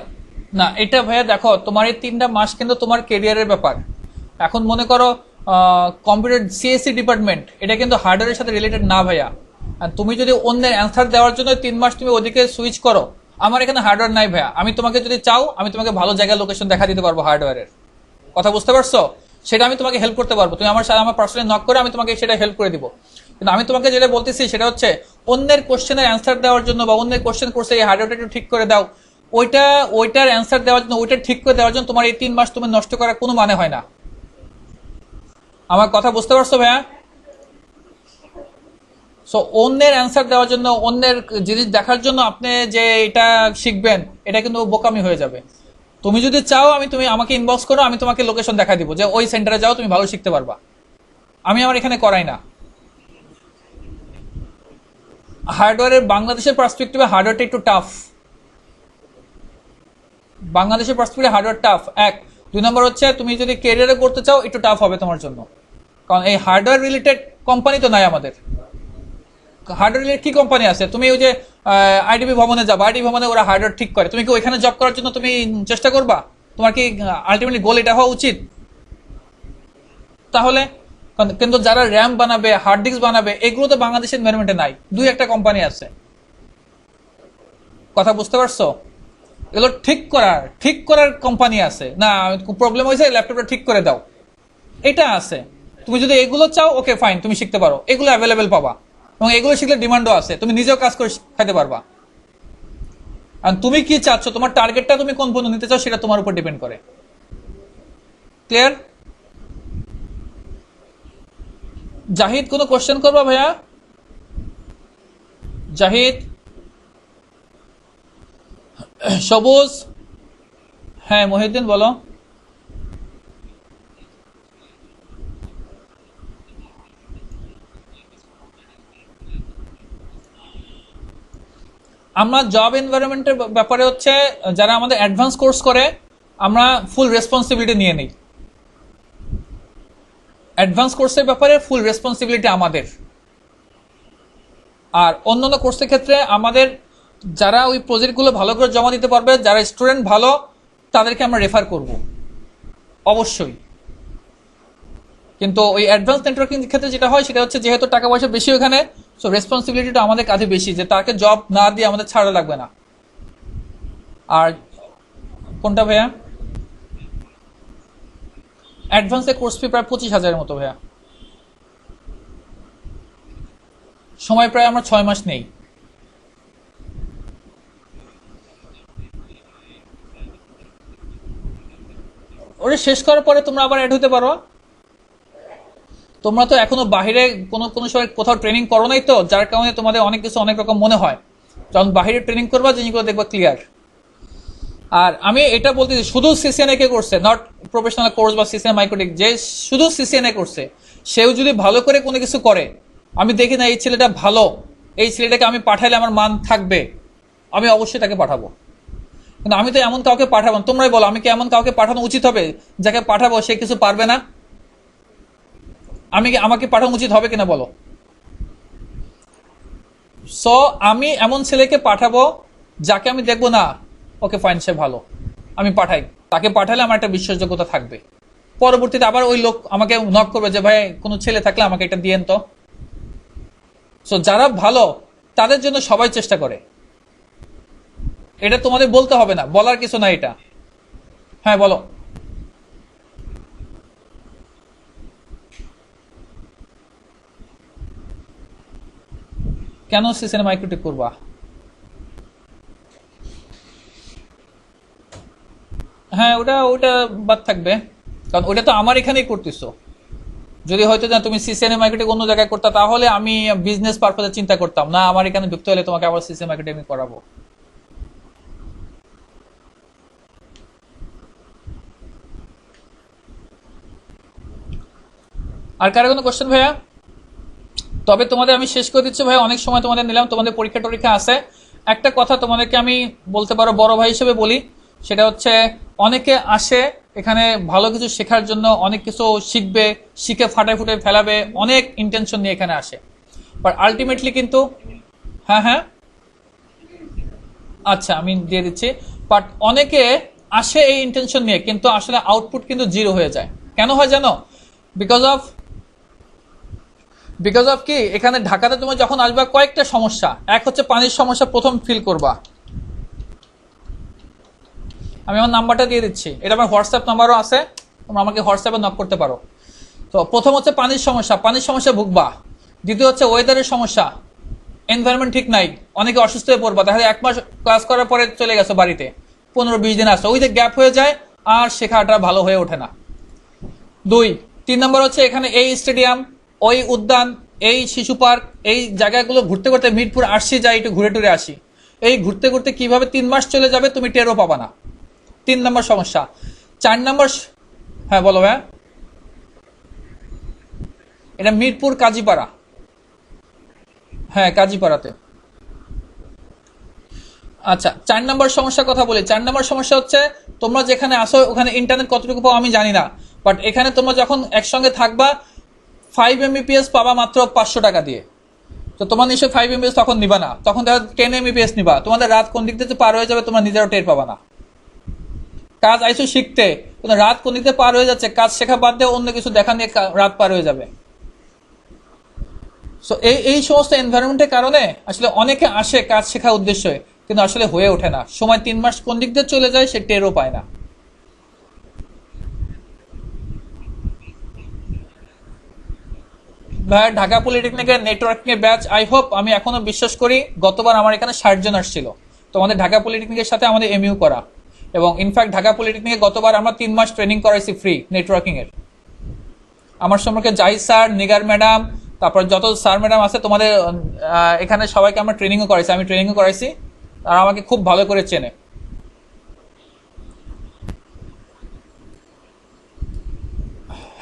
না এটা ভাইয়া দেখো, তোমার এই 3টা মাস কিন্তু তোমার কেরিয়ারের ব্যাপার। এখন মনে করো কম্পিউটার সিএসসি ডিপার্টমেন্ট, এটা কিন্তু হার্ডওয়্যারের সাথে রিলেটেড না ভাইয়া। আর তুমি যদি অন্যের অ্যান্সার দেওয়ার জন্য 3 মাস তুমি ওদিকে সুইচ করো, আমার এখানে হার্ডওয়্যার নাই ভাইয়া। আমি তোমাকে যদি চাও আমি তোমাকে ভালো জায়গায় লোকেশন দেখা দিতে পারবো হার্ডওয়্যারের। কথা বুঝতে পারছো? সেটা আমি তোমাকে হেল্প করতে পারবো, তুমি আমার সাথে আমার পার্সোনালি নক করে আমি তোমাকে সেটা হেল্প করে দিব। কিন্তু আমি তোমাকে যেটা বলতেছি সেটা হচ্ছে অন্যের কোশ্চেনের অ্যান্সার দেওয়ার জন্য বা অন্যের কোশ্চেন করছে এই হার্ডওয়্যারটা একটু ঠিক করে দাও, ওইটা ওইটার অ্যান্সার দেওয়ার জন্য, ওইটা ঠিক করে দেওয়ার জন্য তোমার এই 3 মাস তুমি নষ্ট করার কোনো মানে হয় না। আমার কথা বুঝতে পারছো ভাইয়া? সো অন্যের অ্যান্সার দেওয়ার জন্য, অন্যের জিনিস দেখার জন্য আপনি যে এটা শিখবেন, এটা কিন্তু বোকামি হয়ে যাবে। তুমি যদি চাও তুমি আমাকে ইনবক্স করো, আমি তোমাকে লোকেশন দেখা দিব যে ওই সেন্টারে যাও, তুমি ভালো শিখতে পারবা। আমি আমার এখানে করাই না। হার্ডওয়্যারের বাংলাদেশের পার্সপেক্টিভে হার্ডওয়্যারটা একটু টাফ। বাংলাদেশের পার্সপেক্টিভে হার্ডওয়্যার টাফ, এক। দুই নম্বর হচ্ছে তুমি যদি ক্যারিয়ারে করতে চাও একটু টাফ হবে তোমার জন্য, কারণ এই হার্ডওয়্যার রিলেটেড কোম্পানি তো নাই আমাদের। হার্ডওয়্যার রিলেটেড কি কোম্পানি আছে? তুমি ওই যে আইডিবি ভবনে যাবা, আইডিবি ভবনে ওরা হার্ডওয়্যার ঠিক করে, তুমি কি ওইখানে জব করার জন্য তুমি চেষ্টা করবা? তোমার কি আলটিমেটলি গোল এটা হওয়া উচিত? তাহলে কিন্তু যারা র্যাম বানাবে, হার্ড ডিস্ক বানাবে, এগুলো তো বাংলাদেশের এনভায়রনমেন্টে নাই, দুই একটা কোম্পানি আছে। কথা বুঝতে পারছো? এগুলো ঠিক করার কোম্পানি আছে না, প্রবলেম হয়েছে ল্যাপটপটা ঠিক করে দাও, এটা আছে। তুমি যদি এগুলো চাও, ওকে ফাইন, তুমি শিখতে পারো, এগুলো অ্যাভেলেবেল পাবা, এবং এগুলো শিখলে ডিমান্ডও আছে, তুমি নিজেও কাজ করে খাইতে পারবা। আর তুমি কি চাচ্ছ, তোমার টার্গেটটা তুমি কোন পর্যন্ত নিতে চাও, সেটা তোমার উপর ডিপেন্ড করে। ক্লিয়ার? জাহিদ কোনো কোশ্চেন করবা ভাইয়া? জাহিদ, সবুজ, হ্যাঁ মহিউদ্দিন বলো। আমরা জব এনভায়রনমেন্টের ব্যাপারে হচ্ছে যারা আমাদের অ্যাডভান্স কোর্স করে, আমরা ফুল রেসপন্সিবিলিটি নিয়ে নিই। অ্যাডভান্স কোর্সের ব্যাপারে ফুল রেসপন্সিবিলিটি আমাদের। আর অন্যান্য কোর্সের ক্ষেত্রে আমাদের যারা ওই প্রজেক্টগুলো ভালো করে জমা দিতে পারবে, যারা স্টুডেন্ট ভালো, তাদেরকে আমরা রেফার করব অবশ্যই। কিন্তু ওই অ্যাডভান্স নেটওয়ার্কিং ক্ষেত্রে যেটা হয় সেটা হচ্ছে, যেহেতু টাকা পয়সা বেশি ওখানে, সো রেসপন্সিবিলিটিটা আমাদের কাছে বেশি, যে তাকে জব না দিয়ে আমাদের ছাড়া লাগবে না। আর কোনটা ভাইয়া? অ্যাডভান্সে কোর্স ফি প্রায় 25,000-এর মতো ভাইয়া। সময় প্রায় আমরা 6 মাস নেই। ওটা শেষ করার পরে তোমরা আবার অ্যাড হতে পারো। তোমরা তো এখনো বাহিরে কোনো সময় কোথাও ট্রেনিং করো নাই, তো যার কারণে তোমাদের অনেক কিছু অনেক রকম মনে হয়। যখন বাহিরে ট্রেনিং করবা, জিনিসগুলো দেখবা ক্লিয়ার। আর আমি এটা বলতেছি, শুধু সিসিএনএ কে করছে, নট প্রফেশনাল কোর্স বা সিসিএনএ মাইক্রোটেক, যে শুধু সিসিএনএ করছে, সেও যদি ভালো করে কোনো কিছু করে, আমি দেখি না এই ছেলেটা ভালো, এই ছেলেটাকে আমি পাঠাইলে আমার মান থাকবে, আমি অবশ্যই তাকে পাঠাবো। কিন্তু আমি তো এমন কাউকে পাঠাবো, তোমরাই বলো, আমি কি এমন কাউকে পাঠানো উচিত হবে যাকে পাঠাবো সে কিছু পারবে না? আমাকে পাঠানো উচিত হবে কিনা বলো? সো আমি এমন ছেলেকে পাঠাবো যাকে আমি দেখবো না, ওকে ফাইন, সে ভালো, আমি পাঠাই। তাকে পাঠালে আমার একটা বিশ্বাসযোগ্যতা থাকবে। পরবর্তীতে আবার ওই লোক আমাকে নক করবে যে ভাই কোনো ছেলে থাকলে আমাকে এটা দিয়েন তো। সো যারা ভালো তাদের জন্য সবাই চেষ্টা করে, এটা তোমাদের বলতে হবে না, বলার কিছু না এটা। হ্যাঁ বলো। কেন সিসিএনএ মাইক্রোটেক করবা? হ্যাঁ, ওটা ওটা বাদ থাকবে, কারণ ওটা তো আমার এখানেই করতেছো। যদি হয়তো না তুমি সিসিএনএ মার্কেটিং অন্য জায়গায় করতে, তাহলে আমি বিজনেস পারপাসে চিন্তা করতাম না, আমার এখানে ঢুকতে হলে তোমাকে আবার সিসিএনএ মার্কেটিং আমি করাবো। আর কারো কোনো কোশ্চেন ভাইয়া? তবে তোমাদের আমি শেষ করে দিচ্ছি ভাই, অনেক সময় তোমাদের নিলাম, তোমাদের পরীক্ষা টরীক্ষা আছে। একটা কথা তোমাদেরকে আমি বলতে পারো, বড় ভাই হিসেবে বলি, সেটা হচ্ছে অনেকে আসে এখানে ভালো কিছু শেখার জন্য, অনেক কিছু শিখবে, শিখে ফাটায় ফুটে ফেলাবে, অনেক ইন্টেনশন নিয়ে এখানে আসে, বাট আলটিমেটলি কিন্তু, হ্যাঁ হ্যাঁ আচ্ছা আমি দিয়ে দিচ্ছি, বাট অনেকে আসে এই ইন্টেনশন নিয়ে, কিন্তু আসলে আউটপুট কিন্তু জিরো হয়ে যায়। কেন হয় জানো? বিকজ অফ কি, এখানে ঢাকাতে তুমি যখন আসবা কয়েকটা সমস্যা। এক হচ্ছে পানির সমস্যা, প্রথম ফিল করবা। আমি আমার নাম্বারটা দিয়ে দিচ্ছি, এটা আমার হোয়াটসঅ্যাপ নাম্বারও আছে, তোমরা আমাকে হোয়াটসঅ্যাপে নক করতে পারো। তো প্রথম হচ্ছে পানির সমস্যা, পানির সমস্যা ভুগবা। দ্বিতীয় হচ্ছে ওয়েদারের সমস্যা, এনভায়রনমেন্ট ঠিক নাই, অনেকে অসুস্থ হয়ে পড়বা, দেখা যায় 1 মাস ক্লাস করার পরে চলে গেছে বাড়িতে, 15-20 দিন আসছে, ওই যে গ্যাপ হয়ে যায়, আর শেখাটা ভালো হয়ে ওঠে না। 3 নম্বর হচ্ছে এখানে এই স্টেডিয়াম, ওই উদ্যান, এই শিশু পার্ক, এই জায়গাগুলো ঘুরতে ঘুরতে, মিরপুর আসছি, যাই একটু ঘুরে টুরে আসি, এই ঘুরতে ঘুরতে কিভাবে 3 মাস চলে যাবে তুমি টেরও পাবা না। 3 নম্বর সমস্যা। 4 নম্বর, হ্যাঁ বলো ভাইয়া। এটা মিরপুর কাজীপাড়া, হ্যাঁ কাজীপাড়াতে। আচ্ছা, 4 নম্বর সমস্যার কথা বলি। 4 নম্বর সমস্যা হচ্ছে তোমরা যেখানে আসো ওখানে ইন্টারনেট কতটুকু পাও আমি জানি না, বাট এখানে তোমরা যখন একসঙ্গে থাকবা 5 Mbps পাবা মাত্র 500 টাকা দিয়ে। তো তোমার নিশ্চয়ই 5 Mbps তখন নিবা না, তখন দেখা 10 Mbps নিবা। তোমাদের রাত কোন দিক থেকে পার হয়ে যাবে তোমরা নিজেরাও টের পাবা না। কাজ আইসো শিখতে, কিন্তু রাত কোন দিক থেকে পার হয়ে যাচ্ছে, কাজ শেখা বাদ দিয়ে অন্য কিছু দেখা নিয়ে রাত পার হয়ে যাবে। সো এই সমস্ত এনভায়রনমেন্টের কারণে আসলে অনেকে আসে কাজ শেখার উদ্দেশ্যে, কিন্তু আসলে হয়ে ওঠে না। সময় 3 মাস কোন দিক দিয়ে চলে যায় সে টেরও পায় না। ভাই ঢাকা পলিটেকনিকের নেটওয়ার্কিং এর ব্যাচ, আই হোপ, আমি এখনো বিশ্বাস করি গতবার আমার এখানে 60 জন আসছিল। তো আমাদের ঢাকা পলিটেকনিকের সাথে আমাদের এমইউ করা, এবং ইনফ্যাক্ট ঢাকা পলিটেকনিকে গতবার আমরা 3 মাস ট্রেনিং করাইছি ফ্রি নেটওয়ার্কিং এর। আমার সম্পর্কে জাহিদ স্যার, নিগার ম্যাডাম, তারপর যত স্যার ম্যাডাম আছে তোমাদের এখানে সবাইকে আমরা ট্রেনিংও করাইছি, আমি ট্রেনিংও করাইছি, আর আমাকে খুব ভালো করে চেনে।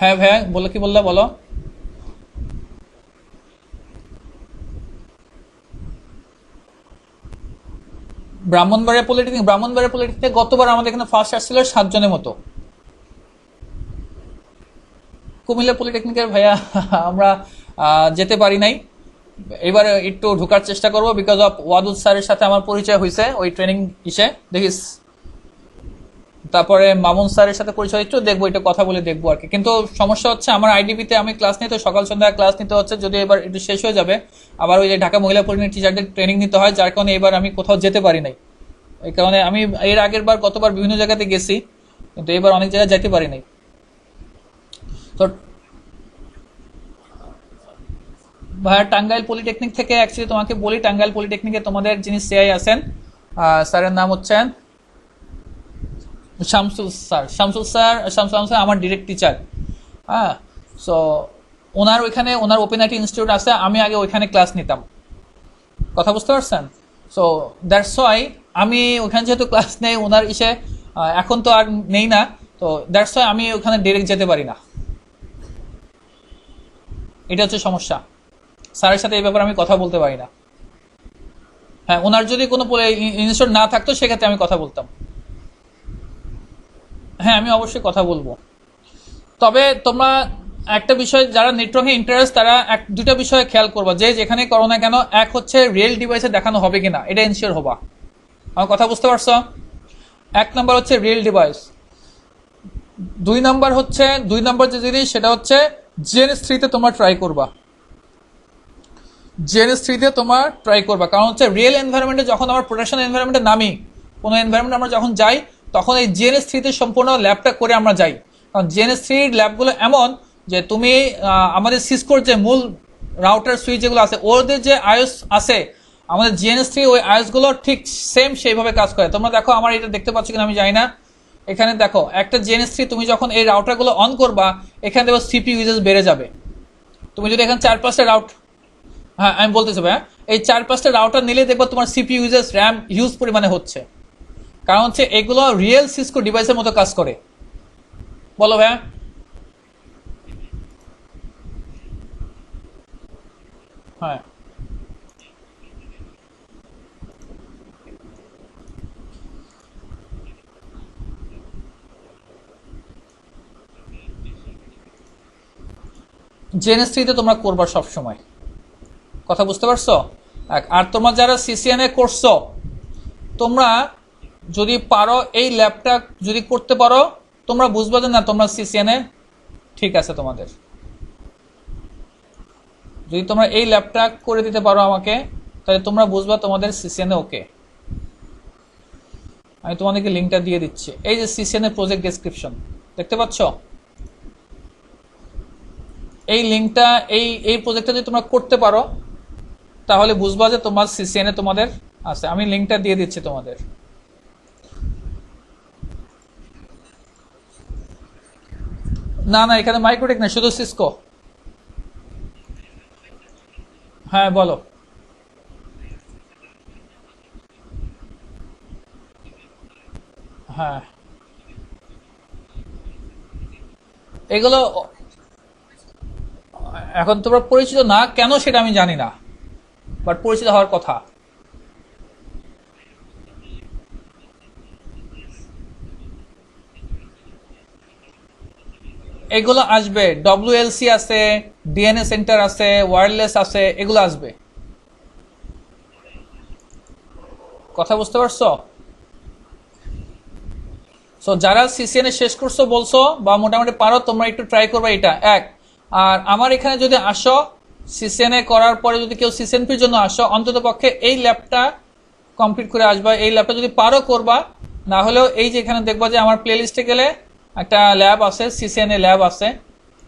হ্যাঁ ভাইয়া, বলো কি বললা বলো। ব্রাহ্মণবাড়িয়া পলিটেকনিক গতবার আমাদের এখানে ফার্স্ট আসছিল 7 জনের মতো। কুমিল্লা পলিটেকনিকের ভাইয়া আমরা যেতে পারি নাই। এবার একটু ঢোকার চেষ্টা করব, বিকজ অফ ওয়াদুদ স্যারের সাথে আমার পরিচয় হয়েছে ওই ট্রেনিং ইসে, দেখিস। তারপরে মামুন স্যারের সাথে পরিচয়, একটু দেখবো, একটু কথা বলে দেখবো আর কি। কিন্তু সমস্যা হচ্ছে আমার আইডিপিতে আমি ক্লাস নিতে সকাল সন্ধ্যা ক্লাস নিতে হচ্ছে, যদি এবার একটু শেষ হয়ে যাবে আবার ওই যে ঢাকা মহিলা পলিটেকনিক টিচারদের ট্রেনিং নিতে হয়, যার কারণে এবার আমি কোথাও যেতে পারি নাই। এই কারণে আমি এর আগের বার গতবার বিভিন্ন জায়গাতে গেছি, কিন্তু এবার অনেক জায়গায় যেতে পারি নাই। তো ভাইয়া টাঙ্গাইল পলিটেকনিক থেকে অ্যাকচুয়ালি তোমাকে বলি, টাঙ্গাইল পলিটেকনিকে তোমাদের যিনি সিআই আছেন স্যারের নাম হচ্ছেন শামসুল স্যার আমার ডিরেক্ট টিচার। হ্যাঁ, সো ওনার ওইখানে ওনার ওপেন আইটি ইনস্টিটিউট আছে, আমি আগে ওইখানে ক্লাস নিতাম। কথা বুঝতে পারছেন? সো দ্যাটস ওয়াই আমি ওখানে যেহেতু ক্লাস নেই ওনার ইসে, এখন তো আর নেই না, তো দ্যাটস ওয়াই আমি ওখানে ডিরেক্ট যেতে পারি না। এটা হচ্ছে সমস্যা, স্যারের সাথে এই ব্যাপারে আমি কথা বলতে পারি না। হ্যাঁ, ওনার যদি কোনো ইনস্টিটিউট না থাকতো সেক্ষেত্রে আমি কথা বলতাম। হ্যাঁ, আমি অবশ্যই কথা বলবো। তবে তোমরা একটা বিষয়, যারা নেটওয়ার্কিং ইন্টারেস্ট তারা দুটা বিষয়ে খেয়াল করবা, যে যেখানে করো না কেন, এক হচ্ছে রিয়েল ডিভাইসে দেখানো হবে কিনা, এটা এনশিওর হবা। আমার কথা বুঝতে পারছো? 1 নম্বর হচ্ছে রিয়েল ডিভাইস। 2 নম্বর যে জিনিস সেটা হচ্ছে জিএনএস3-তে তোমরা ট্রাই করবা। জিএনএস3-তে তোমার ট্রাই করবা, কারণ হচ্ছে রিয়েল এনভায়রনমেন্টে যখন আমরা প্রোডাকশন এনভায়রনমেন্টে নামি, কোনো এনভায়রনমেন্টে আমরা যখন যাই, তখন এই জিএনএস3-তে সম্পূর্ণ ল্যাবটা করে আমরা যাই। কারণ জিএনএস3 ল্যাবগুলো এমন যে তুমি আমাদের সিসকোর যে মূল রাউটার সুইচ যেগুলো আছে, ওদের যে আইওস আছে, আমাদের জিএনএস3 ওই আইওসগুলো ঠিক সেম সেইভাবে কাজ করে। তোমরা দেখো, আমার এটা দেখতে পাচ্ছ কিনা আমি জানি না, এখানে দেখো একটা জিএনএস3 তুমি যখন এই রাউটারগুলো অন করবা, এখানে দেখো সিপি ইউজেস বেড়ে যাবে। তুমি যদি এখানে 4-5টা রাউট, হ্যাঁ আমি বলতেছি ভাইয়া, এই 4-5টা রাউটার নিলে দেখবো তোমার সিপি ইউজেস, র্যাম হিউজ পরিমাণে হচ্ছে। কারণ হচ্ছে এগুলো রিয়েল সিসকো ডিভাইসের মতো কাজ করে। বলো ভাইয়া। হ্যাঁ, জিএনএস3-তে তোমরা করবা সব সময়। কথা বুঝতে পারছো? আর তোমরা যারা সিসিএনএ করছো, তোমরা যদি পারো এই ল্যাবটা যদি করতে পারো, তোমরা বুঝবে যে না তোমরা সিসিএনএ ঠিক আছে তোমাদের। যদি তোমরা এই ল্যাবটা করে দিতে পারো আমাকে, তাহলে তোমরা বুঝবা তোমাদের সিসিএনএ ওকে। আমি তোমাদেরকে লিঙ্কটা দিয়ে দিচ্ছি, এই যে সিসিএনএ প্রজেক্ট ডেসক্রিপশন দেখতে পাচ্ছ, এই লিঙ্কটা, এই প্রজেক্টটা যদি তোমরা করতে পারো, তাহলে বুঝবা যে তোমার সিসিএনএ তোমাদের আছে। আমি লিঙ্কটা দিয়ে দিচ্ছি তোমাদের। না না, এখানে মাইক্রোটেক না, শুধু সিসকো। হ্যাঁ বলো। হ্যাঁ, এগুলো এখন তোমরা পরিচিত না কেন সেটা আমি জানি না, বাট পরিচিত হওয়ার কথা। এগুলো আসবে, ডব্লিউএলসি আছে, ডিএনএ সেন্টার আছে, ওয়্যারলেস আছে, এগুলো আসবে। কথা বুঝতে পারছো? সো যারা সিসিএনএ শেষ করছো বলছো বা মোটামুটি পারো, তোমরা একটু ট্রাই করবে এটা এক। আর আমার এখানে যদি আসো সিসিএনএ করার পরে যদি কেউ সিসিএনপির জন্য আসো, অন্তত পক্ষে এই ল্যাবটা কমপ্লিট করে আসবা। এই ল্যাবটা যদি পারো করবা, না হলেও এই যে এখানে দেখবা যে আমার প্লে লিস্টে গেলে একটা ল্যাব আছে, সিসিএনএ ল্যাব আছে,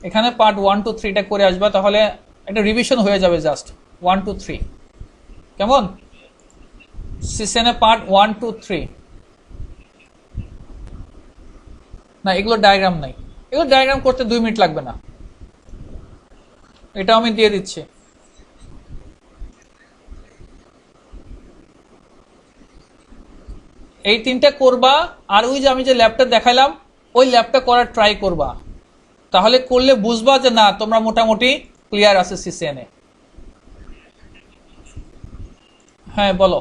এখানে পার্ট 1 to 3টা করে আসবা, তাহলে একটা রিভিশন হয়ে যাবে। জাস্ট 1 to 3 কেমন? সিসিএনএ পার্ট 1 to 3 না, এগুলো ডায়াগ্রাম নাই, এগুলো ডায়াগ্রাম করতে 2 মিনিট লাগবে না, এটা আমি দিয়ে দিচ্ছি। এই 3টা করবা, আর ওই যে আমি যে ল্যাবটা দেখাইলাম ওই ল্যাবটা করার ট্রাই করবা, তাহলে করলে বুঝবা যে না তোমরা মোটামুটি ক্লিয়ার আছে সিসিএনএ। হ্যাঁ বলো।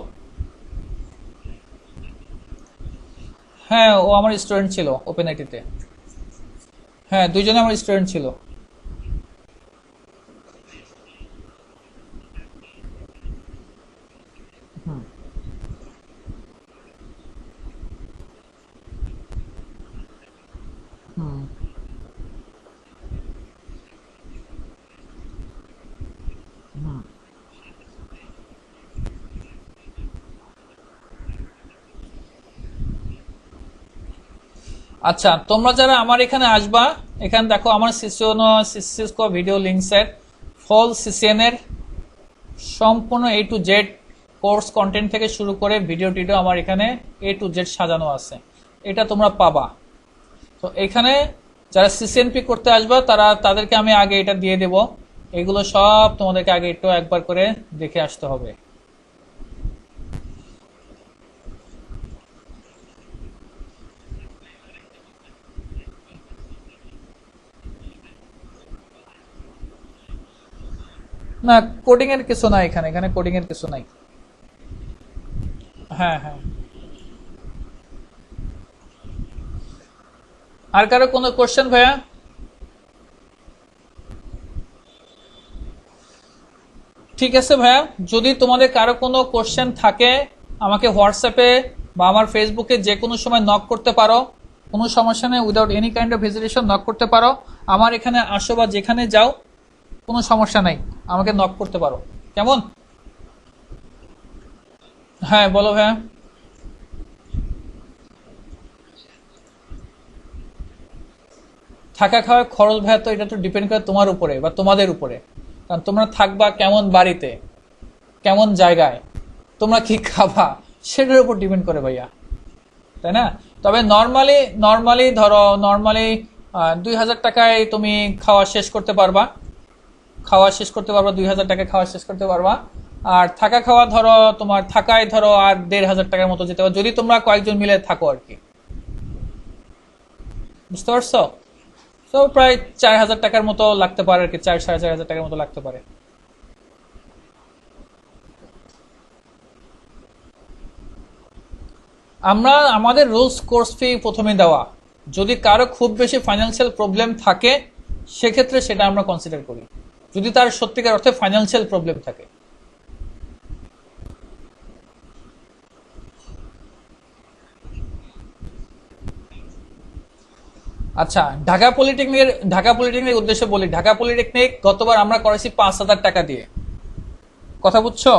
হ্যাঁ, ও আমার স্টুডেন্ট ছিল ওপেন আইটিতে। হ্যাঁ, দুইজনে আমার স্টুডেন্ট ছিল। হুম হুম। হুম। আচ্ছা, তোমরা যারা আমার এখানে আসবা, এখানে দেখো আমার সিসিএনও ভিডিও লিঙ্কসের ফল সিসিএন এর সম্পূর্ণ A to Z course content থেকে শুরু করে ভিডিও টিডিও আমার এখানে A to Z সাজানো আছে, এটা তোমরা পাবা। তো এখানে যারা সিসিএনপি করতে আসবা তাদেরকে আমি আগে এটা দিয়ে দেব, এগুলো সব তোমাদেরকে আগে একটু একবার করে দেখে আসতে হবে। না, কোডিং এর কিছু নাই এখানে, এখানে কোডিং এর কিছু নাই। হ্যাঁ হ্যাঁ। আর কারো কোনো কোশ্চেন ভাইয়া? ঠিক আছে ভাইয়া, যদি তোমাদের কারো কোনো কোশ্চেন থাকে আমাকে হোয়াটসঅ্যাপে বা আমার ফেসবুকে যে কোনো সময় নক করতে পারো, কোনো সমস্যা নেই, without any kind of hesitation knock করতে পারো। আমার এখানে আসো বা যেখানে যাও কোনো সমস্যা নাই, আমাকে নক করতে পারো। কেমন? হ্যাঁ বলো ভাইয়া। থাকা খাওয়ার খরচ ভাইয়া, তো এটা তো ডিপেন্ড করে তোমার উপরে বা তোমাদের উপরে, কারণ তোমরা থাকবা কেমন বাড়িতে, কেমন জায়গায়, তোমরা কি খাবা, সেটার উপর ডিপেন্ড করে ভাইয়া, তাই না? তবে নর্মালি নর্মালি ধরো নর্মালি 2,000 টাকায় তুমি খাওয়া শেষ করতে পারবা, 2,000 টাকায় খাওয়া শেষ করতে পারবা। আর থাকা খাওয়া ধরো তোমার থাকায় ধরো আর 1,500 টাকার মতো যেতে পারো, যদি তোমরা কয়েকজন মিলে থাকো আর কি। বুঝতে পারছো? তো প্রায় 4,000 টাকার মতো লাগতে পারে আর কি, 4-4.5 হাজার টাকার মতো লাগতে পারে। আমরা আমাদের রুলস কোর্স ফি প্রথমে দেওয়া, যদি কারো খুব বেশি ফাইন্যান্সিয়াল প্রবলেম থাকে সেক্ষেত্রে সেটা আমরা কনসিডার করি, যদি তার সত্যিকার অর্থে ফাইন্যান্সিয়াল প্রবলেম থাকে। আচ্ছা, ঢাকা পলিটেকনিকের উদ্দেশ্যে বলি, ঢাকা পলিটেকনিক গতবার আমরা করেছি 5,000 টাকা দিয়ে, কথা বুঝছো?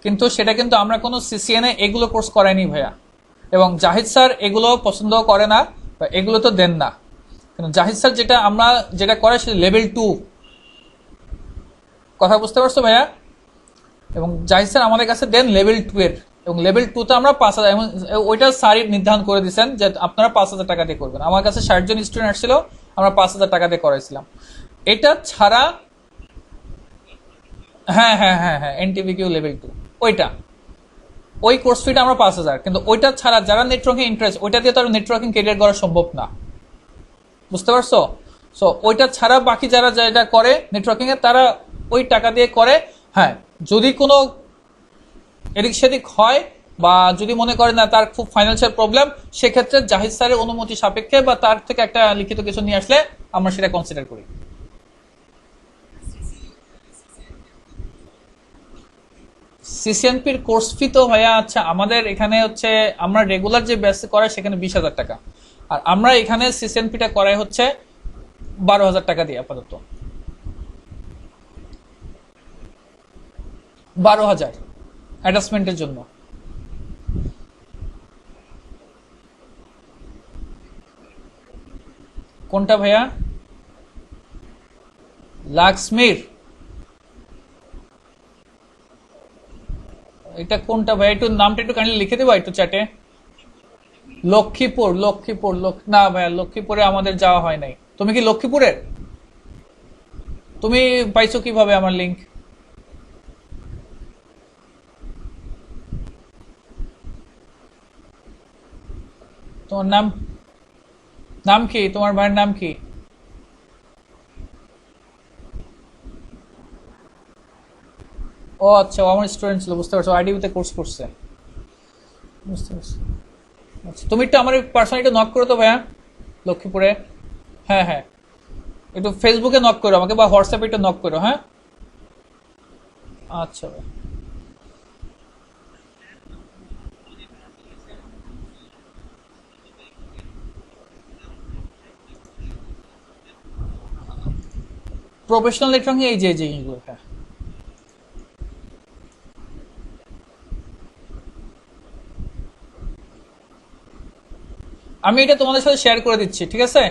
কিন্তু সেটা কিন্তু আমরা কোনো সিসিএনএ এগুলো কোর্স করাইনি ভাইয়া, এবং জাহিদ স্যার এগুলো পছন্দ করে না বা এগুলো তো দেন না। কিন্তু জাহিদ স্যার যেটা করে সেটা লেভেল 2, কথা বুঝতে পারছো ভাইয়া? এবং জাহিদ স্যার আমাদের কাছে দেন লেভেল 2 এর, এবং লেভেল 2 তে আমরা 5,000, এবং ওইটা স্যারই নির্ধারণ করে দিচ্ছেন যে আপনারা 5,000 টাকা দিয়ে করবেন। আমার কাছে 60 জন স্টুডেন্ট আসছিল, আমরা 5,000 টাকা দিয়ে করাইছিলাম। এটা ছাড়া হ্যাঁ হ্যাঁ হ্যাঁ হ্যাঁ, NTVQ লেভেল 2 ওইটা, ওই কোর্স ফিটা আমরা 5,000, কিন্তু ওইটা ছাড়া যারা নেটওয়ার্কিং ইন্টারেস্ট, ওইটা দিয়ে তো আর নেটওয়ার্কিং ক্যারিয়ার করা সম্ভব না। বুঝতে পারছো? সো ওইটা ছাড়া বাকি যারা যেটা করে নেটওয়ার্কিং এ, তারা ওই টাকা দিয়ে করে। হ্যাঁ, যদি কোনো এদিক সেদিক হয় বা যদি মনে করে না তার খুব ফাইন্যান্সিয়াল প্রবলেম, সেক্ষেত্রে জাহিদ স্যারের অনুমতি সাপেক্ষে বা তার থেকে একটা লিখিত কিছু নিয়ে আসলে আমরা সেটা কনসিডার করি। সিসিএনপির কোর্স ফি তো ভাইয়া আচ্ছা আমাদের এখানে হচ্ছে আমরা রেগুলার যে ব্যাচ করাই সেখানে 20,000 টাকা, আর আমরা এখানে সিসিএনপিটা করাই হচ্ছে 12,000 টাকা দিয়ে আপাতত। 12,000 অ্যাটাচমেন্টের জন্য। কোনটা ভাইয়া? লাক্সমির? এটা কোনটা ভাইয়া? একটু নামটা একটু কাইন্ডলি লিখে দেবো একটু চ্যাটে। লক্ষ্মীপুর, লক্ষ্মীপুর না ভাইয়া, লক্ষ্মীপুরে আমাদের যাওয়া হয় নাই। তুমি কি লক্ষ্মীপুরের? তুমি পাইছো কিভাবে আমার লিংক? তোমার নাম, নাম কি তোমার ভাইয়ের নাম কি? ও আচ্ছা, ও আমার স্টুডেন্ট ছিল, বুঝতে পারছো, আইডিবিতে কোর্স করছে। বুঝতে পারছি। আচ্ছা তুমি একটু আমার পার্সোনালি একটু নক করো তো ভাইয়া, লক্ষ্মীপুরে। হ্যাঁ হ্যাঁ, একটু ফেসবুকে নক করো আমাকে বা হোয়াটসঅ্যাপে একটু নক করো, হ্যাঁ। আচ্ছা ভাই। প্রফেশনাল নেটওয়ার্কিং এই যে এই জিনিসগুলো, হ্যাঁ। আমি এটা তোমাদের সাথে শেয়ার করে দিচ্ছি, ঠিক আছে?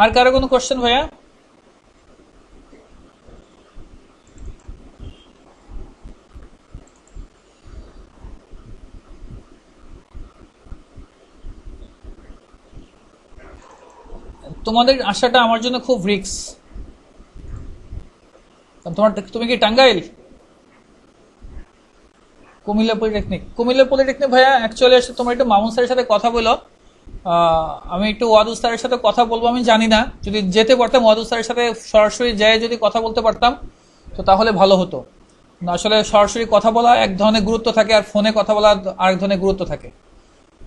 আর কারো কোনো কোশ্চেন ভাইয়া? তোমাদের আশাটা আমার জন্য খুব রিস্ক। তোমার, তুমি কি টাঙ্গাইল? কুমিল্লা পলিটেকনিক, কুমিল্লা পলিটেকনিক ভাইয়া অ্যাকচুয়ালি আসলে তোমরা একটু মামুন স্যারের সাথে কথা বলো। আমি একটু ওয়াদুদ স্যারের সাথে কথা বলবো, আমি জানি না, যদি যেতে পারতাম ওয়াদুদ স্যারের সাথে সরাসরি যেয়ে যদি কথা বলতে পারতাম তো তাহলে ভালো হতো। না, আসলে সরাসরি কথা বলা এক ধরনের গুরুত্ব থাকে, আর ফোনে কথা বলা আরেক ধরনের গুরুত্ব থাকে।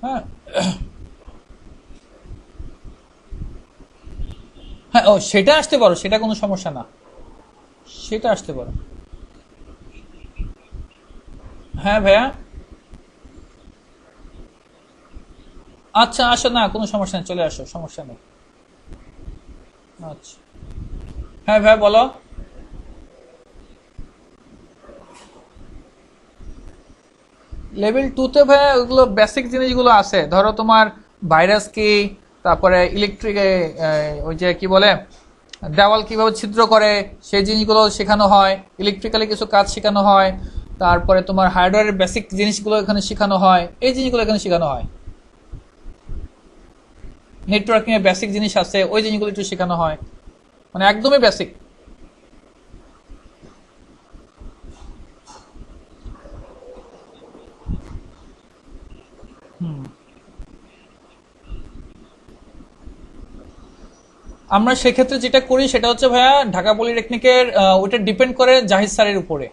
হ্যাঁ হ্যাঁ, ও সেটা আসতে পারো, সেটা কোনো সমস্যা না, সেটা আসতে পারো। হ্যাঁ ভাইয়া। আচ্ছা আসো, না কোনো সমস্যা নেই, চলে আসো, সমস্যা নেই। আচ্ছা। হ্যাঁ ভাইয়া বলো। লেভেল টুতে ভাইয়া ওগুলো বেসিক জিনিসগুলো আছে, ধরো তোমার ভাইরাস কি, তারপরে ইলেকট্রিক, ওই যে কি বলে, দেওয়াল কিভাবে ছিদ্র করে সেই জিনিসগুলো শেখানো হয়, ইলেকট্রিক্যালি কিছু কাজ শেখানো হয়, তারপরে তোমার হার্ডওয়্যারের বেসিক জিনিসগুলো এখানে শেখানো হয়, এই জিনিসগুলো এখানে শেখানো হয়। নেটওয়ার্কিং এর বেসিক জিনিস আছে, ওই জিনিসগুলো একটু শেখানো হয়, মানে একদমই বেসিক। আমরা সেক্ষেত্রে যেটা করি সেটা হচ্ছে ভাইয়া, ঢাকা পলিটেকনিকের ওইটা ডিপেন্ড করে জাহিদ স্যারের উপরে।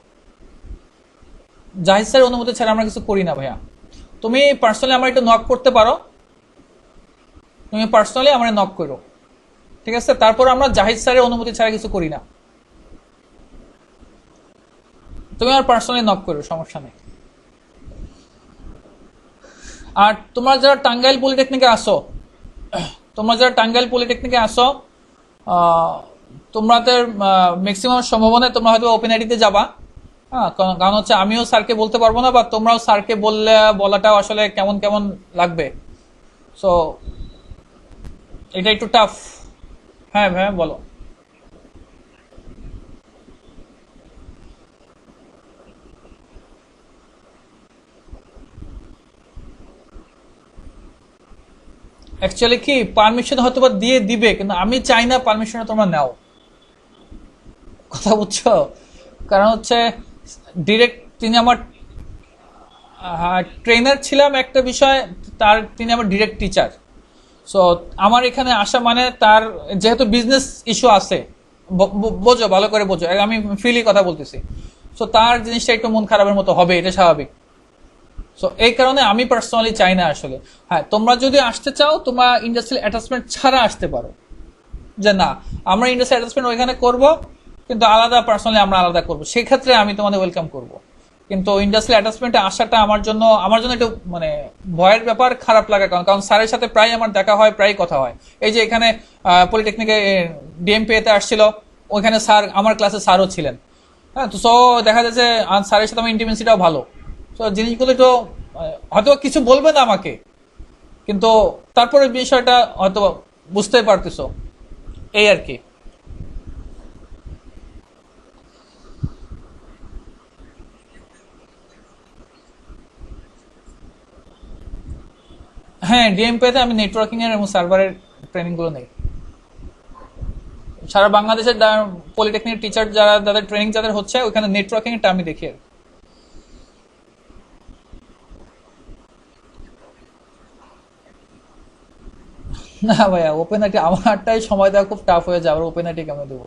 জাহিদ স্যারের অনুমতি ছাড়া আমরা কিছু করি না ভাইয়া। তুমি পার্সোনালি আমার একটু নক করতে পারো, তুমি পার্সোনালি আমার নক করো, ঠিক আছে? তারপর আমরা জাহিদ স্যারের অনুমতি ছাড়া কিছু করি না। তুমি আমার পার্সোনালি নক করো, সমস্যা নেই। আর তোমরা যারা টাঙ্গাইল পলিটেকনিকে আসো, তোমরা যারা টাঙ্গাইল পলিটেকনিকে আসো, আহ, তোমাদের ম্যাক্সিমাম সম্ভাবনায় তোমরা হয়তো ওপেন আইডিতে যাবা। হ্যাঁ, কারণ হচ্ছে আমিও স্যারকে বলতে পারবো না, বা তোমরাও স্যারকে বললে বলাটাও আসলে কেমন কেমন লাগবে। সো এটা একটু টাফ। হ্যাঁ ভাইয়া বলো। অ্যাকচুয়ালি কি পারমিশন হয়তো বা দিয়ে দিবে, কিন্তু আমি চাই না পারমিশন তোমরা নাও, কথা বুঝছো? কারণ হচ্ছে ডিরেক্ট তিনি আমার ট্রেনার ছিলাম একটা বিষয়, তার তিনি আমার ডিরেক্ট টিচার। সো আমার এখানে আসা মানে তার যেহেতু বিজনেস ইস্যু আছে, বোঝো, ভালো করে বোঝো, আমি ফ্রিলি কথা বলতেছি। সো তার জিনিসটা একটু মন খারাপের মতো হবে, এটা স্বাভাবিক। সো এই কারণে আমি পার্সোনালি চাই না আসলে। হ্যাঁ, তোমরা যদি আসতে চাও তোমরা ইন্ডাস্ট্রিয়াল অ্যাটাচমেন্ট ছাড়া আসতে পারো, যে না আমরা ইন্ডাস্ট্রিয়াল অ্যাটাচমেন্ট ওইখানে করব, কিন্তু আলাদা পার্সোনালি আমরা আলাদা করব, সেক্ষেত্রে আমি তোমাদের ওয়েলকাম করব। কিন্তু ইন্ডাস্ট্রিয়াল অ্যাটাচমেন্টে আসাটা আমার জন্য একটু মানে ভয়ের ব্যাপার, খারাপ লাগা, কারণ স্যারের সাথে প্রায় আমার দেখা হয়, প্রায় কথা হয়। এই যে এখানে পলিটেকনিকে ডিএমপিএতে আসছিল, ওইখানে স্যার আমার ক্লাসে স্যারও ছিলেন। হ্যাঁ, তো সো দেখা যাচ্ছে স্যারের সাথে আমার ইন্টিমেসিটাও ভালো। তো জিনিসগুলো একটু হয়তো কিছু বলবে না আমাকে, কিন্তু তারপরে বিষয়টা হয়তো বুঝতে পারতেছো, এই আর কি। হ্যাঁ, ডিএমপিতে আমি নেটওয়ার্কিং এর এবং সার্ভারের ট্রেনিং গুলো নেই। সারা বাংলাদেশের পলিটেকনিক টিচার যারা, যাদের ট্রেনিং যাদের হচ্ছে, ওখানে নেটওয়ার্কিং এরটা আমি দেখি আর কি। না ভাইয়া, ওপেন আইটি আমারটাই সময় দেওয়া খুব টাফ হয়ে যায়, আবার ওপেন আইটি কেমন দেবো?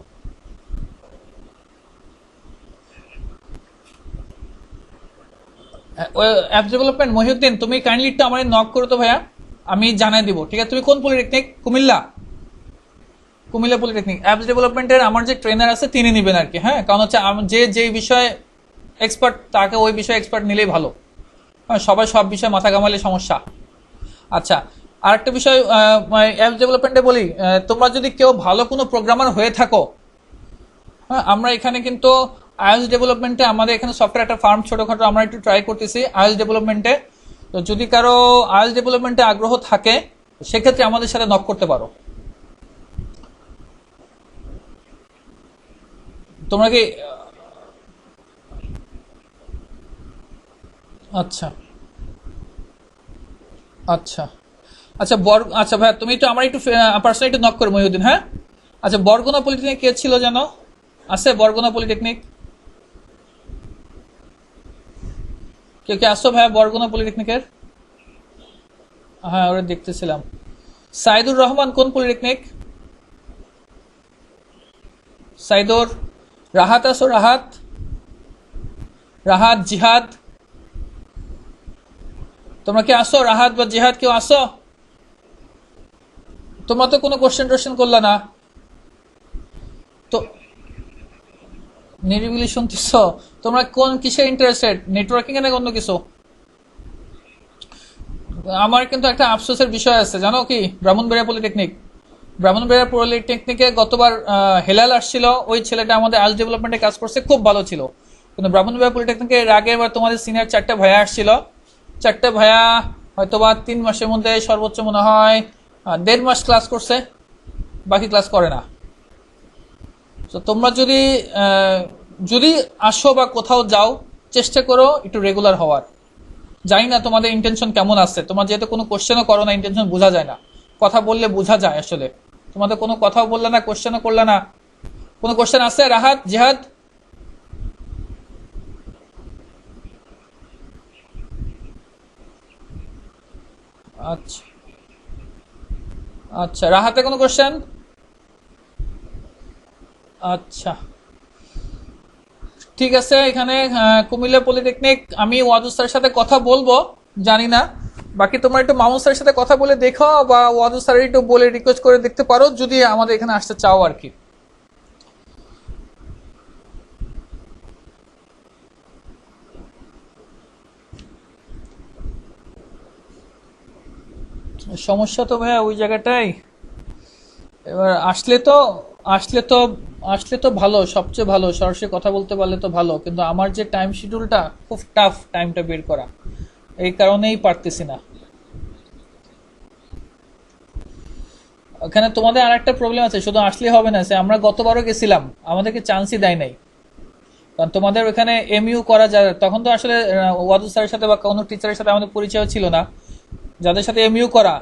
অ্যাপ ডেভেলপমেন্ট মহিউদ্দিন, তুমি কাইন্ডলি একটু আমার নক করো তো ভাইয়া, আমি জানাই দিব। ঠিক আছে, তুমি কোন polytechnic? Comilla? Comilla polytechnic apps ডেভেলপমেন্টের আমার যে ট্রেনার আছে তিনি নিবেন আর কি। হ্যাঁ, কারণ হচ্ছে যে বিষয়ে এক্সপার্ট তাকে ওই বিষয়ে এক্সপার্ট নিলেই ভালো। হ্যাঁ, সবাই সব বিষয়ে মাথা ঘামালে সমস্যা। আচ্ছা, আরেকটা বিষয় অ্যাপস ডেভেলপমেন্টে বলি, তোমরা যদি কেউ ভালো কোনো প্রোগ্রামার হয়ে থাকো, হ্যাঁ, আমরা এখানে কিন্তু আইএলস ডেভেলপমেন্টে আমাদের এখানে সফটওয়্যার একটা ফার্ম ছোটখাটো আমরা একটু ট্রাই করতেছি আইএলস ডেভেলপমেন্টে। তো যদি কারো আইএলস ডেভেলপমেন্টে আগ্রহ থাকে, সেক্ষেত্রে আমাদের সাথে নক করতে পারো। তোমরা কি আচ্ছা আচ্ছা আচ্ছা আচ্ছা ভাইয়া, তুমি একটু আমার একটু পার্সোনালি একটু নক করো মহিউদ্দিন। হ্যাঁ, আচ্ছা, বরগুনা পলিটেকনিক কে ছিল জানো? আছে বরগুনা পলিটেকনিক? কে কে আসছো ভাইয়া বরগুনা পলিটেকনিকের? হ্যাঁ, ওরা দেখতেছিলাম। সাইদুর রহমান কোন পলিটেকনিক? সাইদুর। রাহাত আসো? রাহাত, রাহাত জিহাদ, তোমরা কি আসো? রাহাত বা জিহাদ কেউ আসো? তোমরা তো কোনো কোশ্চেন টোশ্চেন করলা না তো, নিরিবিলি শুনতেছ? তোমরা কোন কিসে ইন্টারেস্টেড, নেটওয়ার্কিং এ না অন্য কিছু? আমার কিন্তু একটা আফসোসের বিষয় আছে জানো কি, ব্রাহ্মণবাড়িয়া পলিটেকনিক, ব্রাহ্মণবাড়িয়া পলিটেকনিকে গতবার হেলাল আসছিল, ওই ছেলেটা আমাদের আজ ডেভেলপমেন্টে কাজ করছে, খুব ভালো ছিল। কিন্তু ব্রাহ্মণবাড়িয়া পলিটেকনিকে এর আগের বার তোমাদের সিনিয়র 4টা ভাইয়া আসছিল, 4টে ভাইয়া হয়তোবা 3 মাসের মধ্যে সর্বোচ্চ মনে হয় 1.5 মাস ক্লাস করছে, বাকি ক্লাস করে না। তো তোমরা যদি যদি আসো বা কোথাও যাও, চেষ্টা করো একটু রেগুলার হওয়ার। জানি না তোমাদের ইন্টেনশন কেমন আছে, তোমার যেহেতু কোনো কোশ্চেনও করো না, ইন্টেনশন বোঝা যায় না, কথা বললে বোঝা যায় আসলে। তোমাদের কোনো কথাও বললে না, কোশ্চেনও করলে না। কোনো কোশ্চেন আছে রাহাত জিহাদ? আচ্ছা আচ্ছা, রাহাতে কোনো কোশ্চেন? আচ্ছা, ঠিক আছে। এখানে কুমিল্লা পলিটেকনিক, আমি ওয়াদুদ স্যারের সাথে কথা বলবো, জানি না। বাকি তোমরা একটু মামুন স্যারের সাথে কথা বলে দেখো, বা ওয়াদুদ স্যারের একটু বলে রিকোয়েস্ট করে দেখতে পারো, যদি আমাদের এখানে আসতে চাও আর কি। সমস্যা তো ভাইয়া ওই জায়গাটাই। এবার আসলে তো আসলে তো ভালো, সবচেয়ে ভালো, সরাসরি কথা বলতে পারলে তো ভালো, কিন্তু আমার যে টাইম শিডিউলটা খুব টাফ, টাইমটা বের করা, এই কারণেই পারতেছি না। ওখানে তোমাদের আর একটা প্রবলেম আছে, শুধু আসলে হবে না, সে আমরা গতবারও গেছিলাম, আমাদেরকে চান্সই দেয় নাই। কারণ তোমাদের ওখানে এমইউ করা যায়, তখন তো আসলে ওয়াদুদ স্যারের সাথে বা কোনো টিচারের সাথে আমাদের পরিচয় ছিল না। যাদের সাথে এমইউ করা,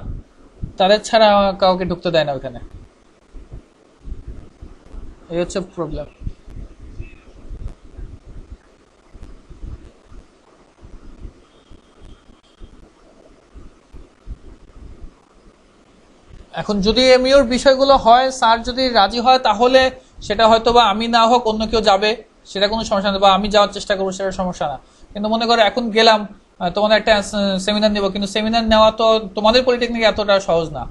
তাদের ছাড়া কাউকে ঢুকতে দেয় না ওখানে, এই হচ্ছে প্রবলেম। এখন যদি এমইউর বিষয়গুলো হয়, স্যার যদি রাজি হয়, তাহলে সেটা হয়তো বা আমি না হোক অন্য কেউ যাবে, সেটা কোনো সমস্যা না, বা আমি যাওয়ার চেষ্টা করবো, সেটা সমস্যা না। কিন্তু মনে করো এখন গেলাম, তোমাদের একটা সেমিনার নেব, কিন্তু সেমিনার নেওয়া তো তোমাদের পলিটেকনিক এতটা সহজ না।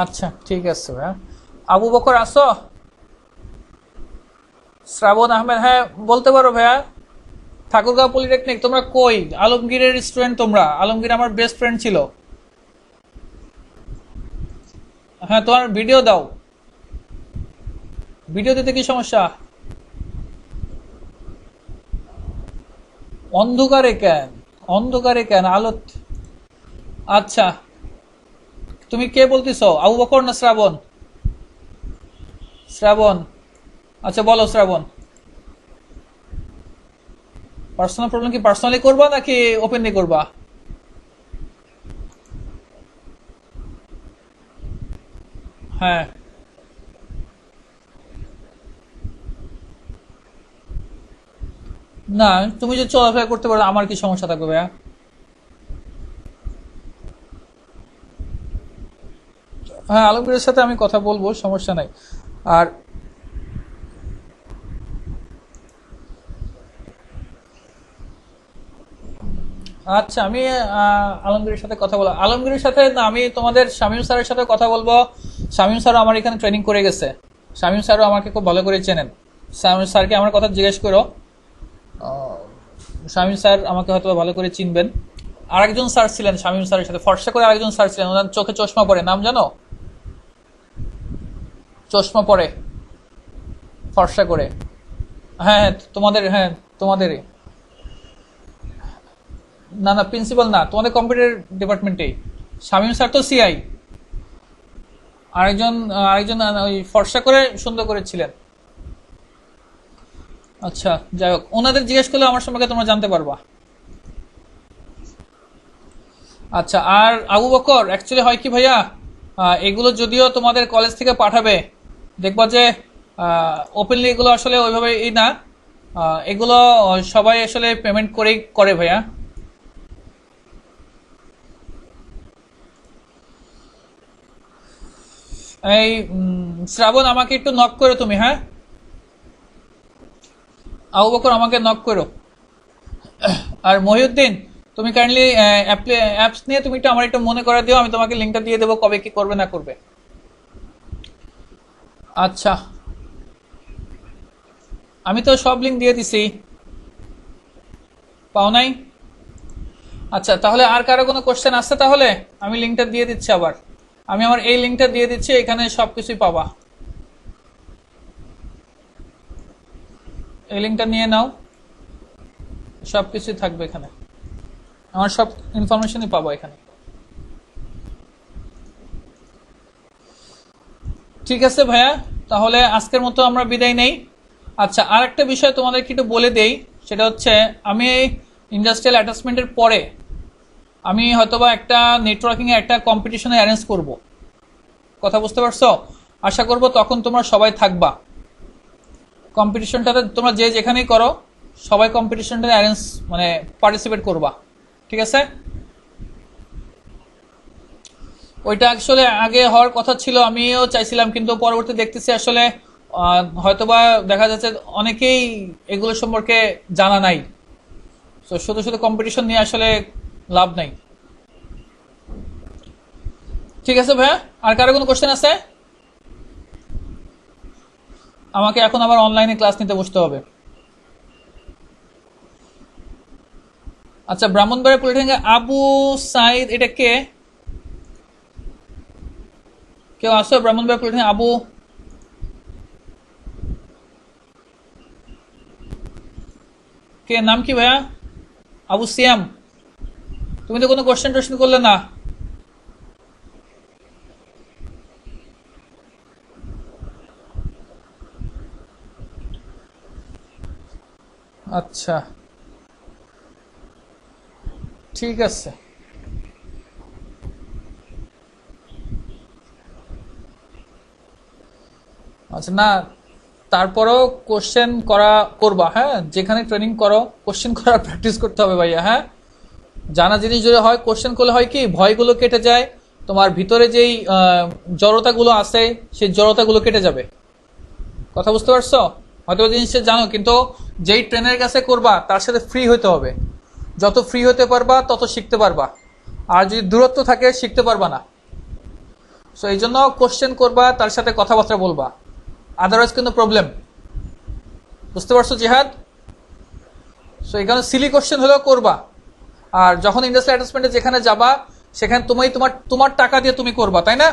আচ্ছা ঠিক আছে ভাইয়া। আবু বকর আসো? শ্রাবণ আহমেদ, হ্যাঁ বলতে পারো ভাইয়া। ঠাকুরগাঁও পলিটেকনিক, তোমরা কই? আলমগীরের স্টুডেন্ট তোমরা? আলমগীর আমার বেস্ট ফ্রেন্ড ছিল। হ্যাঁ তোমার ভিডিও দাও, ভিডিও দিতে কি সমস্যা? অন্ধকারে কেন? অন্ধকারে কেন আলো? আচ্ছা, তুমি কে বলতেছো, আবু বকর না শ্রাবণ? শ্রাবণ, আচ্ছা বলো শ্রাবণ। পার্সোনাল প্রবলেম কি পার্সোনালি করবা নাকি ওপেনলি করবা? হ্যাঁ, না তুমি যে চলাফেরা করতে পারো আমার কি সমস্যা থাকবে ভাইয়া? হ্যাঁ আলমগীরের সাথে আমি কথা বলবো, সমস্যা নাই। আর আচ্ছা আমি আলমগীরের সাথে কথা বলা, আলমগীরের সাথে না, আমি তোমাদের শামীম স্যারের সাথে কথা বলবো। শামীম স্যারও আমার এখানে ট্রেনিং করে গেছে। শামীম স্যারও আমাকে খুব ভালো করে চেনেন। শামীম স্যারকে আমার কথা জিজ্ঞেস করো। আহ, শামীম স্যার আমাকে হয়তো ভালো করে চিনবেন। আরেকজন স্যার ছিলেন শামীম স্যারের সাথে, ফর্সা করে আরেকজন স্যার ছিলেন, ওনার চোখে চশমা পরে, নাম জানো? চশমা পরে, ফর্সা করে। হ্যাঁ হ্যাঁ তোমাদের, হ্যাঁ তোমাদেরই। না না প্রিন্সিপাল না, তোমাদের কম্পিউটার ডিপার্টমেন্টেই। শামীম স্যার তো সিআই। আরেকজন ওই ফর্সা করে সুন্দর করে ছিলেন। আচ্ছা যাই হোক, ওনাদের জিজ্ঞেস করলে আমার সম্পর্কে তোমরা জানতে পারবা। আচ্ছা আর আবু বকর, অ্যাকচুয়ালি হয় কি ভাইয়া, এগুলো যদিও তোমাদের কলেজ থেকে পাঠাবে, দেখবা যে ওপেনলি এগুলো আসলে ওইভাবে না, এগুলো সবাই আসলে পেমেন্ট করেই করে ভাইয়া। এই শ্রাবণ আমাকে একটু নক করো তুমি, হ্যাঁ আবু বকর আমাকে নক করো। আর মহিউদ্দিন, তুমি কাইন্ডলি অ্যাপস নিয়ে তুমি একটু আমার একটু মনে করে দিও, আমি তোমাকে লিঙ্কটা দিয়ে দেবো কবে কি করবে না করবে। আচ্ছা, আমি তো সব লিঙ্ক দিয়ে দিছি। পাও নাই? আচ্ছা তাহলে আর কারো কোনো কোশ্চেন আসছে? তাহলে আমি লিঙ্কটা দিয়ে দিচ্ছি আবার। আমি আমার এই লিঙ্কটা দিয়ে দিচ্ছি, এখানে সবকিছুই পাবা। এই লিঙ্কটা নিয়ে নাও, সবকিছুই থাকবে এখানে, আমার সব ইনফরমেশনই পাবো এখানে। ঠিক আছে ভাইয়া, তাহলে আজকের মতো আমরা বিদায় নেই। আচ্ছা আর একটা বিষয় তোমাদেরকে একটু বলে দেই, সেটা হচ্ছে আমি এই ইন্ডাস্ট্রিয়াল অ্যাটাচমেন্টের পরে আমি হয়তোবা একটা নেটওয়ার্কিং এ একটা কম্পিটিশনে অ্যারেঞ্জ করব। কথা বুঝতে পারছো? আশা করব তখন তোমরা সবাই থাকবা কম্পিটিশনটাতে, তোমরা যে যেখানেই করো সবাই কম্পিটিশনটাতে অ্যারেঞ্জ মানে পার্টিসিপেট করবা। ঠিক আছে? ওইটা আসলে আগে হওয়ার কথা ছিল, আমিও চাইছিলাম, কিন্তু পরবর্তী দেখতেছি আসলে হয়তোবা দেখা যাচ্ছে অনেকেই এগুলো সম্পর্কে জানা নাই। তো শুধু শুধু কম্পিটিশন নিয়ে আসলে লাভ নাই। ঠিক আছে ভাইয়া, আর কারো কোনো কোশ্চেন আছে? আমাকে এখন আবার অনলাইনে ক্লাস নিতে বসতে হবে। আচ্ছা ব্রাহ্মণবাড়িয়া পলিটেকনিক আবু সাইদ, এটা কে? কেউ আসো ব্রাহ্মণবাড়িয়া পলিটেকনিক আবু? কে, নাম কি ভাইয়া? আবু সিয়াম? তুমি তো কোনো কোশ্চেন টোশ্চেন করলে না। আচ্ছা ঠিক আছে। আচ্ছা না, তারপরেও কোশ্চেন করবা, হ্যাঁ, যেখানে ট্রেনিং করো কোশ্চেন করার প্র্যাকটিস করতে হবে ভাইয়া। হ্যাঁ, জানা জিনিস যদি হয় কোশ্চেন করলে হয় কি ভয়গুলো কেটে যায়, তোমার ভিতরে যেই জড়তাগুলো আছে সেই জড়তাগুলো কেটে যাবে। কথা বুঝতে পারছো? হয়তো জিনিসটা জানো, কিন্তু যেই ট্রেনের কাছে করবা তার সাথে ফ্রি হতে হবে। যত ফ্রি হতে পারবা তত শিখতে পারবা, আর যদি দূরত্ব থাকে শিখতে পারবা না। সো এই জন্য কোশ্চেন করবা, তার সাথে কথাবার্তা বলবা, আদারওয়াইজ কিন্তু প্রবলেম। বুঝতে পারছো জিহাদ? সো এখানে সিলি কোশ্চেন হলেও করবা। আর যখন ইন্ডাস্ট্রিয়াল অ্যাটাচমেন্টে যেখানে যাবা সেখানে তোমার টাকা দিয়ে তুমি করবা, তাই না?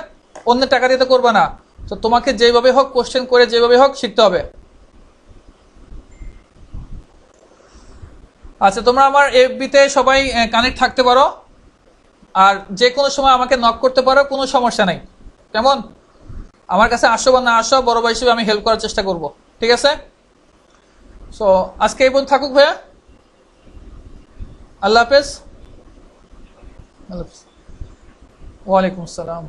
অন্যের টাকা দিয়ে তো করবা না। তো তোমাকে যেভাবে হোক কোশ্চেন করে যেভাবে হোক শিখতে হবে। আচ্ছা, তোমরা আমার এফবিতে সবাই কানেক্ট থাকতে পারো, আর যে কোনো সময় আমাকে নক করতে পারো, কোনো সমস্যা নাই। কেমন? আমার কাছে আসো বা না আসো, বড় ভাই হিসেবে আমি হেল্প করার চেষ্টা করব। ঠিক আছে? সো আজকে এই পর্যন্ত থাকুক ভাইয়া। আল্লাহ হাফেজ। আল্লাহ হাফেজ। ওয়ালাইকুম আসসালাম।